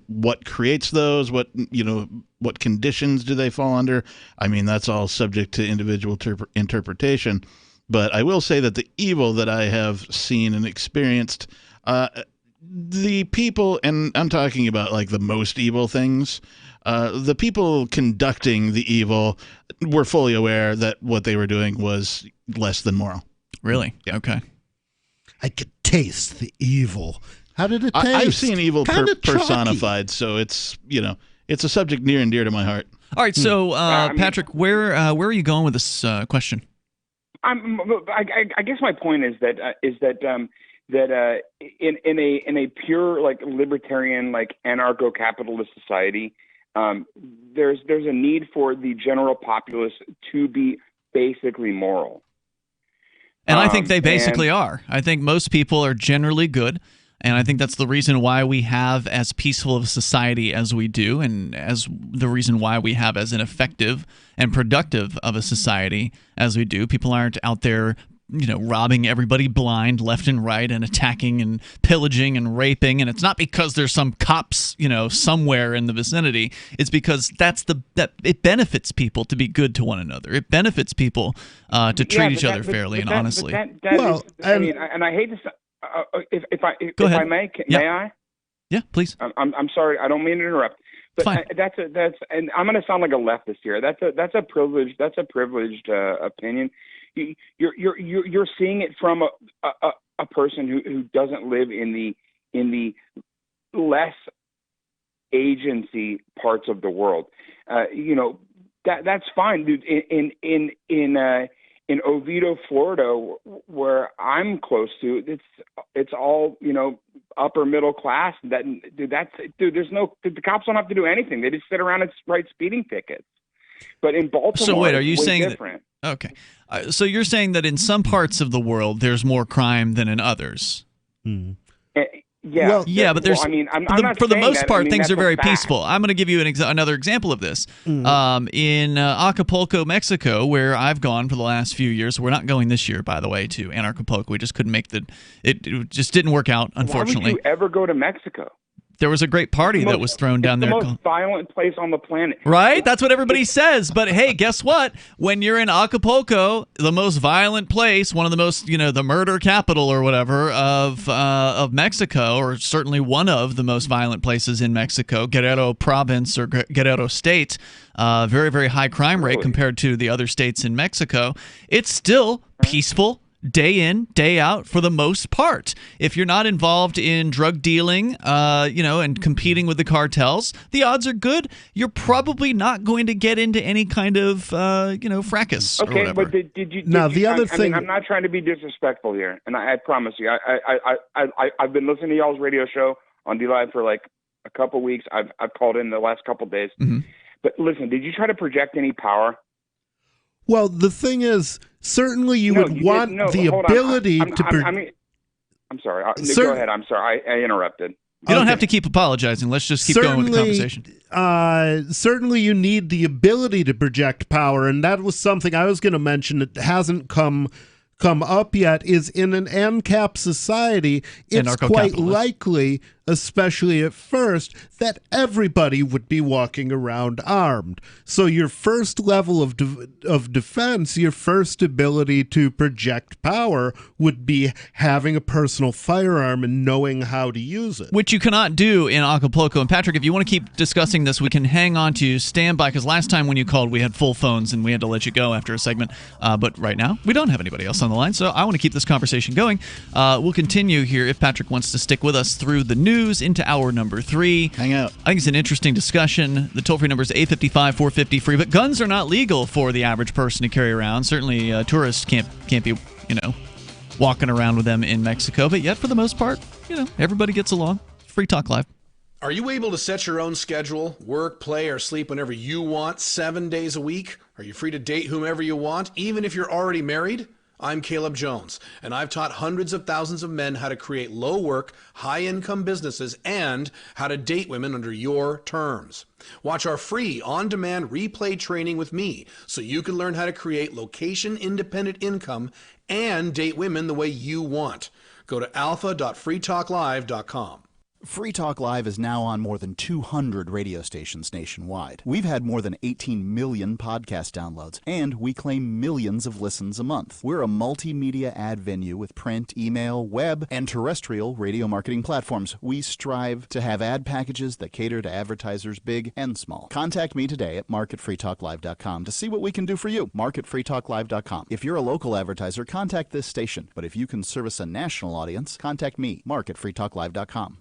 What creates those? What conditions do they fall under? I mean, that's all subject to individual interpretation. But I will say that the evil that I have seen and experienced, the people, and I'm talking about like the most evil things, the people conducting the evil were fully aware that what they were doing was less than moral. Really? Yeah. Okay. I could taste the evil. How did it taste? I've seen evil personified, so it's a subject near and dear to my heart. All right, so Patrick, where are you going with this question? I guess my point is that in a pure like libertarian like anarcho-capitalist society, there's a need for the general populace to be basically moral. And I think they basically are. I think most people are generally good. And I think that's the reason why we have as peaceful of a society as we do, and as the reason why we have as an effective and productive of a society as we do. People aren't out there, robbing everybody blind left and right and attacking and pillaging and raping. And it's not because there's some cops, somewhere in the vicinity. It's because that it benefits people to be good to one another. It benefits people to treat each other fairly and honestly. And I hate to. If I may, may I? Yeah, please. I'm sorry. I don't mean to interrupt. But that's and I'm going to sound like a leftist here. That's a privileged opinion. You're seeing it from a person who doesn't live in the less agency parts of the world. That's fine, dude. In Oviedo, Florida, where I'm close to, it's all upper middle class. The cops don't have to do anything. They just sit around and write speeding tickets. But in Baltimore, so wait, are you saying different. Okay, so you're saying that in some parts of the world there's more crime than in others? Yeah, but there's. I'm not for the most that. part, things that's are very a fact. peaceful. I'm going to give you another example of this. In Acapulco, Mexico, where I've gone for the last few years. We're not going this year, by the way, to Acapulco. We just couldn't make it just didn't work out, unfortunately. Why would you ever go to Mexico? There was a great party that was thrown down there. It's the most violent place on the planet. Right? That's what everybody says. But hey, guess what? When you're in Acapulco, the most violent place, one of the most, the murder capital or whatever of Mexico, or certainly one of the most violent places in Mexico, Guerrero province or Guerrero state, very, very high crime rate compared to the other states in Mexico. It's still peaceful. Day in, day out, for the most part. If you're not involved in drug dealing, and competing with the cartels, the odds are good. You're probably not going to get into any kind of, fracas. Okay, or whatever. but did you? Now the other thing, I'm not trying to be disrespectful here, and I promise you, I've been listening to y'all's radio show on D-Live for like a couple weeks. I've called in the last couple days. Mm-hmm. But listen, did you try to project any power? Well, the thing is, certainly you would want the ability to. I'm sorry. Go ahead. I'm sorry. I interrupted. You don't have to keep apologizing. Let's just keep going with the conversation. Certainly you need the ability to project power, and that was something I was going to mention. It hasn't come up yet. Is in an ANCAP society, it's quite likely, especially at first, that everybody would be walking around armed. So your first level of defense, your first ability to project power would be having a personal firearm and knowing how to use it. Which you cannot do in Acapulco. And Patrick, if you want to keep discussing this, we can hang on to you. Stand by, because last time when you called, we had full phones and we had to let you go after a segment. But right now, we don't have anybody else on the line, so I want to keep this conversation going. We'll continue here if Patrick wants to stick with us through the news into hour number 3. Hang out. I think it's an interesting discussion. The toll-free number is 855-450-FREE, but guns are not legal for the average person to carry around. Certainly tourists can't be, walking around with them in Mexico, but yet for the most part, everybody gets along. Free Talk Live. Are you able to set your own schedule, work, play, or sleep whenever you want, 7 days a week? Are you free to date whomever you want, even if you're already married? I'm Caleb Jones, and I've taught hundreds of thousands of men how to create low-work, high-income businesses and how to date women under your terms. Watch our free on-demand replay training with me so you can learn how to create location-independent income and date women the way you want. Go to alpha.freetalklive.com. Free Talk Live is now on more than 200 radio stations nationwide. We've had more than 18 million podcast downloads, and we claim millions of listens a month. We're a multimedia ad venue with print, email, web, and terrestrial radio marketing platforms. We strive to have ad packages that cater to advertisers big and small. Contact me today at marketfreetalklive.com to see what we can do for you. Marketfreetalklive.com. If you're a local advertiser, contact this station. But if you can service a national audience, contact me, marketfreetalklive.com.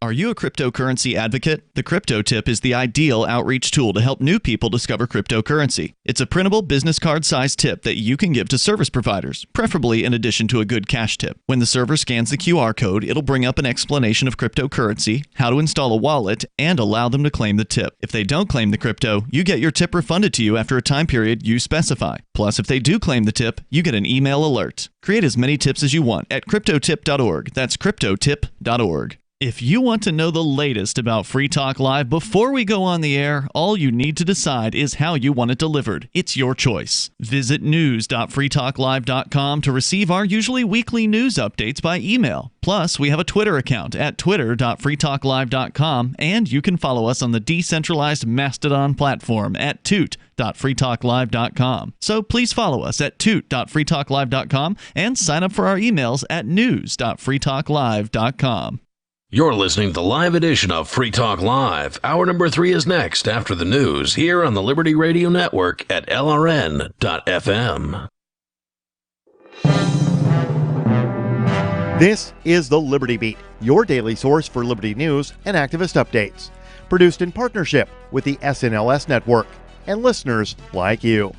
Are you a cryptocurrency advocate? The Crypto Tip is the ideal outreach tool to help new people discover cryptocurrency. It's a printable business card-sized tip that you can give to service providers, preferably in addition to a good cash tip. When the server scans the QR code, it'll bring up an explanation of cryptocurrency, how to install a wallet, and allow them to claim the tip. If they don't claim the crypto, you get your tip refunded to you after a time period you specify. Plus, if they do claim the tip, you get an email alert. Create as many tips as you want at cryptotip.org. That's cryptotip.org. If you want to know the latest about Free Talk Live before we go on the air, all you need to decide is how you want it delivered. It's your choice. Visit news.freetalklive.com to receive our usually weekly news updates by email. Plus, we have a Twitter account at twitter.freetalklive.com, and you can follow us on the decentralized Mastodon platform at toot.freetalklive.com. So please follow us at toot.freetalklive.com and sign up for our emails at news.freetalklive.com. You're listening to the live edition of Free Talk Live. Hour number 3 is next after the news here on the Liberty Radio Network at LRN.FM. This is the Liberty Beat, your daily source for liberty news and activist updates. Produced in partnership with the SNLS Network and listeners like you.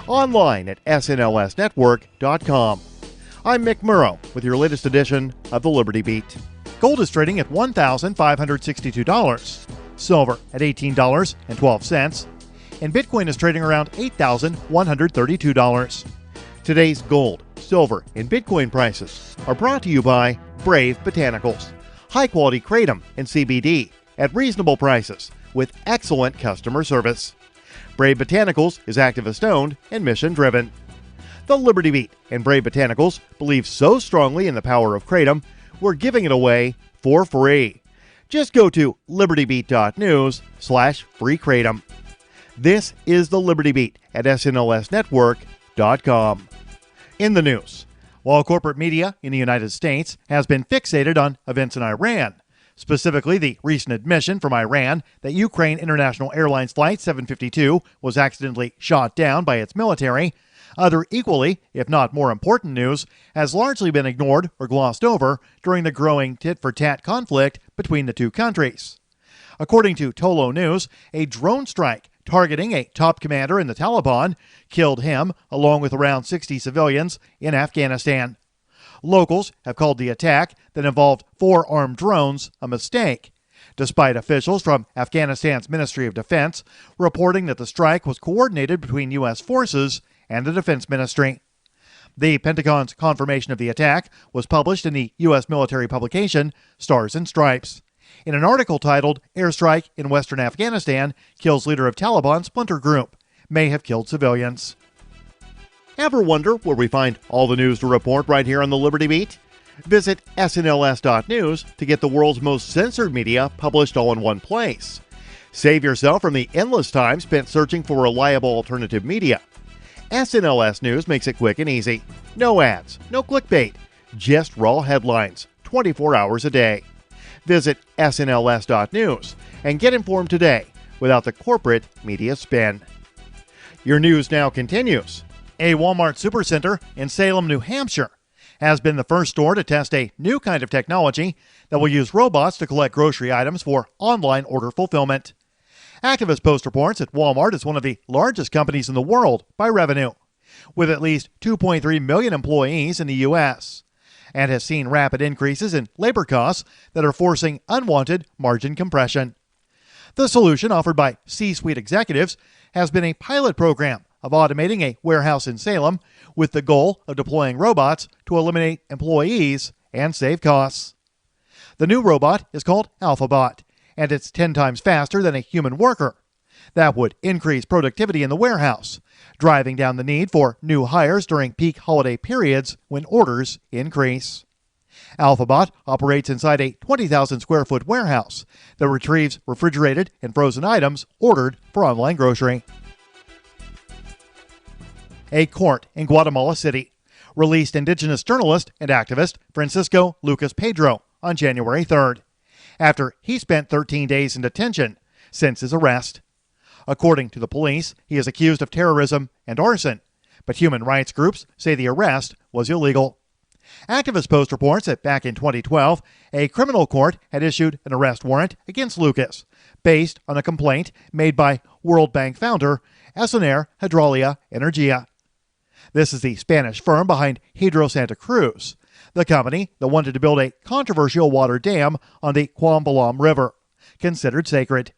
Online at snlsnetwork.com. I'm Mick Murrow with your latest edition of the Liberty Beat. Gold is trading at $1,562, silver at $18.12, and Bitcoin is trading around $8,132. Today's gold, silver, and Bitcoin prices are brought to you by Brave Botanicals, high-quality kratom and CBD at reasonable prices with excellent customer service. Brave Botanicals is activist-owned and mission-driven. The Liberty Beat and Brave Botanicals believe so strongly in the power of kratom, we're giving it away for free. Just go to libertybeat.news/freekratom. This is the Liberty Beat at snlsnetwork.com. In the news, while corporate media in the United States has been fixated on events in Iran, specifically the recent admission from Iran that Ukraine International Airlines Flight 752 was accidentally shot down by its military, other equally, if not more important news, has largely been ignored or glossed over during the growing tit-for-tat conflict between the two countries. According to Tolo News, a drone strike targeting a top commander in the Taliban killed him along with around 60 civilians in Afghanistan. Locals have called the attack that involved 4 armed drones a mistake, despite officials from Afghanistan's Ministry of Defense reporting that the strike was coordinated between U.S. forces and the Defense Ministry. The Pentagon's confirmation of the attack was published in the U.S. military publication Stars and Stripes, in an article titled "Airstrike in Western Afghanistan Kills Leader of Taliban Splinter Group. May have killed civilians." Ever wonder where we find all the news to report right here on the Liberty Beat? Visit snls.news to get the world's most censored media published all in one place. Save yourself from the endless time spent searching for reliable alternative media. SNLS News makes it quick and easy. No ads, no clickbait, just raw headlines, 24 hours a day. Visit snls.news and get informed today without the corporate media spin. Your news now continues. A Walmart supercenter in Salem, New Hampshire has been the first store to test a new kind of technology that will use robots to collect grocery items for online order fulfillment. Activist Post reports that Walmart is one of the largest companies in the world by revenue, with at least 2.3 million employees in the U.S., and has seen rapid increases in labor costs that are forcing unwanted margin compression. The solution offered by C-suite executives has been a pilot program of automating a warehouse in Salem with the goal of deploying robots to eliminate employees and save costs. The new robot is called AlphaBot, and it's 10 times faster than a human worker. That would increase productivity in the warehouse, driving down the need for new hires during peak holiday periods when orders increase. AlphaBot operates inside a 20,000 square foot warehouse that retrieves refrigerated and frozen items ordered for online grocery. A court in Guatemala City released indigenous journalist and activist Francisco Lucas Pedro on January 3rd, after he spent 13 days in detention since his arrest. According to the police, he is accused of terrorism and arson, but human rights groups say the arrest was illegal. Activist Post reports that back in 2012, a criminal court had issued an arrest warrant against Lucas, based on a complaint made by World Bank founder Esoner Hydraulia Energia. This is the Spanish firm behind Hidro Santa Cruz, the company that wanted to build a controversial water dam on the Quambalam River, considered sacred.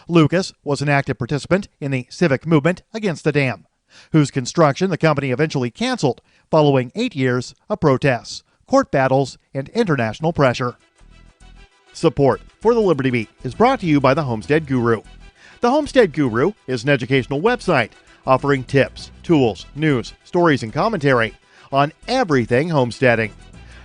Lucas was an active participant in the civic movement against the dam, whose construction the company eventually canceled following 8 years of protests, court battles, and international pressure. Support for the Liberty Beat is brought to you by the Homestead Guru. The Homestead Guru is an educational website offering tips, tools, news, stories, and commentary on everything homesteading.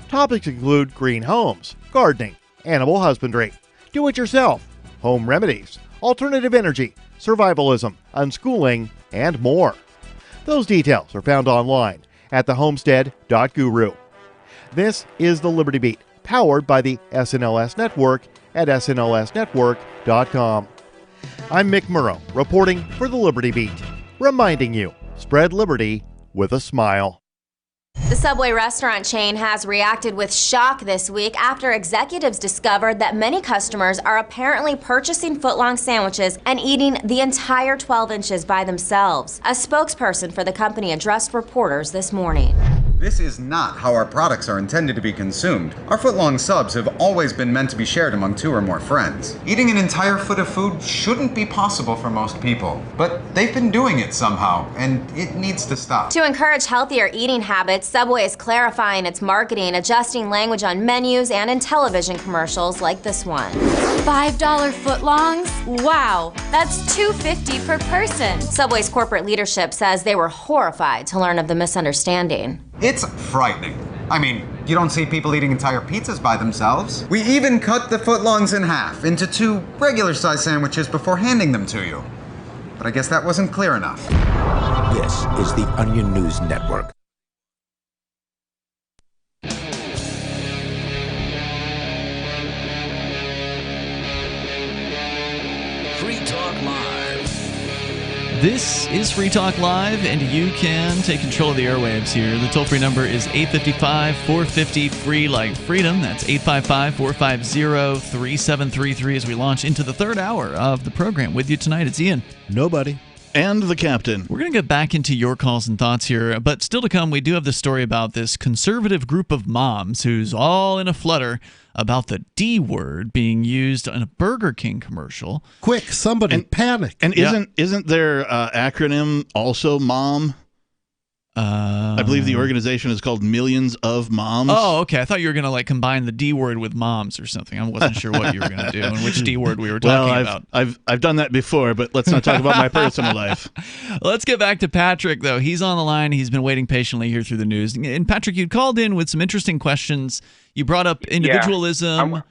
Topics include green homes, gardening, animal husbandry, do-it-yourself, home remedies, alternative energy, survivalism, unschooling, and more. Those details are found online at thehomestead.guru. This is the Liberty Beat, powered by the SNLS Network at snlsnetwork.com. I'm Mick Murrow, reporting for the Liberty Beat, reminding you, spread liberty with a smile. The Subway restaurant chain has reacted with shock this week after executives discovered that many customers are apparently purchasing footlong sandwiches and eating the entire 12 inches by themselves. A spokesperson for the company addressed reporters this morning. This is not how our products are intended to be consumed. Our footlong subs have always been meant to be shared among 2 or more friends. Eating an entire foot of food shouldn't be possible for most people, but they've been doing it somehow, and it needs to stop. To encourage healthier eating habits, Subway is clarifying its marketing, adjusting language on menus and in television commercials like this one. $5 footlongs? Wow, that's $2.50 per person. Subway's corporate leadership says they were horrified to learn of the misunderstanding. It's frightening. I mean, you don't see people eating entire pizzas by themselves. We even cut the footlongs in half into 2 regular-sized sandwiches before handing them to you. But I guess that wasn't clear enough. This is the Onion News Network. Free Talk Live. This is Free Talk Live, and you can take control of the airwaves here. The toll-free number is 855-450-FREE like freedom. That's 855-450-3733 as we launch into the third hour of the program. With you tonight, it's Ian. Nobody. And the captain. We're going to get back into your calls and thoughts here, but still to come, we do have the story about this conservative group of moms who's all in a flutter about the D word being used in a Burger King commercial. Quick, somebody panic. And isn't their acronym also MOM? I believe the organization is called Millions of Moms. Oh, okay. I thought you were going to like combine the D word with moms or something. I wasn't sure what you were going to do and which D word we were talking about. I've done that before, but let's not talk about my personal life. Let's get back to Patrick, though. He's on the line. He's been waiting patiently here through the news. And Patrick, you called in with some interesting questions. You brought up individualism.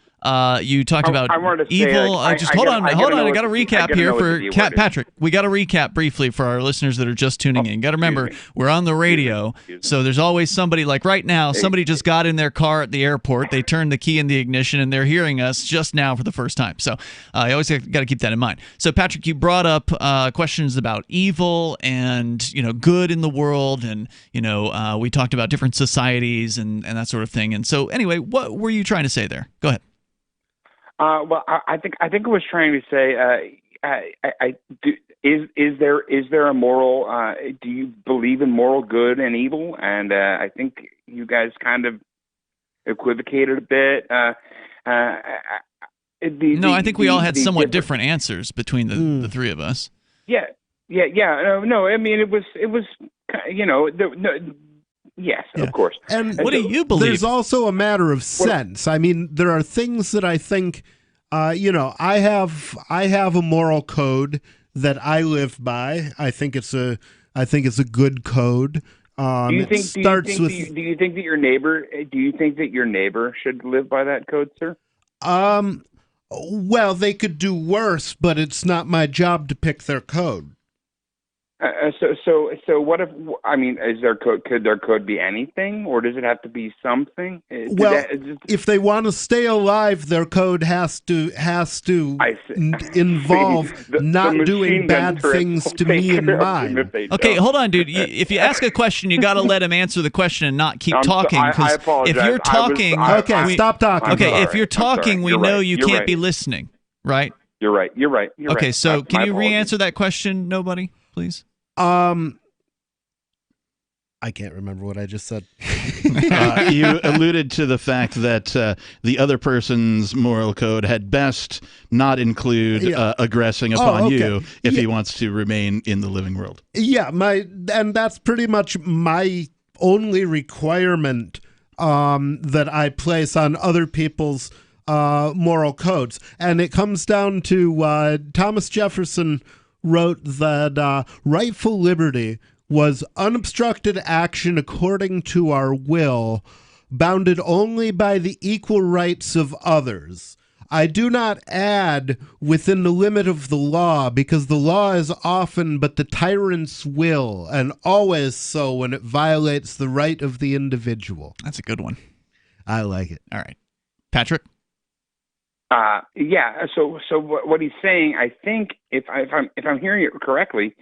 You talked about evil. Hold on. I got to recap here for Patrick. We got to recap briefly for our listeners that are just tuning in. Got to remember, we're on the radio, so there's always somebody, like right now, somebody just got in their car at the airport. They turned the key in the ignition, and they're hearing us just now for the first time. So you always got to keep that in mind. So Patrick, you brought up questions about evil and good in the world, and we talked about different societies and that sort of thing. And so anyway, what were you trying to say there? Go ahead. Well, I think I was trying to say, is there a moral? Do you believe in moral good and evil? And I think you guys kind of equivocated a bit. I think we all had somewhat different answers between the three of us. Yeah. No. I mean, it was. Yes, of course. And what do you believe? There's also a matter of sense. I mean, there are things that I think, I have a moral code that I live by. I think it's a good code. Do you think that your neighbor should live by that code, sir? Well, they could do worse, but it's not my job to pick their code. So what if, I mean, is there code? Could their code be anything, or does it have to be something? If they want to stay alive, their code has to involve not doing bad things to me and mine. Okay, hold on, dude. If you ask a question, you got to let him answer the question and not keep talking. I apologize. If you're talking, stop talking. Okay, if you're talking, we know you can't be listening, right? You're right. Okay, so can you re-answer that question, nobody, please? I can't remember what I just said. You alluded to the fact that the other person's moral code had best not include aggressing upon you if he wants to remain in the living world. Yeah, and that's pretty much my only requirement that I place on other people's moral codes. And it comes down to Thomas Jefferson wrote that rightful liberty was unobstructed action according to our will, bounded only by the equal rights of others. I do not add within the limit of the law, because the law is often but the tyrant's will, and always so when it violates the right of the individual. That's a good one. I like it. All right. Patrick? Yeah. So what he's saying, I think, if I'm hearing it correctly,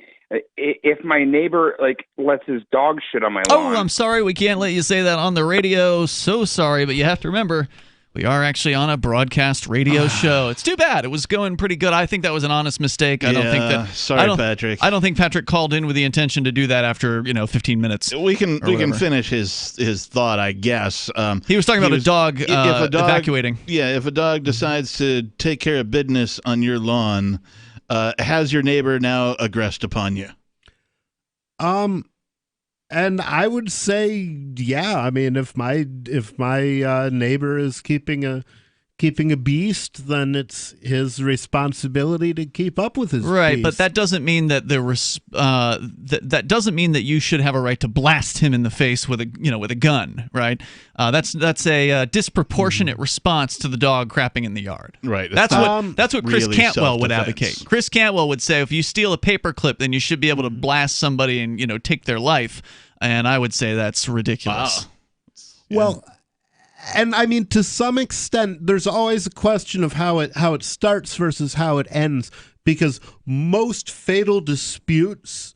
if my neighbor lets his dog shit on my lawn. Oh, I'm sorry, we can't let you say that on the radio. So sorry, but you have to remember, we are actually on a broadcast radio show. It's too bad. It was going pretty good. I think that was an honest mistake. I don't think that. Sorry, Patrick. I don't think Patrick called in with the intention to do that after 15 minutes. We can finish his thought, I guess. He was talking about a dog evacuating. Yeah, if a dog decides to take care of business on your lawn, has your neighbor now aggressed upon you? And I would say, yeah. I mean, if my neighbor is keeping a beast, then it's his responsibility to keep up with his beast. But that doesn't mean that that doesn't mean that you should have a right to blast him in the face with a gun, right? That's a disproportionate response to the dog crapping in the yard. Right. That's what Chris really Cantwell would self-defense. advocate. Chris Cantwell would say if you steal a paperclip, then you should be able to blast somebody and take their life. And I would say that's ridiculous. Wow. Well, and I mean, to some extent, there's always a question of how it starts versus how it ends, because most fatal disputes,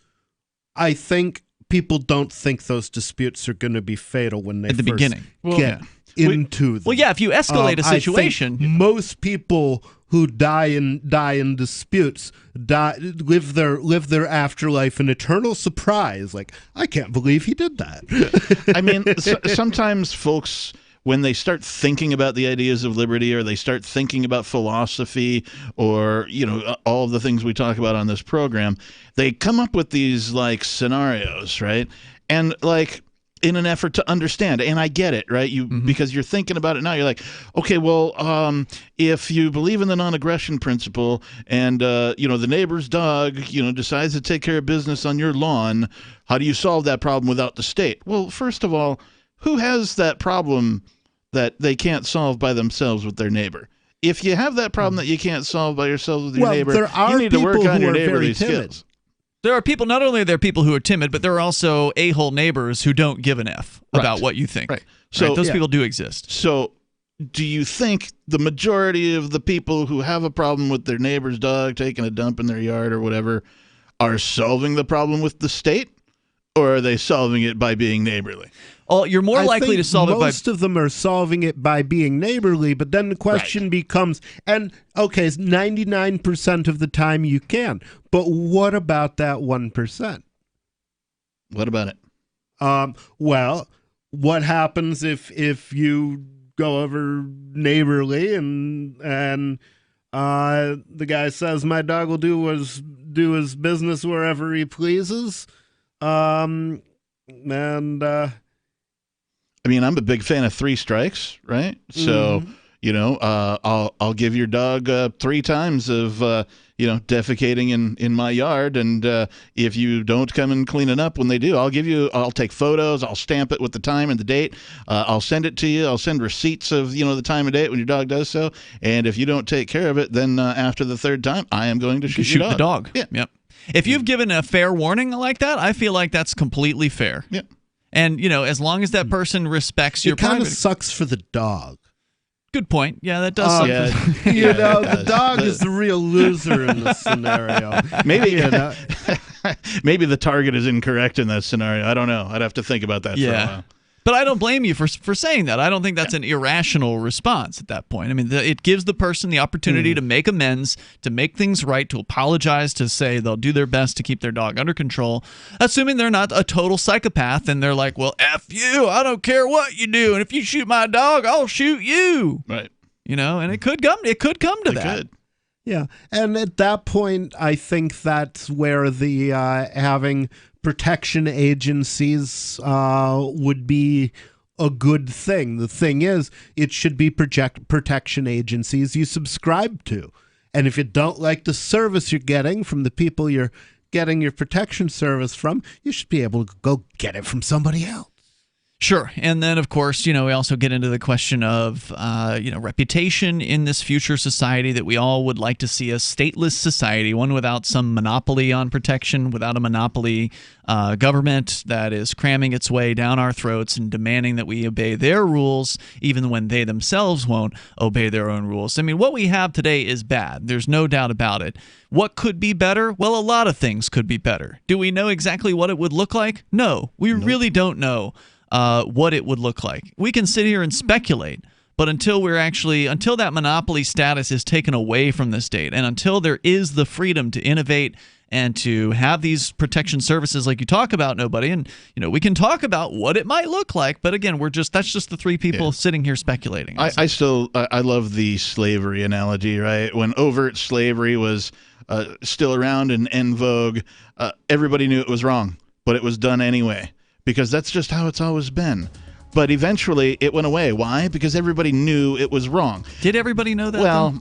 I think people don't think those disputes are going to be fatal when they At the first beginning. get into them. Well, yeah, if you escalate a situation, I think most people who die in disputes live their afterlife in eternal surprise. Like, I can't believe he did that. I mean, sometimes folks, when they start thinking about the ideas of liberty, or they start thinking about philosophy, or all of the things we talk about on this program, they come up with these scenarios, right? And in an effort to understand, and I get it, right? Because you're thinking about it now. You're like, okay, well, if you believe in the non-aggression principle, and the neighbor's dog, decides to take care of business on your lawn, how do you solve that problem without the state? Well, first of all, who has that problem that they can't solve by themselves with their neighbor? If you have that problem that you can't solve by yourself with your neighbor, you need to work on your neighborly skills. There are people, not only are there people who are timid, but there are also a-hole neighbors who don't give an F about what you think. Right. So those people do exist. So do you think the majority of the people who have a problem with their neighbor's dog taking a dump in their yard or whatever are solving the problem with the state? Or are they solving it by being neighborly? Oh, you're more likely to solve it by... Most of them are solving it by being neighborly, but then the question becomes, and okay, 99% of the time you can, but what about that 1%? What about it? Well, what happens if you go over neighborly and the guy says my dog will do his business wherever he pleases? I mean, I'm a big fan of 3 strikes, right? So, I'll give your dog 3 times of, defecating in my yard. And if you don't come and clean it up when they do, I'll take photos. I'll stamp it with the time and the date. I'll send it to you. I'll send receipts of, the time and date when your dog does so. And if you don't take care of it, then after the 3rd time, I am going to shoot your dog. the dog. Yeah. Yep. If you've given a fair warning like that, I feel like that's completely fair. Yeah. And, as long as that person respects your private... It kind of sucks for the dog. Good point. Yeah, that does suck. The dog is the real loser in this scenario. Maybe maybe the target is incorrect in that scenario. I don't know. I'd have to think about that for a while. But I don't blame you for saying that. I don't think that's an irrational response at that point. I mean, it gives the person the opportunity to make amends, to make things right, to apologize, to say they'll do their best to keep their dog under control, assuming they're not a total psychopath and they're like, well, F you, I don't care what you do, and if you shoot my dog, I'll shoot you. Right. And it could come to that. Could. Yeah, and at that point, I think that's where the having protection agencies would be a good thing. The thing is, it should be protection agencies you subscribe to. And if you don't like the service you're getting from the people you're getting your protection service from, you should be able to go get it from somebody else. Sure. And then, of course, we also get into the question of, reputation in this future society that we all would like to see a stateless society, one without some monopoly on protection, without a monopoly government that is cramming its way down our throats and demanding that we obey their rules, even when they themselves won't obey their own rules. I mean, what we have today is bad. There's no doubt about it. What could be better? Well, a lot of things could be better. Do we know exactly what it would look like? No, we really don't know. What it would look like. We can sit here and speculate, but until that monopoly status is taken away from the state, and until there is the freedom to innovate and to have these protection services like you talk about, nobody, and we can talk about what it might look like, but again, that's just the three people sitting here speculating. I love the slavery analogy, right? When overt slavery was still around and en vogue, everybody knew it was wrong, but it was done anyway. Because that's just how it's always been. But eventually it went away. Why? Because everybody knew it was wrong. Did everybody know that? Well,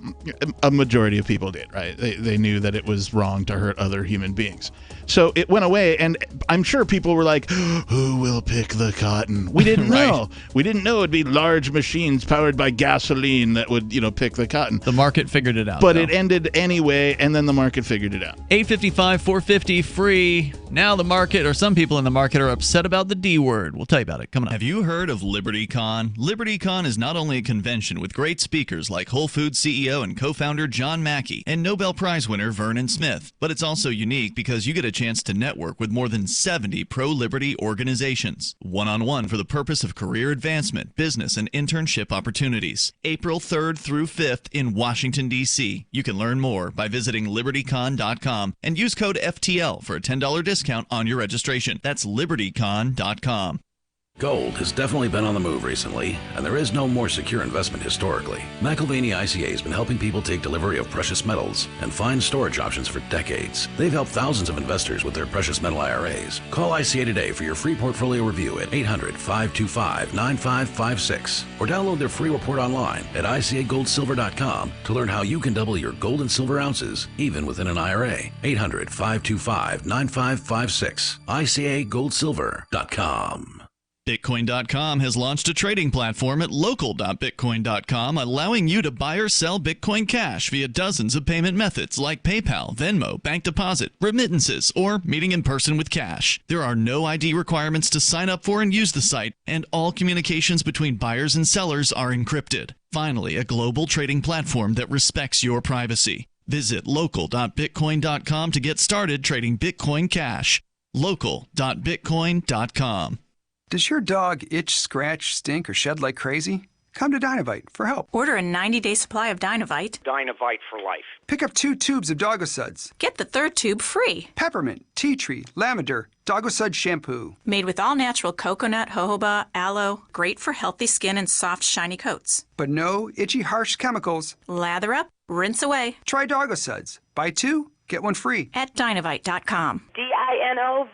a majority of people did, right? They knew that it was wrong to hurt other human beings. So it went away, and I'm sure people were like, who will pick the cotton? We didn't know. We didn't know it'd be large machines powered by gasoline that would, pick the cotton. The market figured it out. But it ended anyway, and then the market figured it out. 855, 450, free. Now the market, or some people in the market, are upset about the D word. We'll tell you about it coming up. Have you heard of LibertyCon? LibertyCon is not only a convention with great speakers like Whole Foods CEO and co-founder John Mackey and Nobel Prize winner Vernon Smith, but it's also unique because you get a chance to network with more than 70 pro-liberty organizations, one-on-one for the purpose of career advancement, business, and internship opportunities. April 3rd through 5th in Washington, D.C. You can learn more by visiting LibertyCon.com and use code FTL for a $10 discount on your registration. That's LibertyCon.com. Gold has definitely been on the move recently, and there is no more secure investment historically. McIlvaney ICA has been helping people take delivery of precious metals and find storage options for decades. They've helped thousands of investors with their precious metal IRAs. Call ICA today for your free portfolio review at 800-525-9556 or download their free report online at ICAGoldSilver.com to learn how you can double your gold and silver ounces even within an IRA. 800-525-9556. ICAGoldSilver.com. Bitcoin.com has launched a trading platform at local.bitcoin.com, allowing you to buy or sell Bitcoin Cash via dozens of payment methods like PayPal, Venmo, bank deposit, remittances, or meeting in person with cash. There are no ID requirements to sign up for and use the site, and all communications between buyers and sellers are encrypted. Finally, a global trading platform that respects your privacy. Visit local.bitcoin.com to get started trading Bitcoin Cash. local.bitcoin.com. Does your dog itch, scratch, stink, or shed like crazy? Come to Dynovite for help. Order a 90-day supply of Dynovite. Dynovite for life. Pick up 2 tubes of Doggo Suds. Get the 3rd tube free. Peppermint, tea tree, lavender, Doggo Sud shampoo. Made with all-natural coconut, jojoba, aloe. Great for healthy skin and soft, shiny coats. But no itchy, harsh chemicals. Lather up, rinse away. Try Doggo Suds. Buy 2, get 1 free. At Dynovite.com. DINOVITE.com.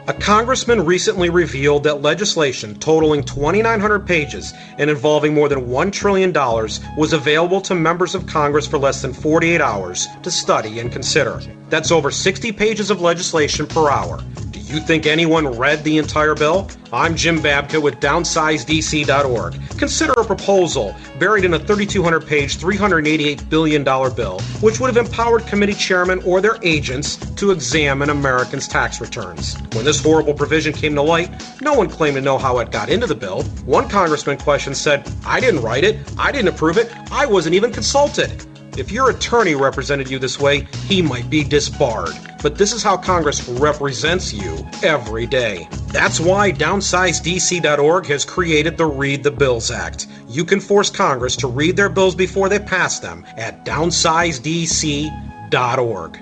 A congressman recently revealed that legislation totaling 2,900 pages and involving more than $1 trillion was available to members of Congress for less than 48 hours to study and consider. That's over 60 pages of legislation per hour. Do You think anyone read the entire bill? I'm Jim Babka with DownsizeDC.org. Consider a proposal buried in a 3,200-page, $388 billion bill, which would have empowered committee chairmen or their agents to examine Americans' tax returns. When this horrible provision came to light, no one claimed to know how it got into the bill. One congressman questioned said, "I didn't write it, I didn't approve it, I wasn't even consulted." If your attorney represented you this way, he might be disbarred. But this is how Congress represents you every day. That's why DownsizeDC.org has created the Read the Bills Act. You can force Congress to read their bills before they pass them at DownsizeDC.org.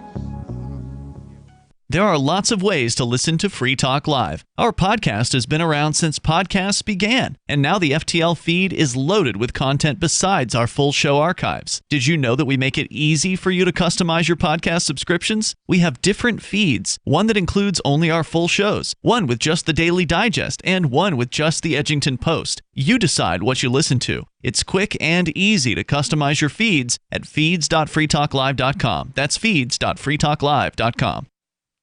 There are lots of ways to listen to Free Talk Live. Our podcast has been around since podcasts began, and now the FTL feed is loaded with content besides our full show archives. Did you know that we make it easy for you to customize your podcast subscriptions? We have different feeds, one that includes only our full shows, one with just the Daily Digest, and one with just the Edgington Post. You decide what you listen to. It's quick and easy to customize your feeds at feeds.freetalklive.com. That's feeds.freetalklive.com.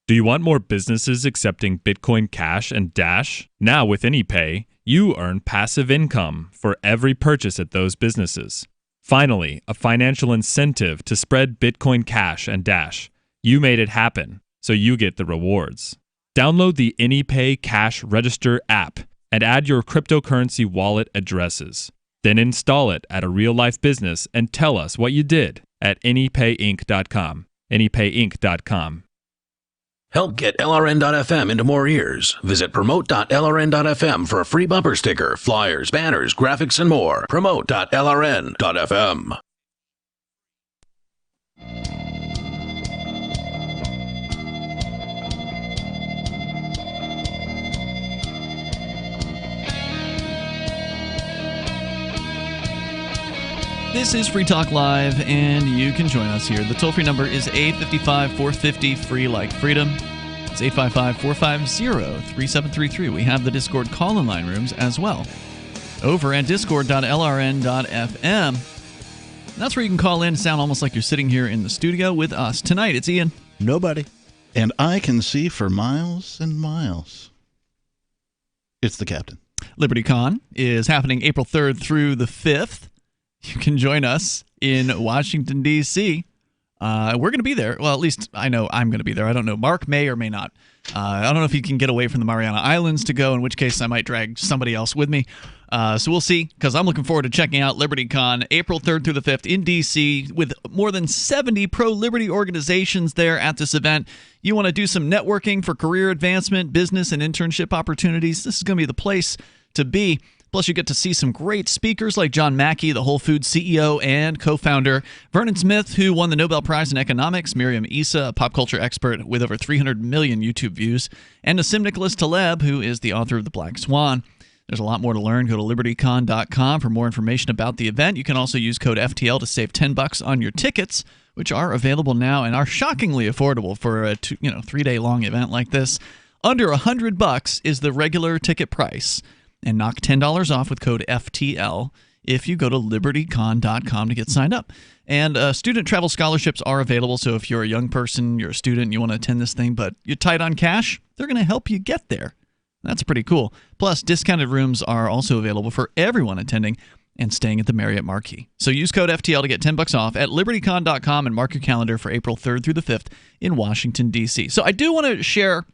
Do you want more businesses accepting Bitcoin Cash and Dash? Now with AnyPay, you earn passive income for every purchase at those businesses. Finally, a financial incentive to spread Bitcoin Cash and Dash. You made it happen, so you get the rewards. Download the AnyPay Cash Register app and add your cryptocurrency wallet addresses. Then install it at a real-life business and tell us what you did at anypayinc.com. anypayinc.com. Help get LRN.FM into more ears. Visit promote.lrn.fm for a free bumper sticker, flyers, banners, graphics, and more. Promote.lrn.fm. This is Free Talk Live, and you can join us here. The toll-free number is 855-450-FREE like freedom. It's 855-450-3733. We have the Discord call-in line rooms as well over at discord.lrn.fm. That's where you can call in and sound almost like you're sitting here in the studio with us. Tonight, it's Ian. Nobody. And I can see for miles and miles. It's the captain. LibertyCon is happening April 3rd through the 5th. You can join us in Washington, D.C. We're going to be there. Well, at least I know I'm going to be there. I don't know. Mark may or may not. I don't know if he can get away from the Mariana Islands to go, in which case I might drag somebody else with me. So we'll see, because I'm looking forward to checking out LibertyCon April 3rd through the 5th in D.C. with more than 70 pro-liberty organizations there at this event. You want to do some networking for career advancement, business, and internship opportunities. This is going to be the place to be. Plus, you get to see some great speakers like John Mackey, the Whole Foods CEO and co-founder, Vernon Smith, who won the Nobel Prize in Economics, Miriam Issa, a pop culture expert with over 300 million YouTube views, and Nassim Nicholas Taleb, who is the author of The Black Swan. There's a lot more to learn. Go to libertycon.com for more information about the event. You can also use code FTL to save $10 on your tickets, which are available now and are shockingly affordable for a 3-day-long event like this. Under $100 is the regular ticket price. And knock $10 off with code FTL if you go to libertycon.com to get signed up. And student travel scholarships are available, so if you're a young person, you're a student, you want to attend this thing, but you're tight on cash, they're going to help you get there. That's pretty cool. Plus, discounted rooms are also available for everyone attending and staying at the Marriott Marquis. So use code FTL to get $10 off at libertycon.com and mark your calendar for April 3rd through the 5th in Washington, D.C. So I do want to share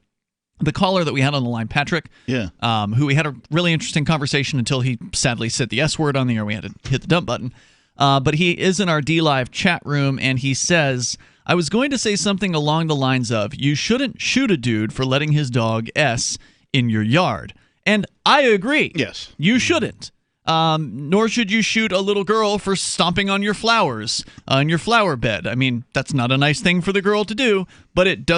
the caller that we had on the line, Patrick, who we had a really interesting conversation until he sadly said the S word on the air. We had to hit the dump button. But he is in our D-Live chat room, and he says, I was going to say something along the lines of, you shouldn't shoot a dude for letting his dog S in your yard. And I agree. Yes. You shouldn't. Nor should you shoot a little girl for stomping on your flowers, on your flower bed. I mean, that's not a nice thing for the girl to do, but it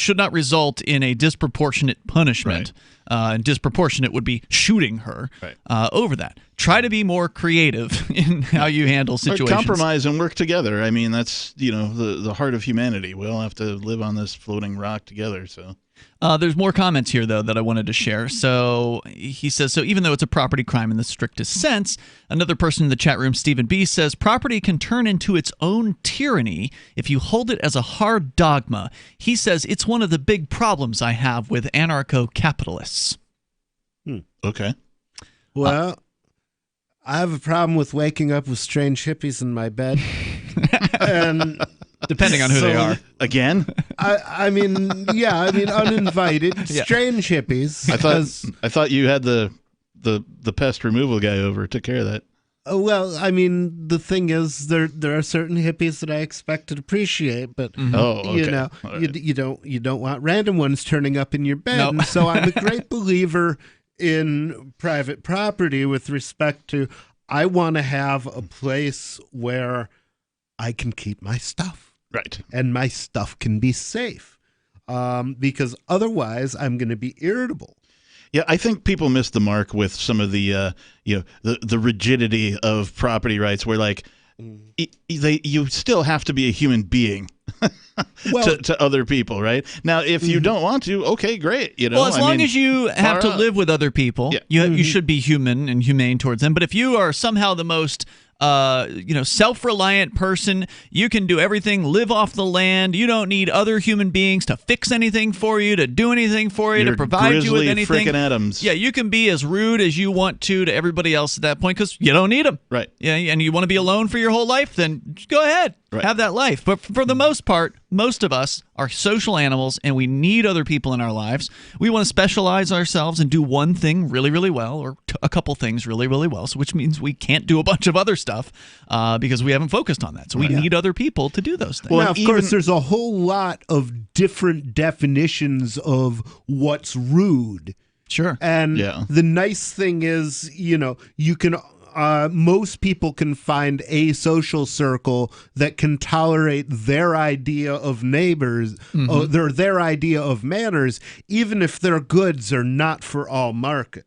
should not result in a disproportionate punishment. Right. Disproportionate would be shooting her over that. Try to be more creative in how you handle situations. Or compromise and work together. I mean, that's the heart of humanity. We all have to live on this floating rock together. So There's more comments here, though, that I wanted to share. So he says, so even though it's a property crime in the strictest sense, another person in the chat room, Stephen B., says property can turn into its own tyranny if you hold it as a hard dogma. He says it's one of the big problems I have with anarcho-capitalists. Okay. Well, I have a problem with waking up with strange hippies in my bed. And depending on who they are. Again? I mean, uninvited, Yeah. strange hippies. I thought you had the pest removal guy over, took care of that. Well, I mean, the thing is, there are certain hippies that I expect to appreciate, but Oh, okay. you know, All right. you don't want random ones turning up in your bed. No. And so I'm a great believer in private property with respect to I want to have a place where I can keep my stuff. Right. And my stuff can be safe. Because otherwise I'm going to be irritable. Yeah, I think people miss the mark with some of the the rigidity of property rights, where like you still have to be a human being to other people, right? Now, if you don't want to, okay, great. You know, Well, as long as you have to far out. live with other people, you should be human and humane towards them. But if you are somehow the most self-reliant person, you can do everything, live off the land. You don't need other human beings to fix anything for you, to do anything for you, You're to provide you with Grizzly anything. frickin' Adams. Yeah, you can be as rude as you want to everybody else at that point because you don't need them. Right. Yeah, and you want to be alone for your whole life, then just go ahead. Right. Have that life. But for the most part, most of us are social animals and we need other people in our lives. We want to specialize ourselves and do one thing really, really well, or a couple things really, really well, so which means we can't do a bunch of other stuff because we haven't focused on that. So we need other people to do those things. Well, now, of course, there's a whole lot of different definitions of what's rude. Sure. And the nice thing is, you can most people can find a social circle that can tolerate their idea of neighbors, their idea of manners, even if their goods are not for all markets.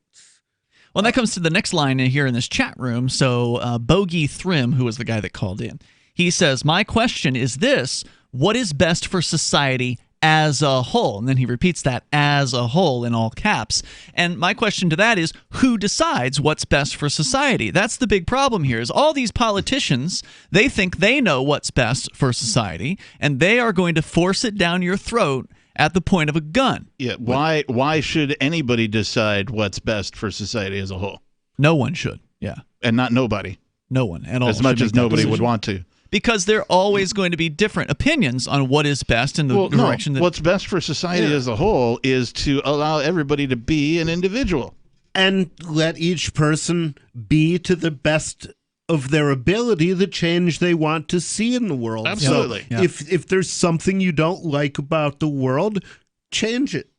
Well, that comes to the next line in here in this chat room. So Bogey Thrim, who was the guy that called in, he says, my question is this: what is best for society as a whole? And then he repeats that, as a whole, in all caps. And my question to that is, who decides what's best for society? That's the big problem here, is all these politicians, they think they know what's best for society, and they are going to force it down your throat at the point of a gun. Yeah, why should anybody decide what's best for society as a whole? No one should, yeah. And not nobody. No one at all. As much should as make that nobody would decision. want to. Because there are always going to be different opinions on what is best in the direction that... What's best for society as a whole is to allow everybody to be an individual. And let each person be to the best of their ability the change they want to see in the world. Absolutely. So if there's something you don't like about the world, change it.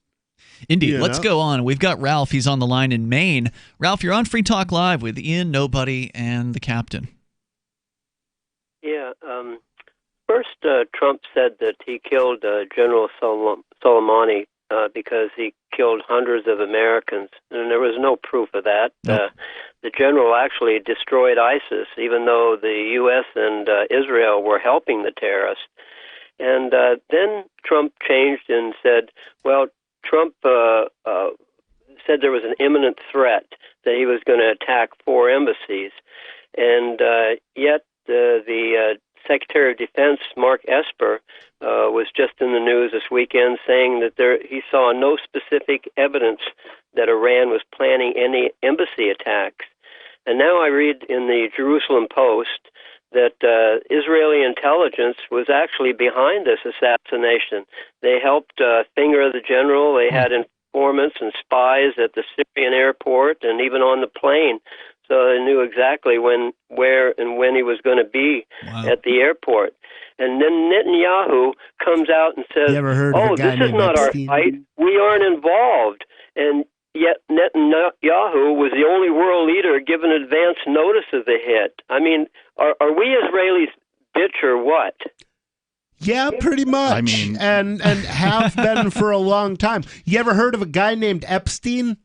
Indeed. Let's go on. We've got Ralph. He's on the line in Maine. Ralph, you're on Free Talk Live with Ian, Nobody, and the Captain. Yeah. First, Trump said that he killed General Soleimani because he killed hundreds of Americans, and there was no proof of that. No. The general actually destroyed ISIS, even though the U.S. and Israel were helping the terrorists. And then Trump changed and said, well, Trump said there was an imminent threat that he was going to attack 4 embassies. And yet the Secretary of Defense, Mark Esper, was just in the news this weekend saying that he saw no specific evidence that Iran was planning any embassy attacks. And now I read in the Jerusalem Post that Israeli intelligence was actually behind this assassination. They helped finger the general. They had informants and spies at the Syrian airport and even on the plane. So they knew exactly when, where, and when he was going to be at the airport. And then Netanyahu comes out and says, this is not our fight. We aren't involved. And yet Netanyahu was the only world leader given advance notice of the hit. I mean, are we Israelis bitch or what? Yeah, pretty much. I mean, and have been for a long time. You ever heard of a guy named Epstein?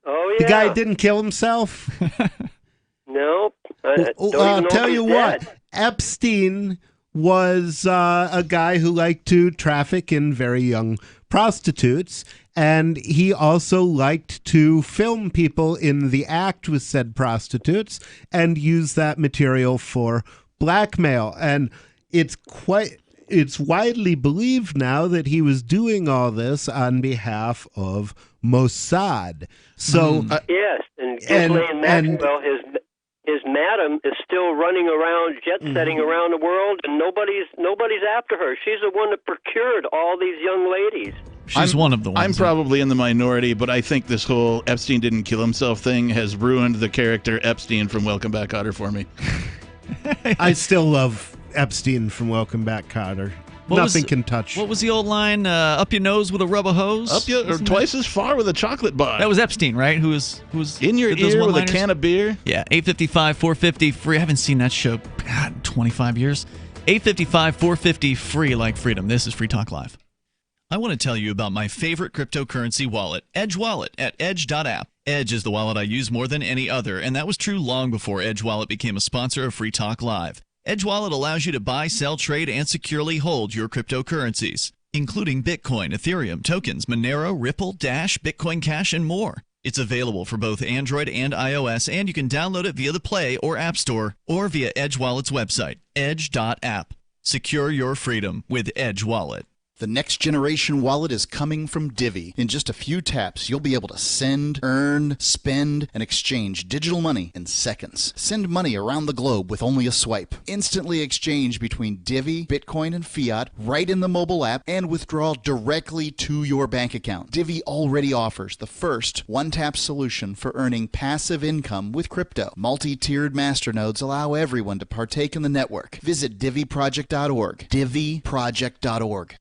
Oh, yeah. The guy didn't kill himself? No. I'll tell you what. Epstein was a guy who liked to traffic in very young prostitutes, and he also liked to film people in the act with said prostitutes and use that material for blackmail. And it's widely believed now that he was doing all this on behalf of Mossad. So yes, and Ghislaine Maxwell, his madam, is still running around, jet-setting around the world, and nobody's after her. She's the one that procured all these young ladies. She's one of the ones. I'm probably in the minority, but I think this whole Epstein didn't kill himself thing has ruined the character Epstein from Welcome Back, Kotter for me. I still love Epstein from Welcome Back, Kotter. Nothing can touch. What was the old line? Up your nose with a rubber hose? Or twice as far with a chocolate bar. That was Epstein, right? Who was in your ear with a can of beer? Yeah, 855-450 free. I haven't seen that show, 25 years. 855-450 free like freedom. This is Free Talk Live. I want to tell you about my favorite cryptocurrency wallet, Edge Wallet at edge.app. Edge is the wallet I use more than any other, and that was true long before Edge Wallet became a sponsor of Free Talk Live. Edge Wallet allows you to buy, sell, trade, and securely hold your cryptocurrencies, including Bitcoin, Ethereum, tokens, Monero, Ripple, Dash, Bitcoin Cash, and more. It's available for both Android and iOS, and you can download it via the Play or App Store or via Edge Wallet's website, edge.app. Secure your freedom with Edge Wallet. The next generation wallet is coming from Divvy. In just a few taps, you'll be able to send, earn, spend, and exchange digital money in seconds. Send money around the globe with only a swipe. Instantly exchange between Divvy, Bitcoin, and fiat right in the mobile app and withdraw directly to your bank account. Divvy already offers the first one-tap solution for earning passive income with crypto. Multi-tiered masternodes allow everyone to partake in the network. Visit DivvyProject.org. DivvyProject.org.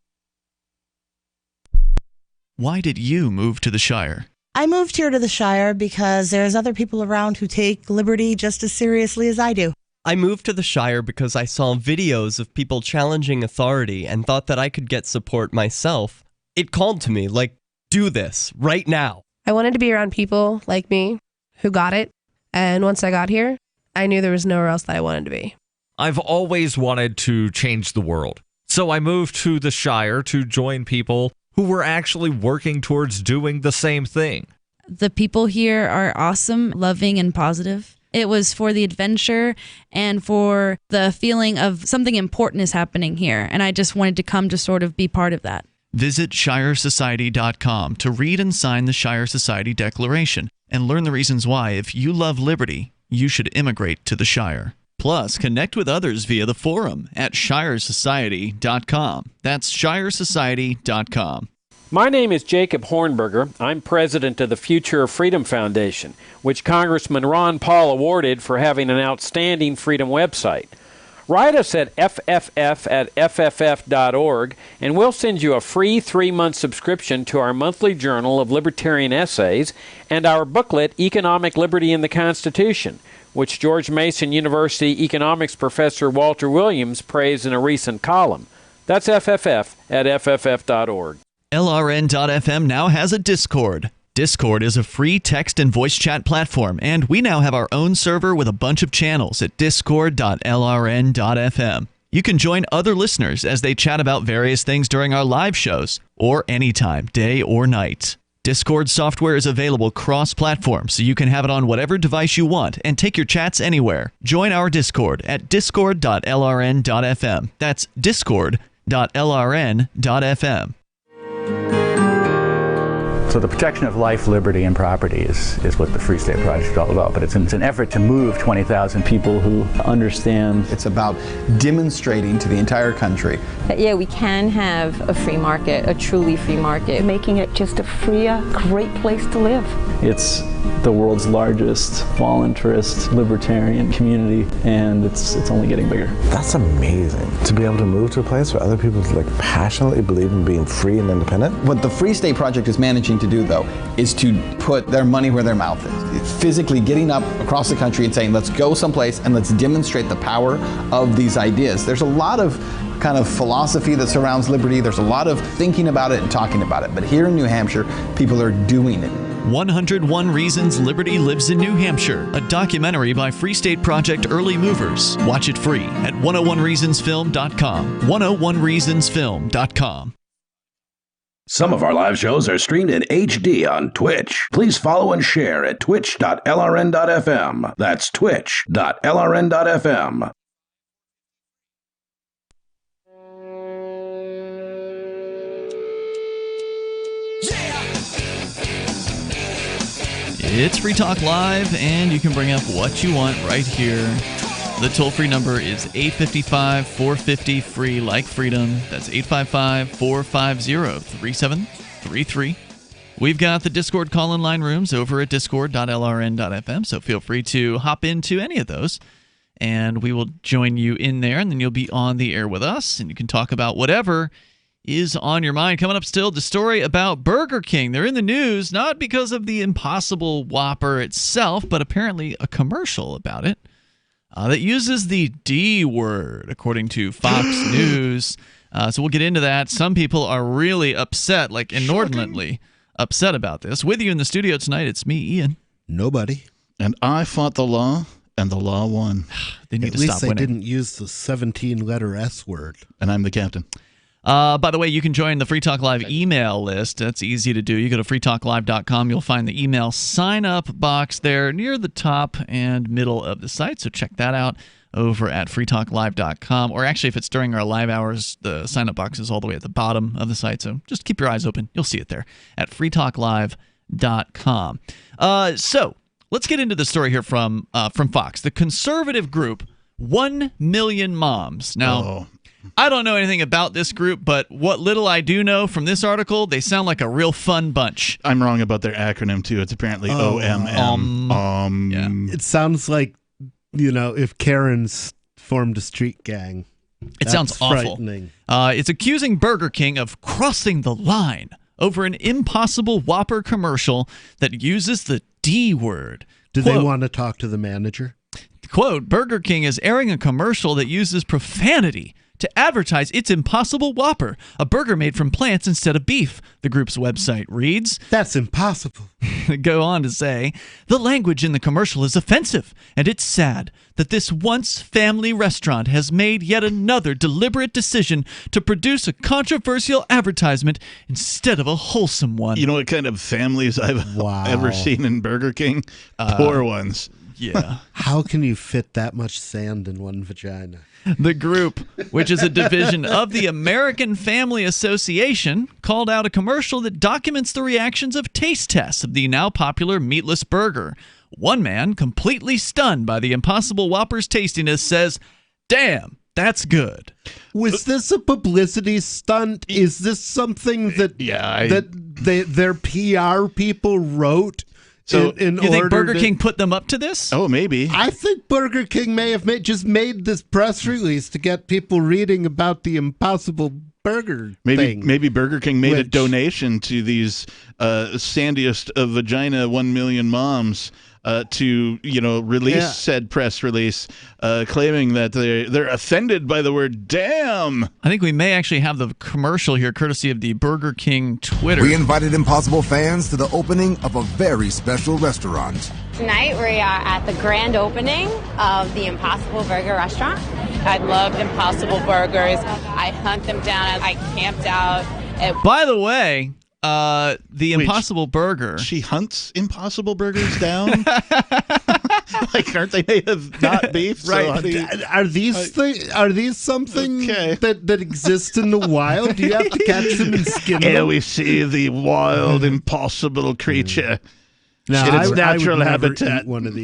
Why did you move to the Shire? I moved here to the Shire because there's other people around who take liberty just as seriously as I do. I moved to the Shire because I saw videos of people challenging authority and thought that I could get support myself. It called to me, like, do this, right now. I wanted to be around people like me who got it, and once I got here, I knew there was nowhere else that I wanted to be. I've always wanted to change the world, so I moved to the Shire to join people who were actually working towards doing the same thing. The people here are awesome, loving, and positive. It was for the adventure and for the feeling of something important is happening here, and I just wanted to come to sort of be part of that. Visit ShireSociety.com to read and sign the Shire Society Declaration and learn the reasons why, if you love liberty, you should immigrate to the Shire. Plus, connect with others via the forum at ShireSociety.com. That's ShireSociety.com. My name is Jacob Hornberger. I'm president of the Future of Freedom Foundation, which Congressman Ron Paul awarded for having an outstanding freedom website. Write us at fff@fff.org, and we'll send you a free 3-month subscription to our monthly journal of libertarian essays and our booklet, Economic Liberty in the Constitution, which George Mason University economics professor Walter Williams praised in a recent column. That's fff@fff.org. LRN.FM now has a Discord. Discord is a free text and voice chat platform, and we now have our own server with a bunch of channels at discord.lrn.fm. You can join other listeners as they chat about various things during our live shows, or anytime, day or night. Discord software is available cross-platform, so you can have it on whatever device you want and take your chats anywhere. Join our Discord at discord.lrn.fm. That's discord.lrn.fm. So the protection of life, liberty, and property is what the Free State Project is all about. But it's an effort to move 20,000 people who understand. It's about demonstrating to the entire country that, yeah, we can have a free market, a truly free market. Making it just a freer, great place to live. It's the world's largest voluntarist libertarian community, and it's only getting bigger. That's amazing, to be able to move to a place where other people passionately believe in being free and independent. What the Free State Project is managing to do, though, is to put their money where their mouth is. It's physically getting up across the country and saying, let's go someplace and let's demonstrate the power of these ideas. There's a lot of kind of philosophy that surrounds liberty. There's a lot of thinking about it and talking about it. But here in New Hampshire, people are doing it. 101 Reasons Liberty Lives in New Hampshire, a documentary by Free State Project early movers. Watch it free at 101reasonsfilm.com. 101reasonsfilm.com. Some of our live shows are streamed in HD on Twitch. Please follow and share at twitch.lrn.fm. That's twitch.lrn.fm. It's Free Talk Live, and you can bring up what you want right here. The toll-free number is 855-450-FREE, like freedom. That's 855-450-3733. We've got the Discord call-in line rooms over at discord.lrn.fm, so feel free to hop into any of those, and we will join you in there, and then you'll be on the air with us, and you can talk about whatever is on your mind. Coming up still, the story about Burger King. They're in the news not because of the Impossible Whopper itself, but apparently a commercial about it that uses the D word, according to Fox News. So we'll get into that. Some people are really upset, like inordinately upset about this. With you in the studio tonight, it's me, Ian. Nobody. And I fought the law, and the law won. They need At to least stop they winning. didn't use the 17-letter S word. And I'm the captain. By the way, you can join the Free Talk Live email list. That's easy to do. You go to freetalklive.com. You'll find the email sign-up box there near the top and middle of the site, so check that out over at freetalklive.com. Or actually, if it's during our live hours, the sign-up box is all the way at the bottom of the site, so just keep your eyes open. You'll see it there at freetalklive.com. So let's get into the story here from Fox. The conservative group 1 Million Moms. Now, I don't know anything about this group, but what little I do know from this article, they sound like a real fun bunch. I'm wrong about their acronym, too. It's apparently OMM. Yeah. It sounds like, if Karens formed a street gang. It sounds awful. Frightening. It's accusing Burger King of crossing the line over an Impossible Whopper commercial that uses the D word. Do they want to talk to the manager? Quote, Burger King is airing a commercial that uses profanity to advertise its Impossible Whopper, a burger made from plants instead of beef, the group's website reads. That's impossible. Go on to say, the language in the commercial is offensive, and it's sad that this once family restaurant has made yet another deliberate decision to produce a controversial advertisement instead of a wholesome one. You know what kind of families I've ever seen in Burger King? Poor ones. Yeah. How can you fit that much sand in one vagina? The group, which is a division of the American Family Association, called out a commercial that documents the reactions of taste tests of the now popular meatless burger. One man, completely stunned by the Impossible Whopper's tastiness, says, "Damn, that's good." Was this a publicity stunt? Is this something that their PR people wrote? So you think Burger King put them up to this? Oh, maybe. I think Burger King may have made this press release to get people reading about the Impossible Burger thing. Maybe Burger King made a donation to these sandiest of vagina 1 million moms to release said press release, claiming that they're offended by the word "damn." I think we may actually have the commercial here, courtesy of the Burger King Twitter. We invited Impossible fans to the opening of a very special restaurant. Tonight we are at the grand opening of the Impossible Burger restaurant. I love Impossible Burgers. I hunt them down. I camped out. By the way, the Impossible Burger. She hunts Impossible Burgers down? Like, aren't they made of not beef? Right. Are these something that exists in the wild? Do you have to catch them and skin them? Here we see the wild, impossible creature in its natural habitat. Eat one of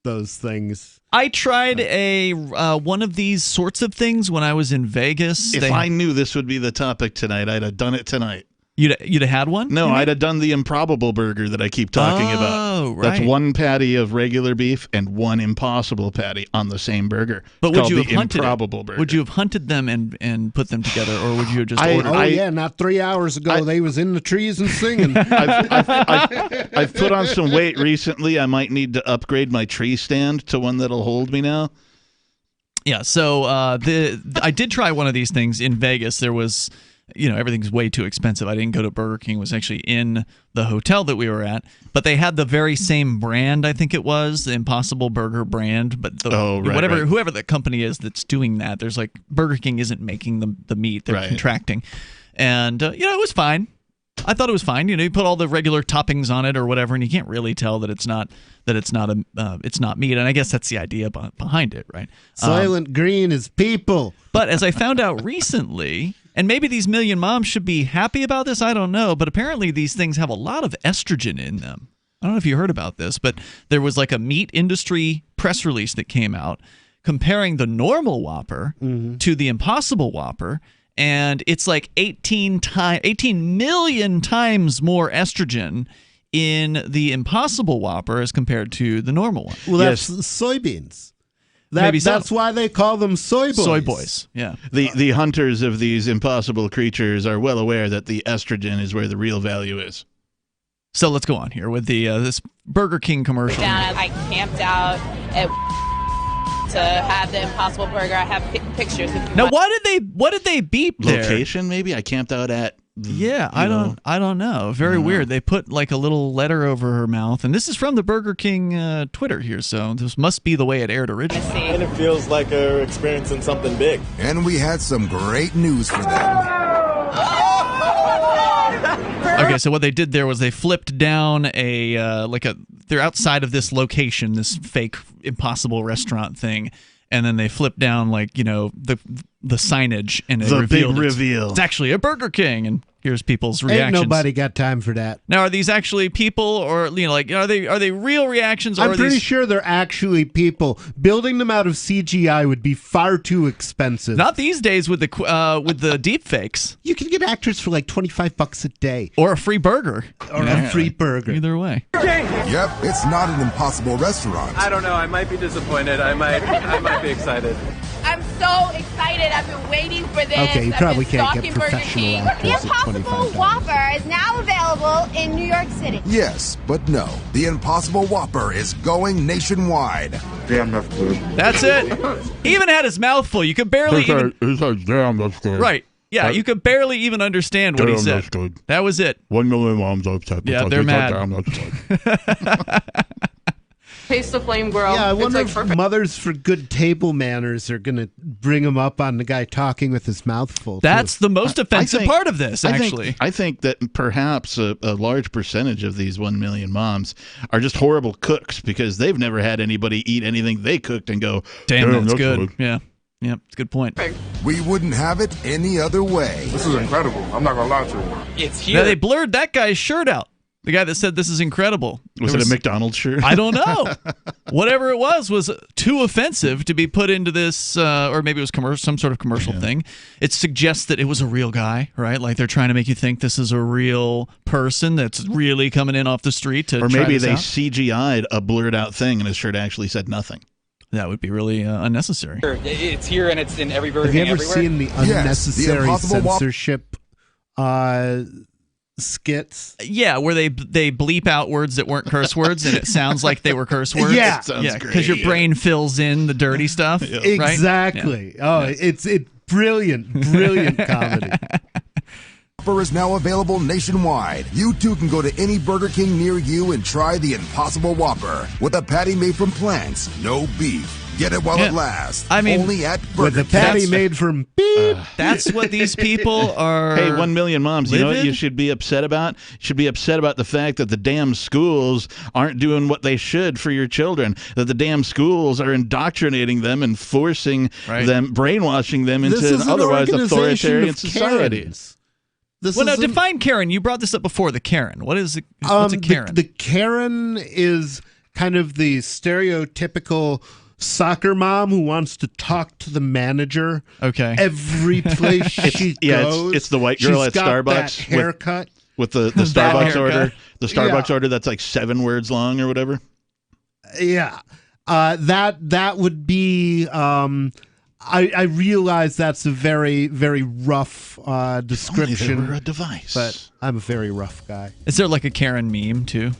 those things. I tried one of these sorts of things when I was in Vegas. If I knew this would be the topic tonight, I'd have done it tonight. You'd have had one? No, I'd have done the improbable burger that I keep talking about. Oh, right. That's one patty of regular beef and one impossible patty on the same burger. But would you have hunted improbable burger. Would you have hunted them and put them together, or would you have just ordered? Not 3 hours ago. They was in the trees and singing. I've put on some weight recently. I might need to upgrade my tree stand to one that'll hold me now. Yeah, so I did try one of these things in Vegas. There was... everything's way too expensive. I didn't go to Burger King. It was actually in the hotel that we were at. But they had the very same brand, I think it was, the Impossible Burger brand. But whoever the company is that's doing that, there's Burger King isn't making the meat. They're contracting. And, it was fine. I thought it was fine. You put all the regular toppings on it or whatever, and you can't really tell that it's not meat. And I guess that's the idea behind it, right? Soylent Green is people. But as I found out recently, and maybe these million moms should be happy about this, I don't know, but apparently these things have a lot of estrogen in them. I don't know if you heard about this, but there was like a meat industry press release that came out comparing the normal Whopper to the Impossible Whopper, and it's like 18 million times more estrogen in the Impossible Whopper as compared to the normal one. Well, that's soybeans. Maybe so. That's why they call them soy boys. Soy boys, yeah. The hunters of these impossible creatures are well aware that the estrogen is where the real value is. So let's go on here with the this Burger King commercial. I camped out to have the Impossible Burger. I have pictures. Now, what did they beep there? Location, maybe? I camped out at. Yeah, I don't know. Very weird. They put like a little letter over her mouth, and this is from the Burger King Twitter here, so this must be the way it aired originally. And it feels like they're experiencing something big. And we had some great news for them. Okay, so what they did there was they flipped down they're outside of this location, this fake Impossible restaurant thing, and then they flipped down the signage and the big reveal. It's actually a Burger King, and here's people's reactions. Ain't nobody got time for that. Now, are these actually people, or are they real reactions? Or I'm pretty sure they're actually people. Building them out of CGI would be far too expensive. Not these days with the deep fakes. You can get actors for like $25 a day, or a free burger, a free burger. Either way. Yep, it's not an Impossible restaurant. I don't know. I might be disappointed. I might be excited. I'm so excited. I've been waiting for this. Okay, you probably can't stalking get Burger professional King. actors The at Impossible $25. Whopper is now available in New York City. Yes, but no. The Impossible Whopper is going nationwide. Damn, that's good. That's it. He even had his mouth full. You could barely even... He said, damn, that's good. Right. Yeah, you could barely even understand what he said. That's good. That was it. 1 million moms upset. Yeah, they're mad. Damn, that's good. Taste the flame, girl. Yeah, I wonder like if perfect. mothers for good table manners are going to bring him up on the guy talking with his mouth full. That's the most offensive part of this, actually. I think that perhaps a large percentage of these 1 million moms are just horrible cooks because they've never had anybody eat anything they cooked and go, damn, that's good. Yeah. Yep, it's a good point. We wouldn't have it any other way. This is incredible. I'm not going to lie to you. It's here. Now, they blurred that guy's shirt out. The guy that said this is incredible. Was it a McDonald's shirt? I don't know. Whatever it was too offensive to be put into this, or maybe it was some sort of commercial thing. It suggests that it was a real guy, right? Like they're trying to make you think this is a real person that's really coming in off the street to Or try maybe this they out. CGI'd a blurred out thing and his shirt actually said nothing. That would be really unnecessary. It's here and it's in every Burger Have you King ever everywhere. seen the unnecessary censorship skits? Yeah, where they bleep out words that weren't curse words and it sounds like they were curse words. Yeah, because your brain fills in the dirty stuff. Right? Exactly. Yeah. Oh, it's brilliant comedy. Whopper is now available nationwide. You too can go to any Burger King near you and try the Impossible Whopper with a patty made from plants, no beef. Get it while it lasts. I mean, only at with Burger a patty King. made from beef. That's what these people are. Hey, 1 million moms, you know what livid? you should be upset about? You should be upset about the fact that the damn schools aren't doing what they should for your children. That the damn schools are indoctrinating them and forcing them, brainwashing them into an otherwise authoritarian society. Define Karen. You brought this up before, the Karen. What's a Karen? The Karen is kind of the stereotypical soccer mom who wants to talk to the manager. Okay. Every place she goes. It's the white girl at got Starbucks that haircut with the Starbucks order. The Starbucks order that's like 7 words long or whatever. Yeah. That would be I realize that's a very, very rough description. Only they were a device. But I'm a very rough guy. Is there like a Karen meme too?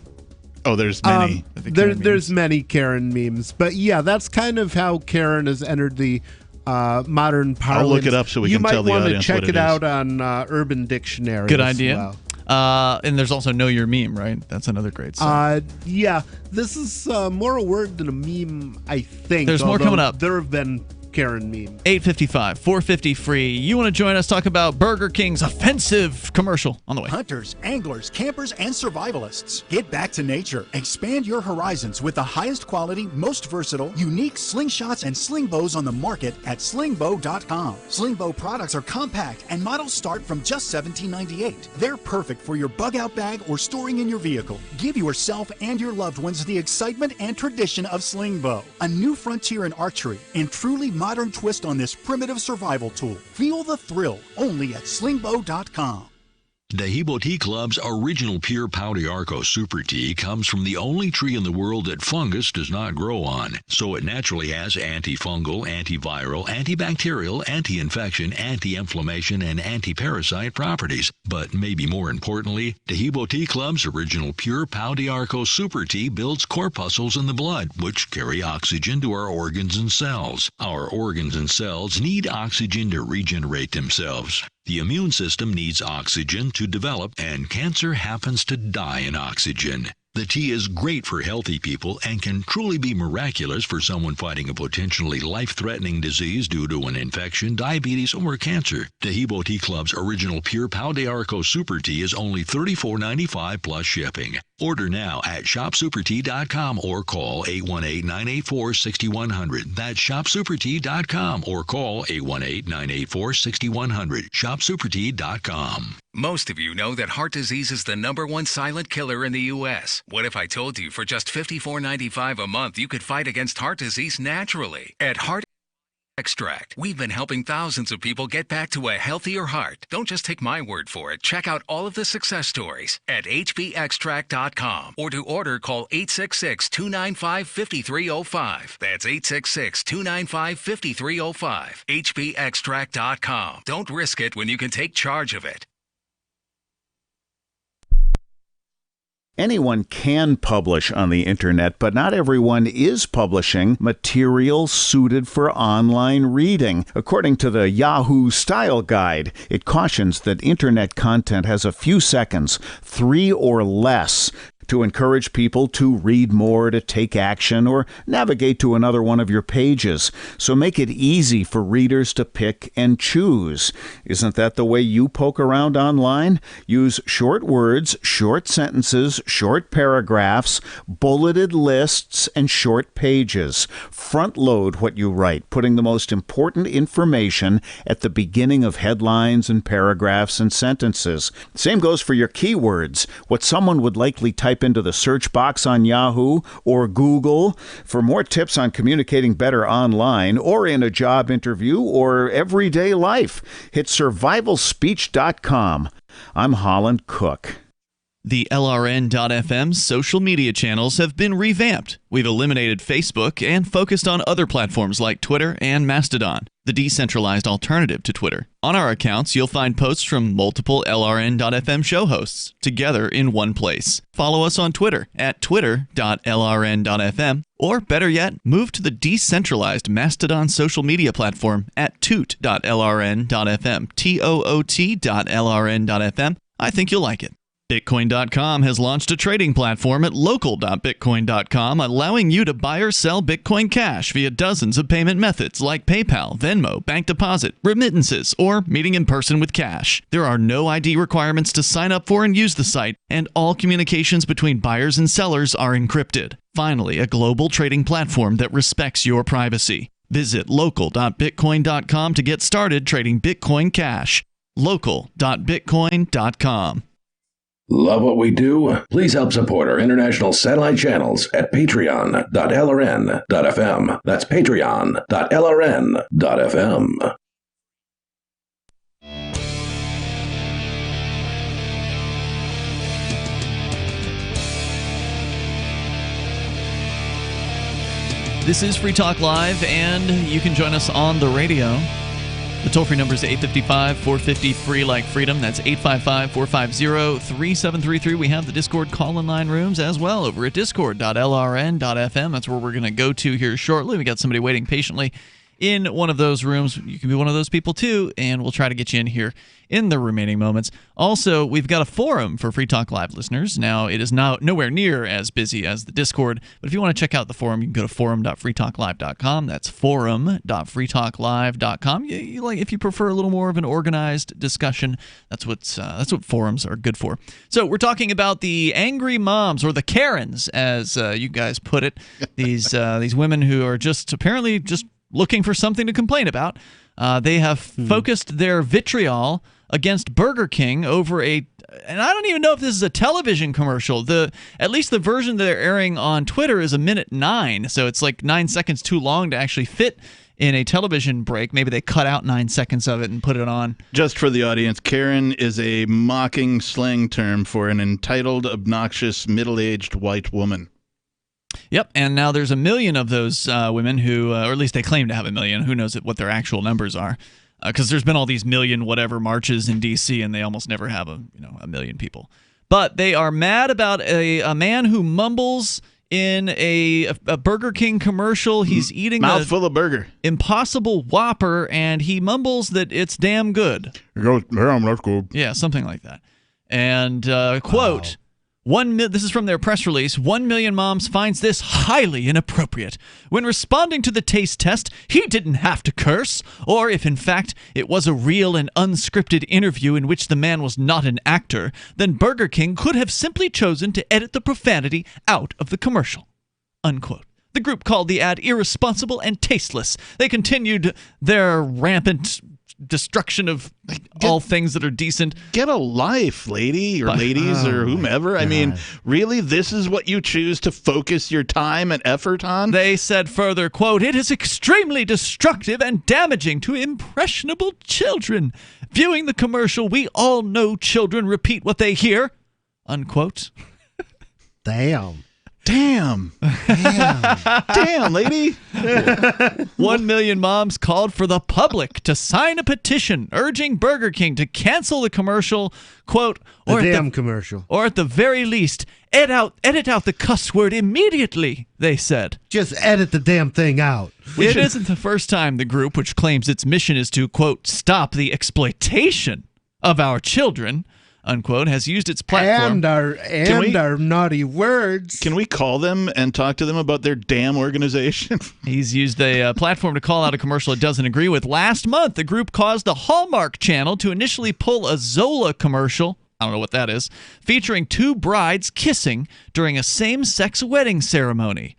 Oh, there's many. There's many Karen memes, but yeah, that's kind of how Karen has entered the modern parlance. I'll look it up so we can tell the audience You might what want to check it out on Urban Dictionary. Good as idea. well. And there's also Know Your Meme, right? That's another great song. Yeah, this is more a word than a meme, I think. There's more coming up. There have been Karen mean? 855 450 free. You want to join us, talk about Burger King's offensive commercial on the way. Hunters, anglers, campers, and survivalists. Get back to nature. Expand your horizons with the highest quality, most versatile, unique slingshots and sling bows on the market at slingbow.com. Sling bow products are compact and models start from just $17.98. They're perfect for your bug out bag or storing in your vehicle. Give yourself and your loved ones the excitement and tradition of sling bow. A new frontier in archery and truly modern twist on this primitive survival tool. Feel the thrill only at slingbow.com. Dehibo Tea Club's original pure Pau d'Arco Super Tea comes from the only tree in the world that fungus does not grow on, so it naturally has antifungal, antiviral, antibacterial, anti-infection, anti-inflammation, and anti-parasite properties. But maybe more importantly, Dehibo Tea Club's original pure Pau d'Arco Super Tea builds corpuscles in the blood, which carry oxygen to our organs and cells. Our organs and cells need oxygen to regenerate themselves. The immune system needs oxygen to develop, and cancer happens to die in oxygen. The tea is great for healthy people and can truly be miraculous for someone fighting a potentially life-threatening disease due to an infection, diabetes, or cancer. Dehibo Tea Club's original pure Pau d'Arco Super Tea is only $34.95 plus shipping. Order now at shopsupertea.com or call 818-984-6100. That's shopsupertea.com or call 818-984-6100. Shopsupertea.com. Most of you know that heart disease is the #1 silent killer in the U.S. What if I told you for just $54.95 a month you could fight against heart disease naturally? At Heart Extract, we've been helping thousands of people get back to a healthier heart. Don't just take my word for it. Check out all of the success stories at hbextract.com, or to order, call 866-295-5305. That's 866-295-5305. hbextract.com. Don't risk it when you can take charge of it. Anyone can publish on the internet, but not everyone is publishing material suited for online reading. According to the Yahoo Style Guide, it cautions that internet content has a few seconds, 3 or less, to encourage people to read more, to take action, or navigate to another one of your pages. So make it easy for readers to pick and choose. Isn't that the way you poke around online? Use short words, short sentences, short paragraphs, bulleted lists, and short pages. Front load what you write, putting the most important information at the beginning of headlines and paragraphs and sentences. Same goes for your keywords, what someone would likely type into the search box on Yahoo or Google. For more tips on communicating better online or in a job interview or everyday life, hit survivalspeech.com. I'm Holland Cook. The LRN.FM social media channels have been revamped. We've eliminated Facebook and focused on other platforms like Twitter and Mastodon, the decentralized alternative to Twitter. On our accounts, you'll find posts from multiple LRN.FM show hosts together in one place. Follow us on Twitter at twitter.lrn.fm, or better yet, move to the decentralized Mastodon social media platform at toot.lrn.fm, toot.lrn.fm. I think you'll like it. Bitcoin.com has launched a trading platform at local.bitcoin.com, allowing you to buy or sell Bitcoin Cash via dozens of payment methods like PayPal, Venmo, bank deposit, remittances, or meeting in person with cash. There are no ID requirements to sign up for and use the site, and all communications between buyers and sellers are encrypted. Finally, a global trading platform that respects your privacy. Visit local.bitcoin.com to get started trading Bitcoin Cash. local.bitcoin.com. Love what we do? Please help support our international satellite channels at patreon.lrn.fm. That's patreon.lrn.fm. This is Free Talk Live, and you can join us on the radio. The toll-free number is 855-450-FREE like freedom. That's 855-450-3733. We have the Discord call-in line rooms as well over at discord.lrn.fm. That's where we're going to go to here shortly. We got somebody waiting patiently in one of those rooms, you can be one of those people too, and we'll try to get you in here in the remaining moments. Also, we've got a forum for Free Talk Live listeners. Now, it is nowhere near as busy as the Discord, but if you want to check out the forum, you can go to forum.freetalklive.com. That's forum.freetalklive.com. If you prefer a little more of an organized discussion, that's what forums are good for. So we're talking about the angry moms, or the Karens, as you guys put it. These women who are apparently just looking for something to complain about. They have focused their vitriol against Burger King over and I don't even know if this is a television commercial. At least the version that they're airing on Twitter is 1:09, so it's like 9 seconds too long to actually fit in a television break. Maybe they cut out 9 seconds of it and put it on. Just for the audience, Karen is a mocking slang term for an entitled, obnoxious, middle-aged white woman. Yep, and now there's 1 million of those women who, or at least they claim to have 1 million. Who knows what their actual numbers are? Because there's been all these million whatever marches in D.C. and they almost never have 1 million people. But they are mad about a man who mumbles in a Burger King commercial. He's eating mouthful of burger, Impossible Whopper, and he mumbles that it's damn good. Damn, that's good. Yeah, something like that. And quote. This is from their press release. 1 million moms finds this highly inappropriate. When responding to the taste test, he didn't have to curse, or if in fact it was a real and unscripted interview in which the man was not an actor, then Burger King could have simply chosen to edit the profanity out of the commercial. Unquote. The group called the ad irresponsible and tasteless. They continued their rampant destruction of all things that are decent. Get a life, lady or ladies or whomever. I mean, really, this is what you choose to focus your time and effort on? They said further, quote, "It is extremely destructive and damaging to impressionable children. Viewing the commercial, we all know children repeat what they hear." Unquote. Damn. Damn, lady. 1 million moms called for the public to sign a petition urging Burger King to cancel the commercial, quote, or at the very least, edit out the cuss word immediately, they said. Just edit the damn thing out. It isn't the first time the group, which claims its mission is to, quote, stop the exploitation of our children, unquote, has used its platform. And our naughty words. Can we call them and talk to them about their damn organization? He's used a platform to call out a commercial it doesn't agree with. Last month, the group caused the Hallmark Channel to initially pull a Zola commercial, I don't know what that is, featuring 2 brides kissing during a same-sex wedding ceremony.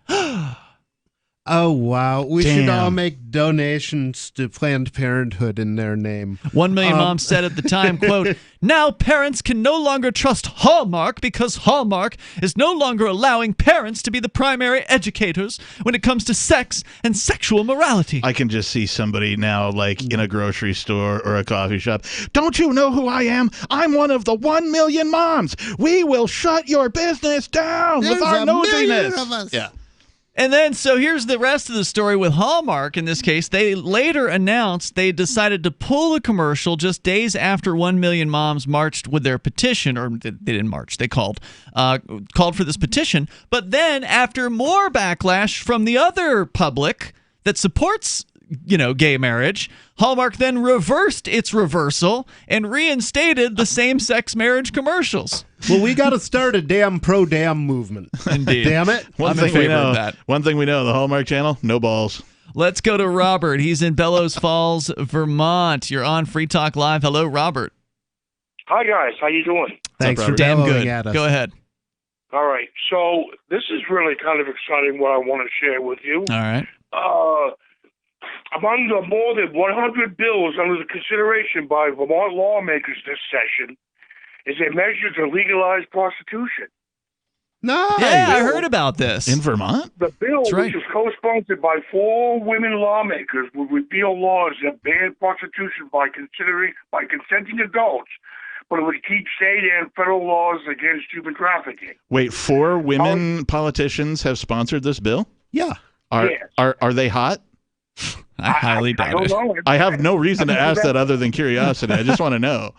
Oh, wow. We should all make donations to Planned Parenthood in their name. 1 million moms said at the time, quote, "Now parents can no longer trust Hallmark because Hallmark is no longer allowing parents to be the primary educators when it comes to sex and sexual morality." I can just see somebody now, like, in a grocery store or a coffee shop. Don't you know who I am? I'm one of the 1 million moms. We will shut your business down with our nosiness. Of us. Yeah. And then, so here's the rest of the story with Hallmark. In this case, they later announced they decided to pull the commercial just days after 1 million moms marched with their petition, or they didn't march, they called for this petition. But then, after more backlash from the other public that supports, gay marriage, Hallmark then reversed its reversal and reinstated the same-sex marriage commercials. Well, we got to start a damn pro-damn movement. Indeed. Damn it. One thing we know, the Hallmark Channel, no balls. Let's go to Robert. He's in Bellows Falls, Vermont. You're on Free Talk Live. Hello, Robert. Hi, guys. How you doing? Thanks for damn bellowing good. at us. Go ahead. All right. So this is really kind of exciting what I want to share with you. All right. Among the more than 100 bills under the consideration by Vermont lawmakers this session is a measure to legalize prostitution. Nice. Yeah, I heard about this. In Vermont? The bill, right. which is co-sponsored by 4 women lawmakers, will repeal laws that ban prostitution by consenting adults, but it would keep state and federal laws against human trafficking. Wait, 4 women politicians have sponsored this bill? Yeah. Yes. Are they hot? I highly doubt it. Know. I have no reason to ask that other than curiosity. I just want to know.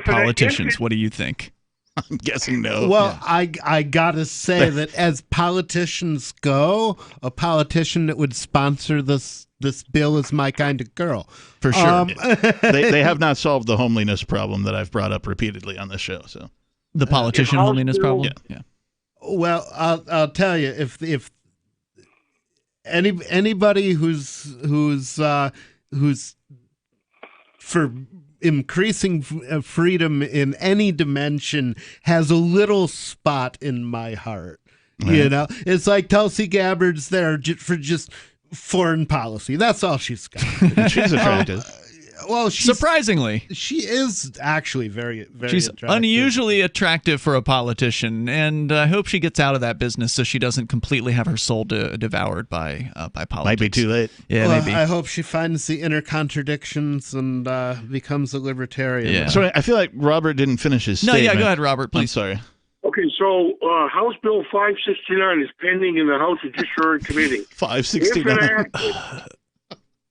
Politicians, what do you think? I'm guessing no. Well, yeah. I gotta say that as politicians go, a politician that would sponsor this bill is my kind of girl. For sure. They have not solved the homeliness problem that I've brought up repeatedly on this show. So the politician homeliness problem? Yeah. Well, I'll tell you, if anybody who's for increasing freedom in any dimension has a little spot in my heart. Right. You know, it's like Tulsi Gabbard's there for just foreign policy. That's all she's got. She's attractive. Well, surprisingly, she is actually very, very she's attractive. Unusually attractive for a politician, and I hope she gets out of that business so she doesn't completely have her soul devoured by politics. Might be too late. Yeah, well, maybe. I hope she finds the inner contradictions and becomes a libertarian. Yeah. So I feel like Robert didn't finish his statement. No, yeah, go ahead, Robert, please. I'm sorry. Okay, so House Bill 569 is pending in the House Judiciary Committee. 569.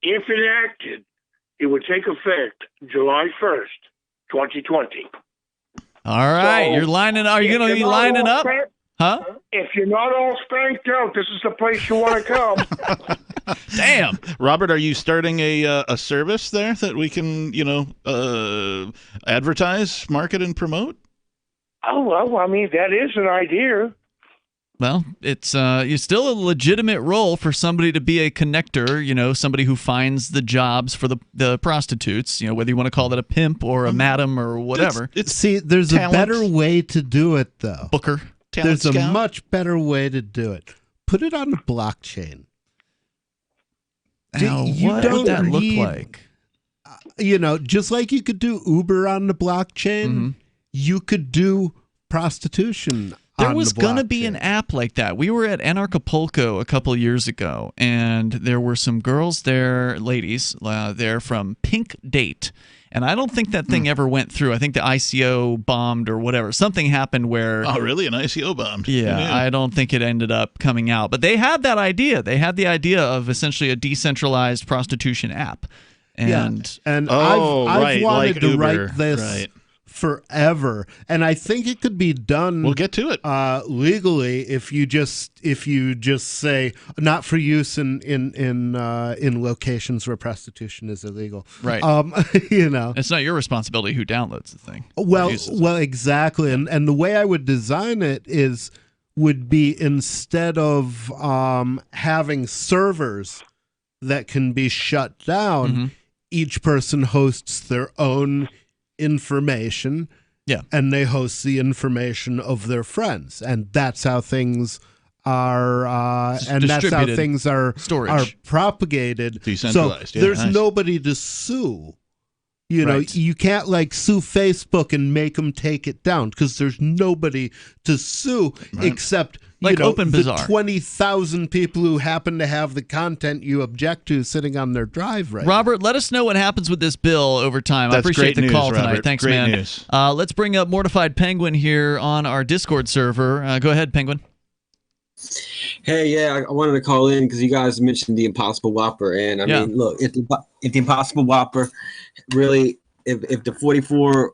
If enacted, it would take effect July 1st, 2020. All right, so, you're lining up. Are you going to be lining up? Huh? If you're not all spanked out, this is the place you want to come. Damn. Robert, are you starting a service there that we can, advertise, market, and promote? Oh, well, I mean, that is an idea. Well, it's still a legitimate role for somebody to be a connector, somebody who finds the jobs for the prostitutes, whether you want to call that a pimp or a madam or whatever. See, there's talent. A better way to do it, though. Booker. There's a much better way to do it. Put it on the blockchain. Now, what would that look like? Just like you could do Uber on the blockchain, you could do prostitution. There was going to be an app like that. We were at Anarchapulco a couple years ago, and there were some girls there, ladies, there from Pink Date. And I don't think that thing ever went through. I think the ICO bombed or whatever. Something happened where... Oh, really? An ICO bombed? Yeah, I don't think it ended up coming out. But they had that idea. They had the idea of essentially a decentralized prostitution app. And I've wanted like to Uber. write this forever, and I think it could be done. We'll get to it legally if you just say not for use in locations where prostitution is illegal. Right. It's not your responsibility who downloads the thing. Well, exactly. And the way I would design it would be instead of having servers that can be shut down, each person hosts their own information, and they host the information of their friends, and that's how things are, and that's how things are propagated. Decentralized. So there's nobody to sue. You can't sue Facebook and make them take it down because there's nobody to sue except OpenBazaar. The 20,000 people who happen to have the content you object to sitting on their drive right Robert, let us know what happens with this bill over time. I appreciate the call tonight. Robert. Thanks, great man. News. Let's bring up Mortified Penguin here on our Discord server. Go ahead, Penguin. Hey, I wanted to call in because you guys mentioned the Impossible Whopper, and I mean, look, if the Impossible Whopper really, if the 44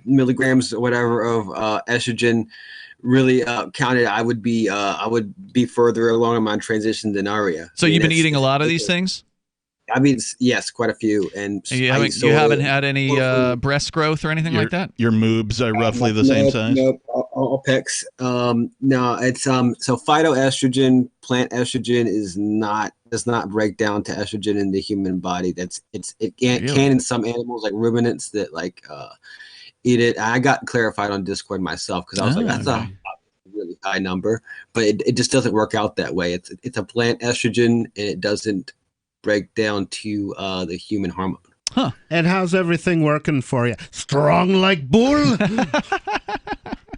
milligrams or whatever of estrogen really counted, I would be further along in my transition than Aria. So you've been eating a lot of these things? I mean, yes, quite a few. And you haven't had any breast growth or anything like that? Your moobs are roughly the same size? No, all pecs. No, it's so phytoestrogen, plant estrogen does not break down to estrogen in the human body. It can in some animals like ruminants that eat it. I got clarified on Discord myself because I was that's a really high number, but it just doesn't work out that way. It's a plant estrogen, and it doesn't break down to the human hormone. Huh. And how's everything working for you? Strong like bull?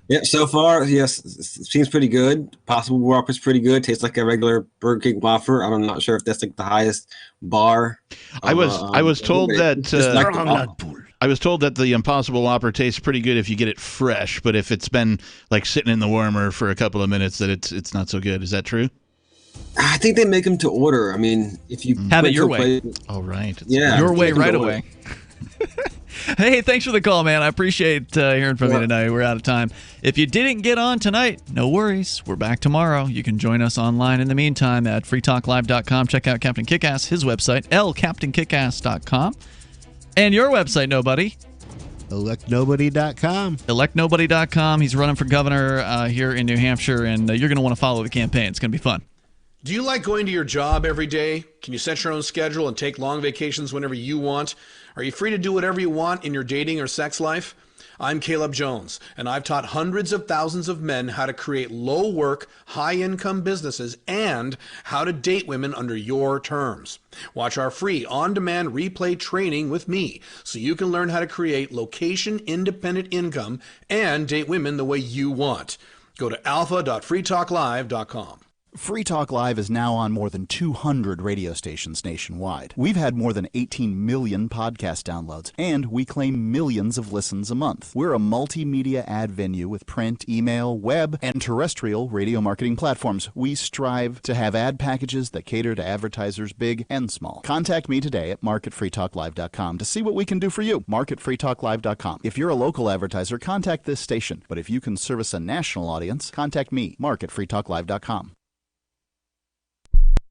Yeah, so far, yes, it seems pretty good. Possible Whopper's pretty good. Tastes like a regular Burger King Whopper. I'm not sure if that's the highest bar. I was told that I was told that the Impossible Whopper tastes pretty good if you get it fresh, but if it's been sitting in the warmer for a couple of minutes, that it's not so good. Is that true? I think they make them to order. I mean, if you have it your way. Oh, right. Yeah, your way right away. Hey, thanks for the call, man. I appreciate hearing from you tonight. We're out of time. If you didn't get on tonight, no worries. We're back tomorrow. You can join us online in the meantime at freetalklive.com. Check out Captain Kickass, his website, lcaptainkickass.com. And your website, Nobody? ElectNobody.com. ElectNobody.com. He's running for governor here in New Hampshire, and you're going to want to follow the campaign. It's going to be fun. Do you like going to your job every day? Can you set your own schedule and take long vacations whenever you want? Are you free to do whatever you want in your dating or sex life? I'm Caleb Jones, and I've taught hundreds of thousands of men how to create low-work, high-income businesses and how to date women under your terms. Watch our free on-demand replay training with me so you can learn how to create location-independent income and date women the way you want. Go to alpha.freetalklive.com. Free Talk Live is now on more than 200 radio stations nationwide. We've had more than 18 million podcast downloads, and we claim millions of listens a month. We're a multimedia ad venue with print, email, web, and terrestrial radio marketing platforms. We strive to have ad packages that cater to advertisers big and small. Contact me today at mark@freetalklive.com to see what we can do for you. mark@freetalklive.com. If you're a local advertiser, contact this station. But if you can service a national audience, contact me, mark@freetalklive.com.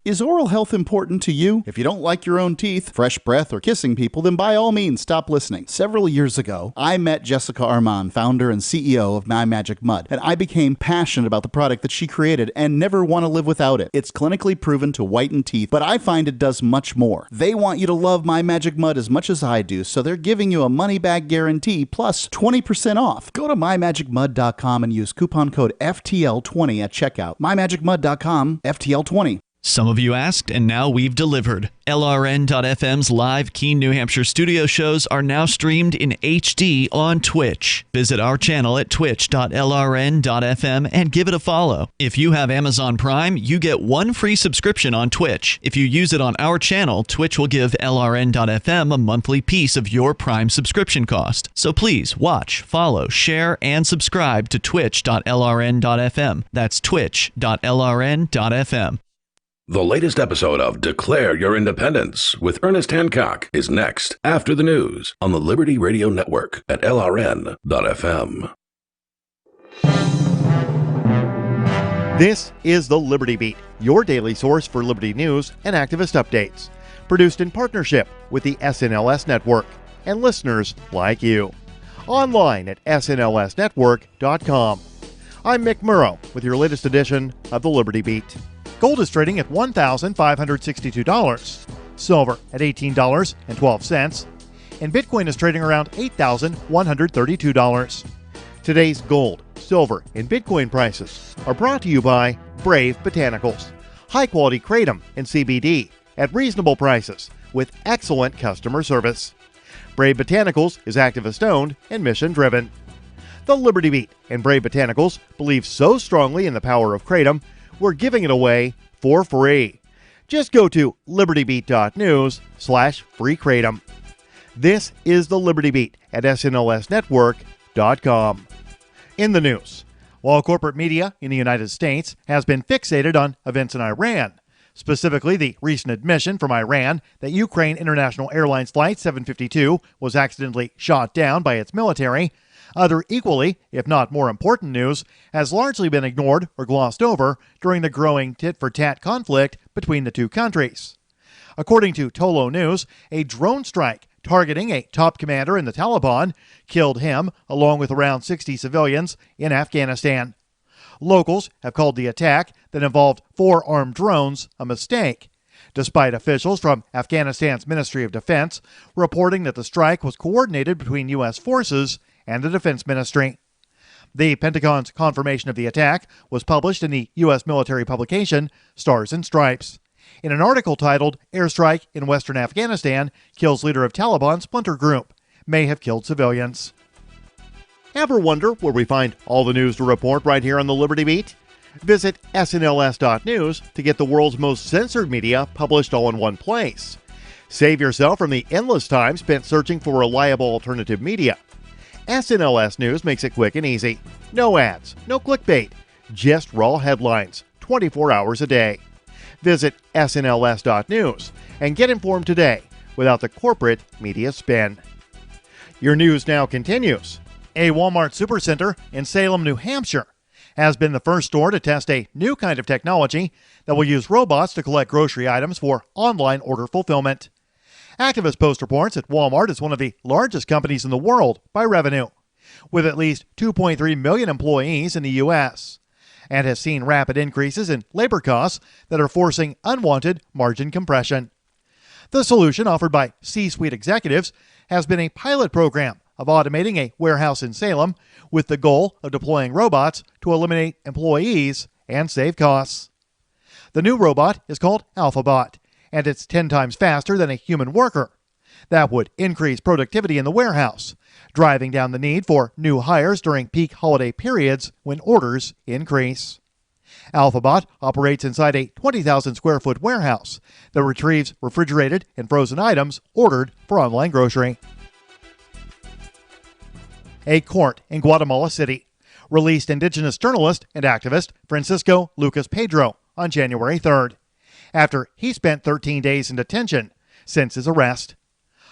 Is oral health important to you? If you don't like your own teeth, fresh breath, or kissing people, then by all means, stop listening. Several years ago, I met Jessica Armand, founder and CEO of My Magic Mud, and I became passionate about the product that she created and never want to live without it. It's clinically proven to whiten teeth, but I find it does much more. They want you to love My Magic Mud as much as I do, so they're giving you a money-back guarantee plus 20% off. Go to mymagicmud.com and use coupon code FTL20 at checkout. mymagicmud.com, FTL20. Some of you asked, and now we've delivered. LRN.FM's live Keene, New Hampshire studio shows are now streamed in HD on Twitch. Visit our channel at twitch.lrn.fm and give it a follow. If you have Amazon Prime, you get one free subscription on Twitch. If you use it on our channel, Twitch will give LRN.FM a monthly piece of your Prime subscription cost. So please watch, follow, share, and subscribe to twitch.lrn.fm. That's twitch.lrn.fm. The latest episode of Declare Your Independence with Ernest Hancock is next after the news on the Liberty Radio Network at LRN.FM. This is the Liberty Beat, your daily source for liberty news and activist updates. Produced in partnership with the SNLS Network and listeners like you. Online at snlsnetwork.com. I'm Mick Murrow with your latest edition of the Liberty Beat. Gold is trading at $1,562, silver at $18.12, and Bitcoin is trading around $8,132. Today's gold, silver, and Bitcoin prices are brought to you by Brave Botanicals, high-quality kratom and CBD at reasonable prices with excellent customer service. Brave Botanicals is activist-owned and mission-driven. The Liberty Beat and Brave Botanicals believe so strongly in the power of kratom, we're giving it away for free. Just go to libertybeat.news/free kratom. This is the Liberty Beat at snlsnetwork.com. In the news, while corporate media in the United States has been fixated on events in Iran, specifically the recent admission from Iran that Ukraine International Airlines Flight 752 was accidentally shot down by its military, other equally, if not more important news, has largely been ignored or glossed over during the growing tit-for-tat conflict between the two countries. According to Tolo News, a drone strike targeting a top commander in the Taliban killed him along with around 60 civilians in Afghanistan. Locals have called the attack that involved 4 armed drones a mistake, despite officials from Afghanistan's Ministry of Defense reporting that the strike was coordinated between U.S. forces and the Defense Ministry. The Pentagon's confirmation of the attack was published in the U.S. military publication Stars and Stripes, in an article titled "Airstrike in Western Afghanistan Kills Leader of Taliban Splinter Group. May have killed civilians." Ever wonder where we find all the news to report right here on the Liberty Beat? Visit snls.news to get the world's most censored media published all in one place. Save yourself from the endless time spent searching for reliable alternative media. SNLS News makes it quick and easy. No ads, no clickbait, just raw headlines, 24 hours a day. Visit snls.news and get informed today without the corporate media spin. Your news now continues. A Walmart supercenter in Salem, New Hampshire has been the first store to test a new kind of technology that will use robots to collect grocery items for online order fulfillment. Activist Post reports that Walmart is one of the largest companies in the world by revenue, with at least 2.3 million employees in the U.S., and has seen rapid increases in labor costs that are forcing unwanted margin compression. The solution offered by C-suite executives has been a pilot program of automating a warehouse in Salem with the goal of deploying robots to eliminate employees and save costs. The new robot is called AlphaBot, and it's 10 times faster than a human worker. That would increase productivity in the warehouse, driving down the need for new hires during peak holiday periods when orders increase. AlphaBot operates inside a 20,000 square foot warehouse that retrieves refrigerated and frozen items ordered for online grocery. A court in Guatemala City released indigenous journalist and activist Francisco Lucas Pedro on January 3rd, after he spent 13 days in detention since his arrest.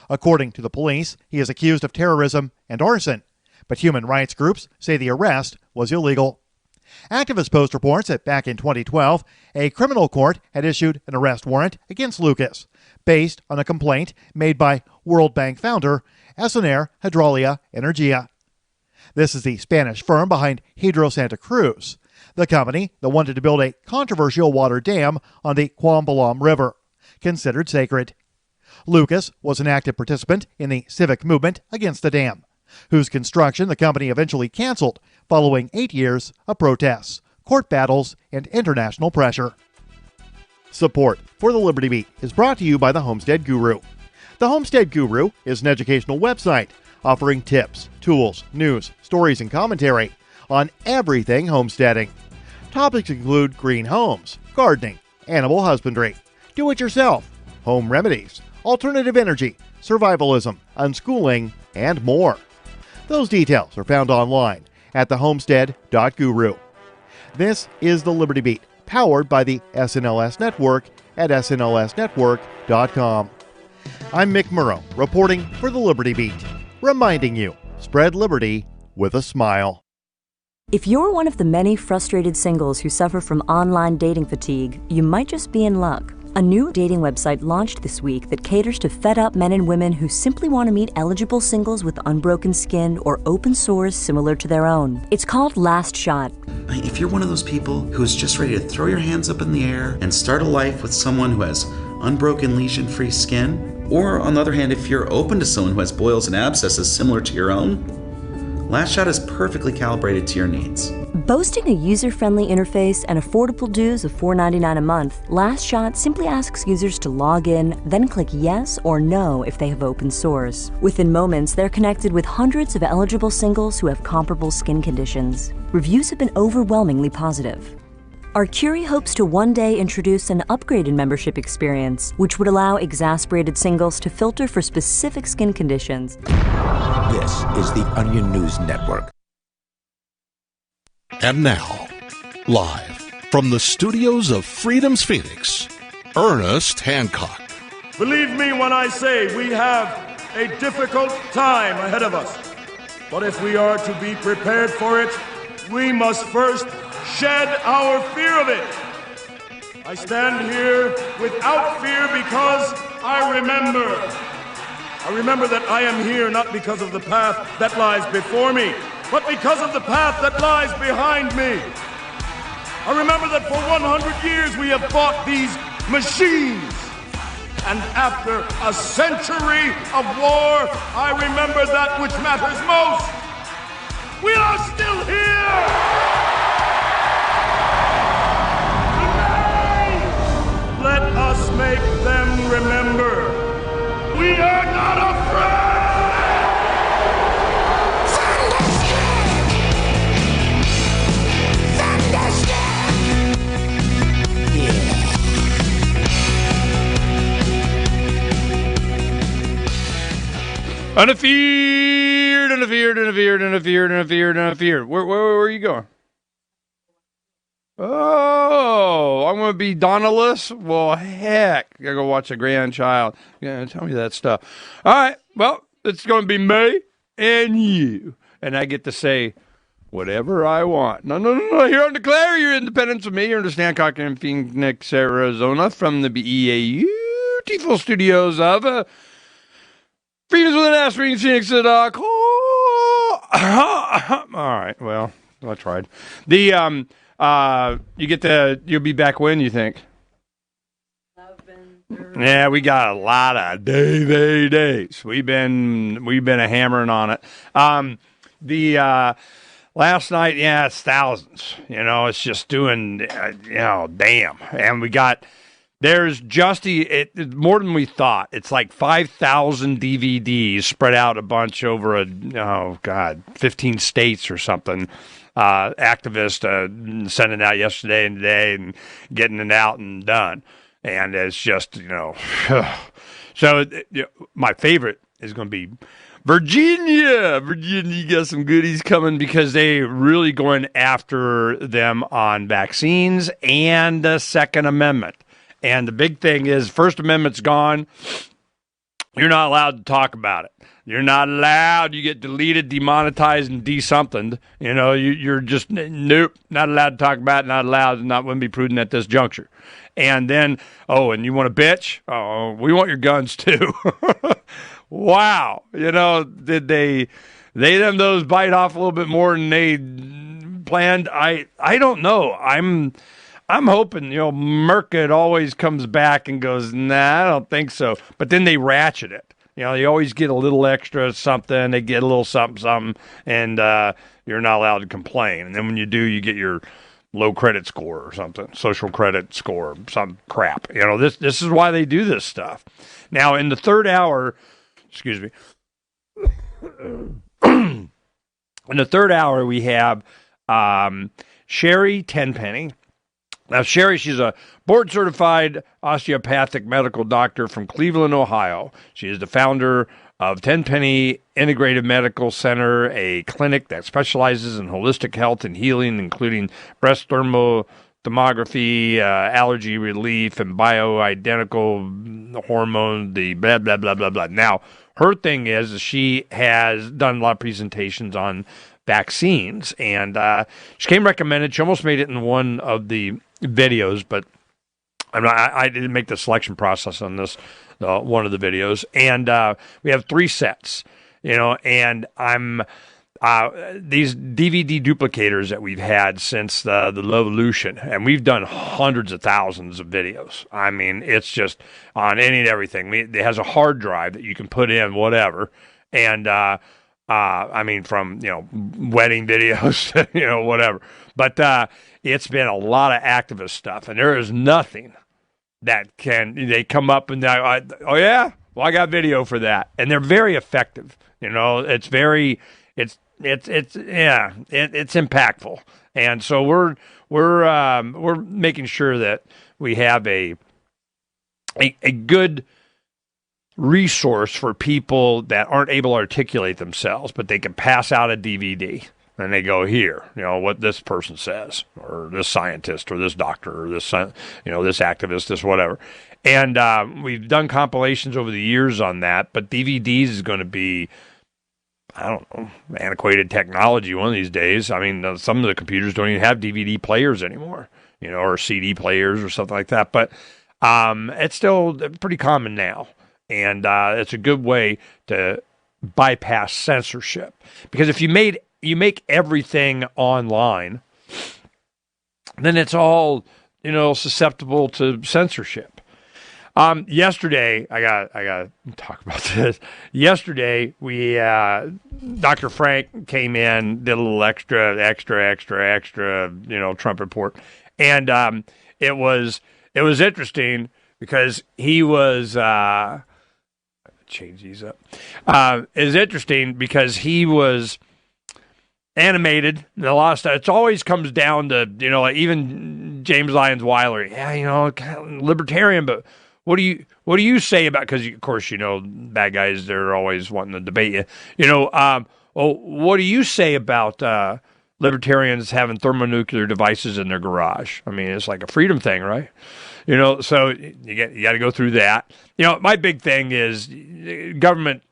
According to the police, he is accused of terrorism and arson, but human rights groups say the arrest was illegal. Activist Post reports that back in 2012, a criminal court had issued an arrest warrant against Lucas, based on a complaint made by World Bank founder Esoner Hydraulia Energia. This is the Spanish firm behind Hidro Santa Cruz, the company that wanted to build a controversial water dam on the Quambalam River, considered sacred. Lucas was an active participant in the civic movement against the dam, whose construction the company eventually canceled following 8 years of protests, court battles, and international pressure. Support for the Liberty Beat is brought to you by the Homestead Guru. The Homestead Guru is an educational website offering tips, tools, news, stories, and commentary on everything homesteading. Topics include green homes, gardening, animal husbandry, do-it-yourself, home remedies, alternative energy, survivalism, unschooling, and more. Those details are found online at thehomestead.guru. This is the Liberty Beat, powered by the SNLS Network at snlsnetwork.com. I'm Mick Murrow, reporting for the Liberty Beat, reminding you, spread liberty with a smile. If you're one of the many frustrated singles who suffer from online dating fatigue, you might just be in luck. A new dating website launched this week that caters to fed-up men and women who simply want to meet eligible singles with unbroken skin or open sores similar to their own. It's called Last Shot. If you're one of those people who's just ready to throw your hands up in the air and start a life with someone who has unbroken lesion-free skin, or on the other hand, if you're open to someone who has boils and abscesses similar to your own, Last Shot is perfectly calibrated to your needs. Boasting a user-friendly interface and affordable dues of $4.99 a month, Last Shot simply asks users to log in, then click yes or no if they have open sores. Within moments, they're connected with hundreds of eligible singles who have comparable skin conditions. Reviews have been overwhelmingly positive. Arcuri hopes to one day introduce an upgraded membership experience, which would allow exasperated singles to filter for specific skin conditions. This is the Onion News Network. And now, live from the studios of Freedom's Phoenix, Ernest Hancock. Believe me when I say we have a difficult time ahead of us. But if we are to be prepared for it, we must first shed our fear of it. I stand here without fear because I remember that I am here not because of the path that lies before me, but because of the path that lies behind me. I remember that for 100 years we have fought these machines. And after a century of war, I remember that which matters most. We are still here! Let us make them remember. We are not afraid! Unafeared. Where are you going? Oh, I'm going to be Donalus? Well, heck. I gotta go watch a grandchild. Yeah, tell me that stuff. All right. Well, it's going to be May. and you. And I get to say whatever I want. No. Here I declare your independence of me. You understand, Cochran in Phoenix, Arizona, from the beautiful studios of Freedoms with an Ass, Phoenix. All right, well, I tried. You'll be back when, you think? Yeah, we got a lot of days. We've been a hammering on it. Last night, yeah, it's thousands. It's just doing, damn. And there's more than we thought. It's like 5,000 DVDs spread out a bunch over 15 states or something. Activists sending out yesterday and today and getting it out and done. And it's just, so my favorite is going to be Virginia, you got some goodies coming because they really going after them on vaccines and the Second Amendment. And the big thing is First Amendment's gone. You're not allowed to talk about it. You're not allowed. You get deleted, demonetized, and de-somethinged. You're just, nope, not allowed to talk about it, not allowed, wouldn't be prudent at this juncture. And then, and you want to bitch? Oh, we want your guns too. Wow. Did those bite off a little bit more than they planned? I don't know. I'm hoping, Merca always comes back and goes, nah, I don't think so. But then they ratchet it. They always get a little extra something. They get a little something, and you're not allowed to complain. And then when you do, you get your low credit score or something, social credit score, some crap. This is why they do this stuff. Now, in the third hour, excuse me, in the third hour, we have Sherry Tenpenny. Now, Sherry, she's a board-certified osteopathic medical doctor from Cleveland, Ohio. She is the founder of Tenpenny Integrative Medical Center, a clinic that specializes in holistic health and healing, including breast thermography, allergy relief, and bioidentical hormone, the blah, blah, blah, blah, blah. Now, her thing is she has done a lot of presentations on vaccines, and she came recommended. She almost made it in one of the videos, but I didn't make the selection process on this one of the videos. And we have 3 sets, and I'm these DVD duplicators that we've had since the Revolution, and we've done hundreds of thousands of videos. I mean, it's just on any and everything. It has a hard drive that you can put in whatever, and I mean, from wedding videos, whatever. But it's been a lot of activist stuff, and there is nothing that they come up and oh yeah, well I got video for that, and they're very effective. It's very it's impactful, and so we're making sure that we have a good resource for people that aren't able to articulate themselves, but they can pass out a DVD and they go, here, what this person says, or this scientist, or this doctor, or this, this activist, this whatever. And we've done compilations over the years on that, but DVDs is going to be, I don't know, antiquated technology one of these days. I mean, some of the computers don't even have DVD players anymore, or CD players or something like that. But it's still pretty common now. And it's a good way to bypass censorship. Because if you make everything online, then it's all, susceptible to censorship. Yesterday, I got to talk about this. Yesterday, we Dr. Frank came in, did a little extra, Trump report, and it was interesting because he was change these up. It's interesting because he was animated and a lot of stuff. It always comes down to like even James Lyons Weiler, kind of libertarian, but what do you say about, because of course bad guys, they're always wanting to debate you. What do you say about libertarians having thermonuclear devices in their garage? I mean, it's like a freedom thing, right? So you got to go through that. My big thing is government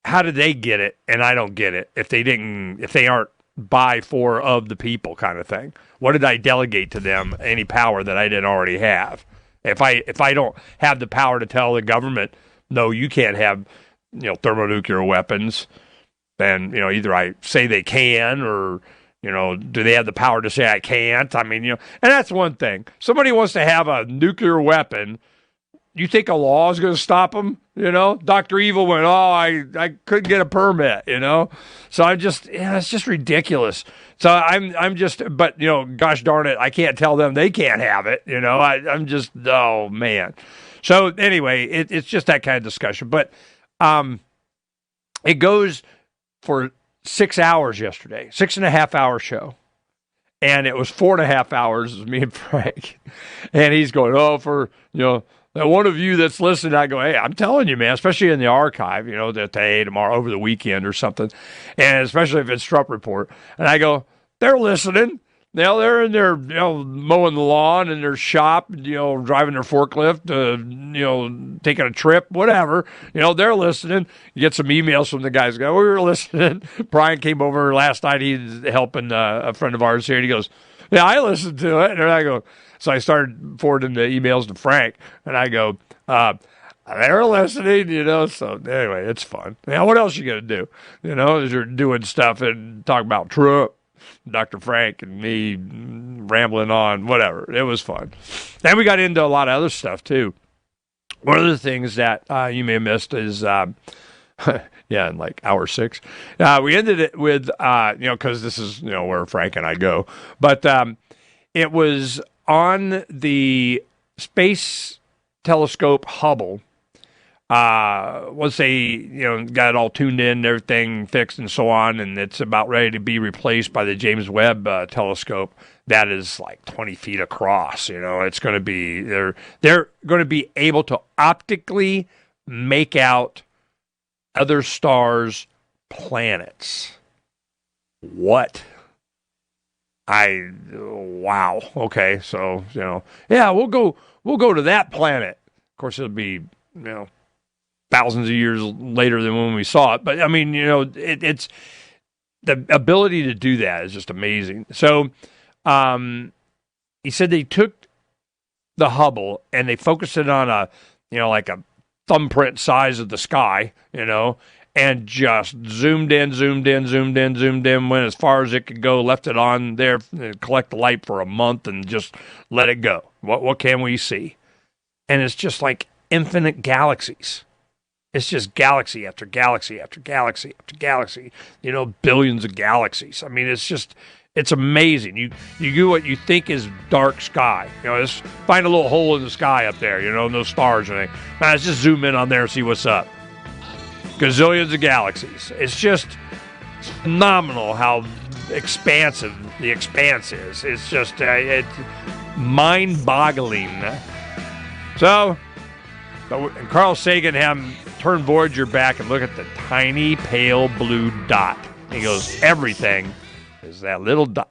how did they get it and I don't get it if they aren't by for of the people kind of thing? What did I delegate to them? Any power that I didn't already have? If I don't have the power to tell the government, no, you can't have, thermonuclear weapons, then, either I say they can or, do they have the power to say I can't? I mean, and that's one thing. Somebody wants to have a nuclear weapon. You think a law is going to stop them? Dr. Evil went, I couldn't get a permit, So it's just ridiculous. So I'm just, but, gosh darn it, I can't tell them they can't have it, I'm just, oh, man. So anyway, it's just that kind of discussion. But it goes for 6 hours yesterday, 6.5 hour show. And it was 4.5 hours, me and Frank. And he's going, for, now, one of you that's listening, I go, hey, I'm telling you, man, especially in the archive, that tomorrow, over the weekend or something, and especially if it's Trump Report. And I go, they're listening. They're in there, mowing the lawn in their shop, driving their forklift, taking a trip, whatever. They're listening. You get some emails from the guys. Go, we were listening. Brian came over last night. He's helping a friend of ours here. And he goes, yeah, I listened to it. And I go, so I started forwarding the emails to Frank, and I go, they're listening, So anyway, it's fun. Now, what else you gonna do? As you're doing stuff and talking about Trump, Dr. Frank, and me rambling on, whatever. It was fun. Then we got into a lot of other stuff too. One of the things that you may have missed is, in like hour 6, we ended it with, because this is where Frank and I go, but it was on the Space Telescope Hubble. Once they got it all tuned in, everything fixed and so on, and it's about ready to be replaced by the James Webb telescope that is like 20 feet across. It's going to be they're going to be able to optically make out other stars' planets. What? Wow. Okay. So, we'll go to that planet. Of course, it'll be, thousands of years later than when we saw it. But I mean, it's the ability to do that is just amazing. So, he said they took the Hubble and they focused it on a, like a thumbprint size of the sky, and just zoomed in, went as far as it could go, left it on there, collect the light for a month, and just let it go. What can we see? And it's just like infinite galaxies. It's just galaxy after galaxy after galaxy after galaxy, billions of galaxies. I mean, it's amazing. You do what you think is dark sky. Just find a little hole in the sky up there, no stars or anything. Let's just zoom in on there and see what's up. Gazillions of galaxies. It's just phenomenal how expansive the expanse is. It's just it's mind-boggling. So, and Carl Sagan had him turn Voyager back and look at the tiny pale blue dot. He goes, everything is that little dot.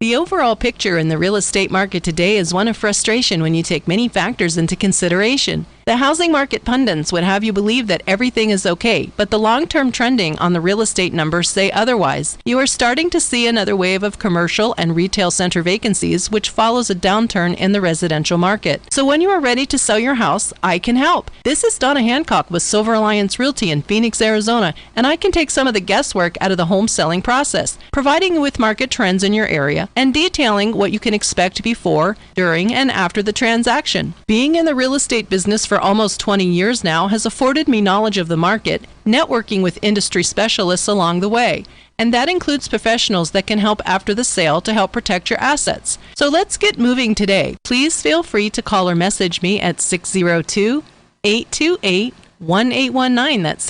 The overall picture in the real estate market today is one of frustration when you take many factors into consideration. The housing market pundits would have you believe that everything is okay, but the long-term trending on the real estate numbers say otherwise. You are starting to see another wave of commercial and retail center vacancies, which follows a downturn in the residential market. So when you are ready to sell your house, I can help. This is Donna Hancock with Silver Alliance Realty in Phoenix, Arizona, and I can take some of the guesswork out of the home selling process, providing you with market trends in your area and detailing what you can expect before, during, and after the transaction. Being in the real estate business for almost 20 years now has afforded me knowledge of the market, networking with industry specialists along the way, and that includes professionals that can help after the sale to help protect your assets. So let's get moving today. Please feel free to call or message me at 602-828-1819. That's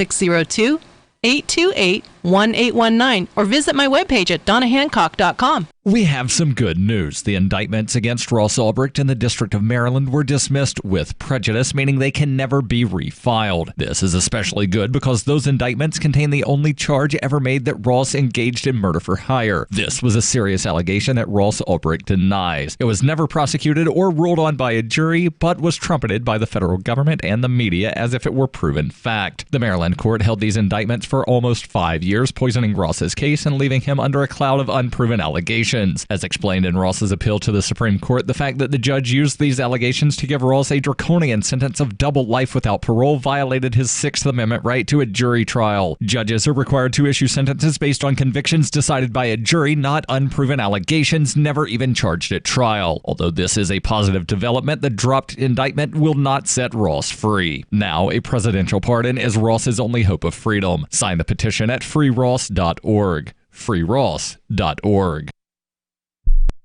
602-828-1819, or visit my webpage at donnahancock.com. We have some good news. The indictments against Ross Ulbricht in the District of Maryland were dismissed with prejudice, meaning they can never be refiled. This is especially good because those indictments contain the only charge ever made that Ross engaged in murder for hire. This was a serious allegation that Ross Ulbricht denies. It was never prosecuted or ruled on by a jury, but was trumpeted by the federal government and the media as if it were proven fact. The Maryland court held these indictments for almost 5 years, poisoning Ross's case and leaving him under a cloud of unproven allegations. As explained in Ross's appeal to the Supreme Court, the fact that the judge used these allegations to give Ross a draconian sentence of double life without parole violated his Sixth Amendment right to a jury trial. Judges are required to issue sentences based on convictions decided by a jury, not unproven allegations never even charged at trial. Although this is a positive development, the dropped indictment will not set Ross free. Now, a presidential pardon is Ross's only hope of freedom. Sign the petition at freeross.org. freeross.org.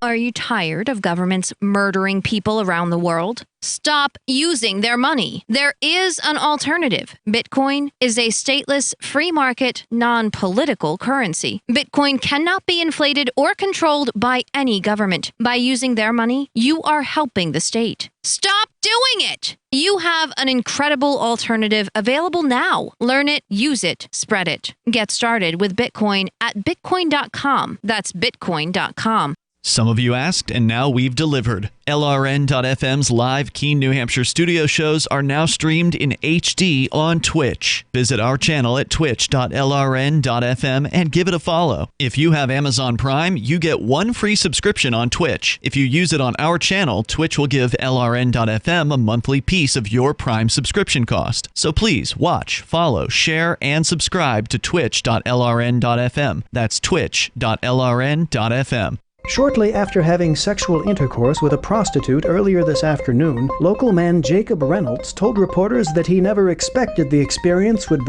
Are you tired of governments murdering people around the world? Stop using their money. There is an alternative. Bitcoin is a stateless, free market, non-political currency. Bitcoin cannot be inflated or controlled by any government. By using their money, you are helping the state. Stop doing it! You have an incredible alternative available now. Learn it, use it, spread it. Get started with Bitcoin at bitcoin.com. That's bitcoin.com. Some of you asked, and now we've delivered. LRN.FM's live Keene, New Hampshire studio shows are now streamed in HD on Twitch. Visit our channel at twitch.lrn.fm and give it a follow. If you have Amazon Prime, you get one free subscription on Twitch. If you use it on our channel, Twitch will give LRN.FM a monthly piece of your Prime subscription cost. So please watch, follow, share, and subscribe to twitch.lrn.fm. That's twitch.lrn.fm. Shortly after having sexual intercourse with a prostitute earlier this afternoon, local man Jacob Reynolds told reporters that he never expected the experience would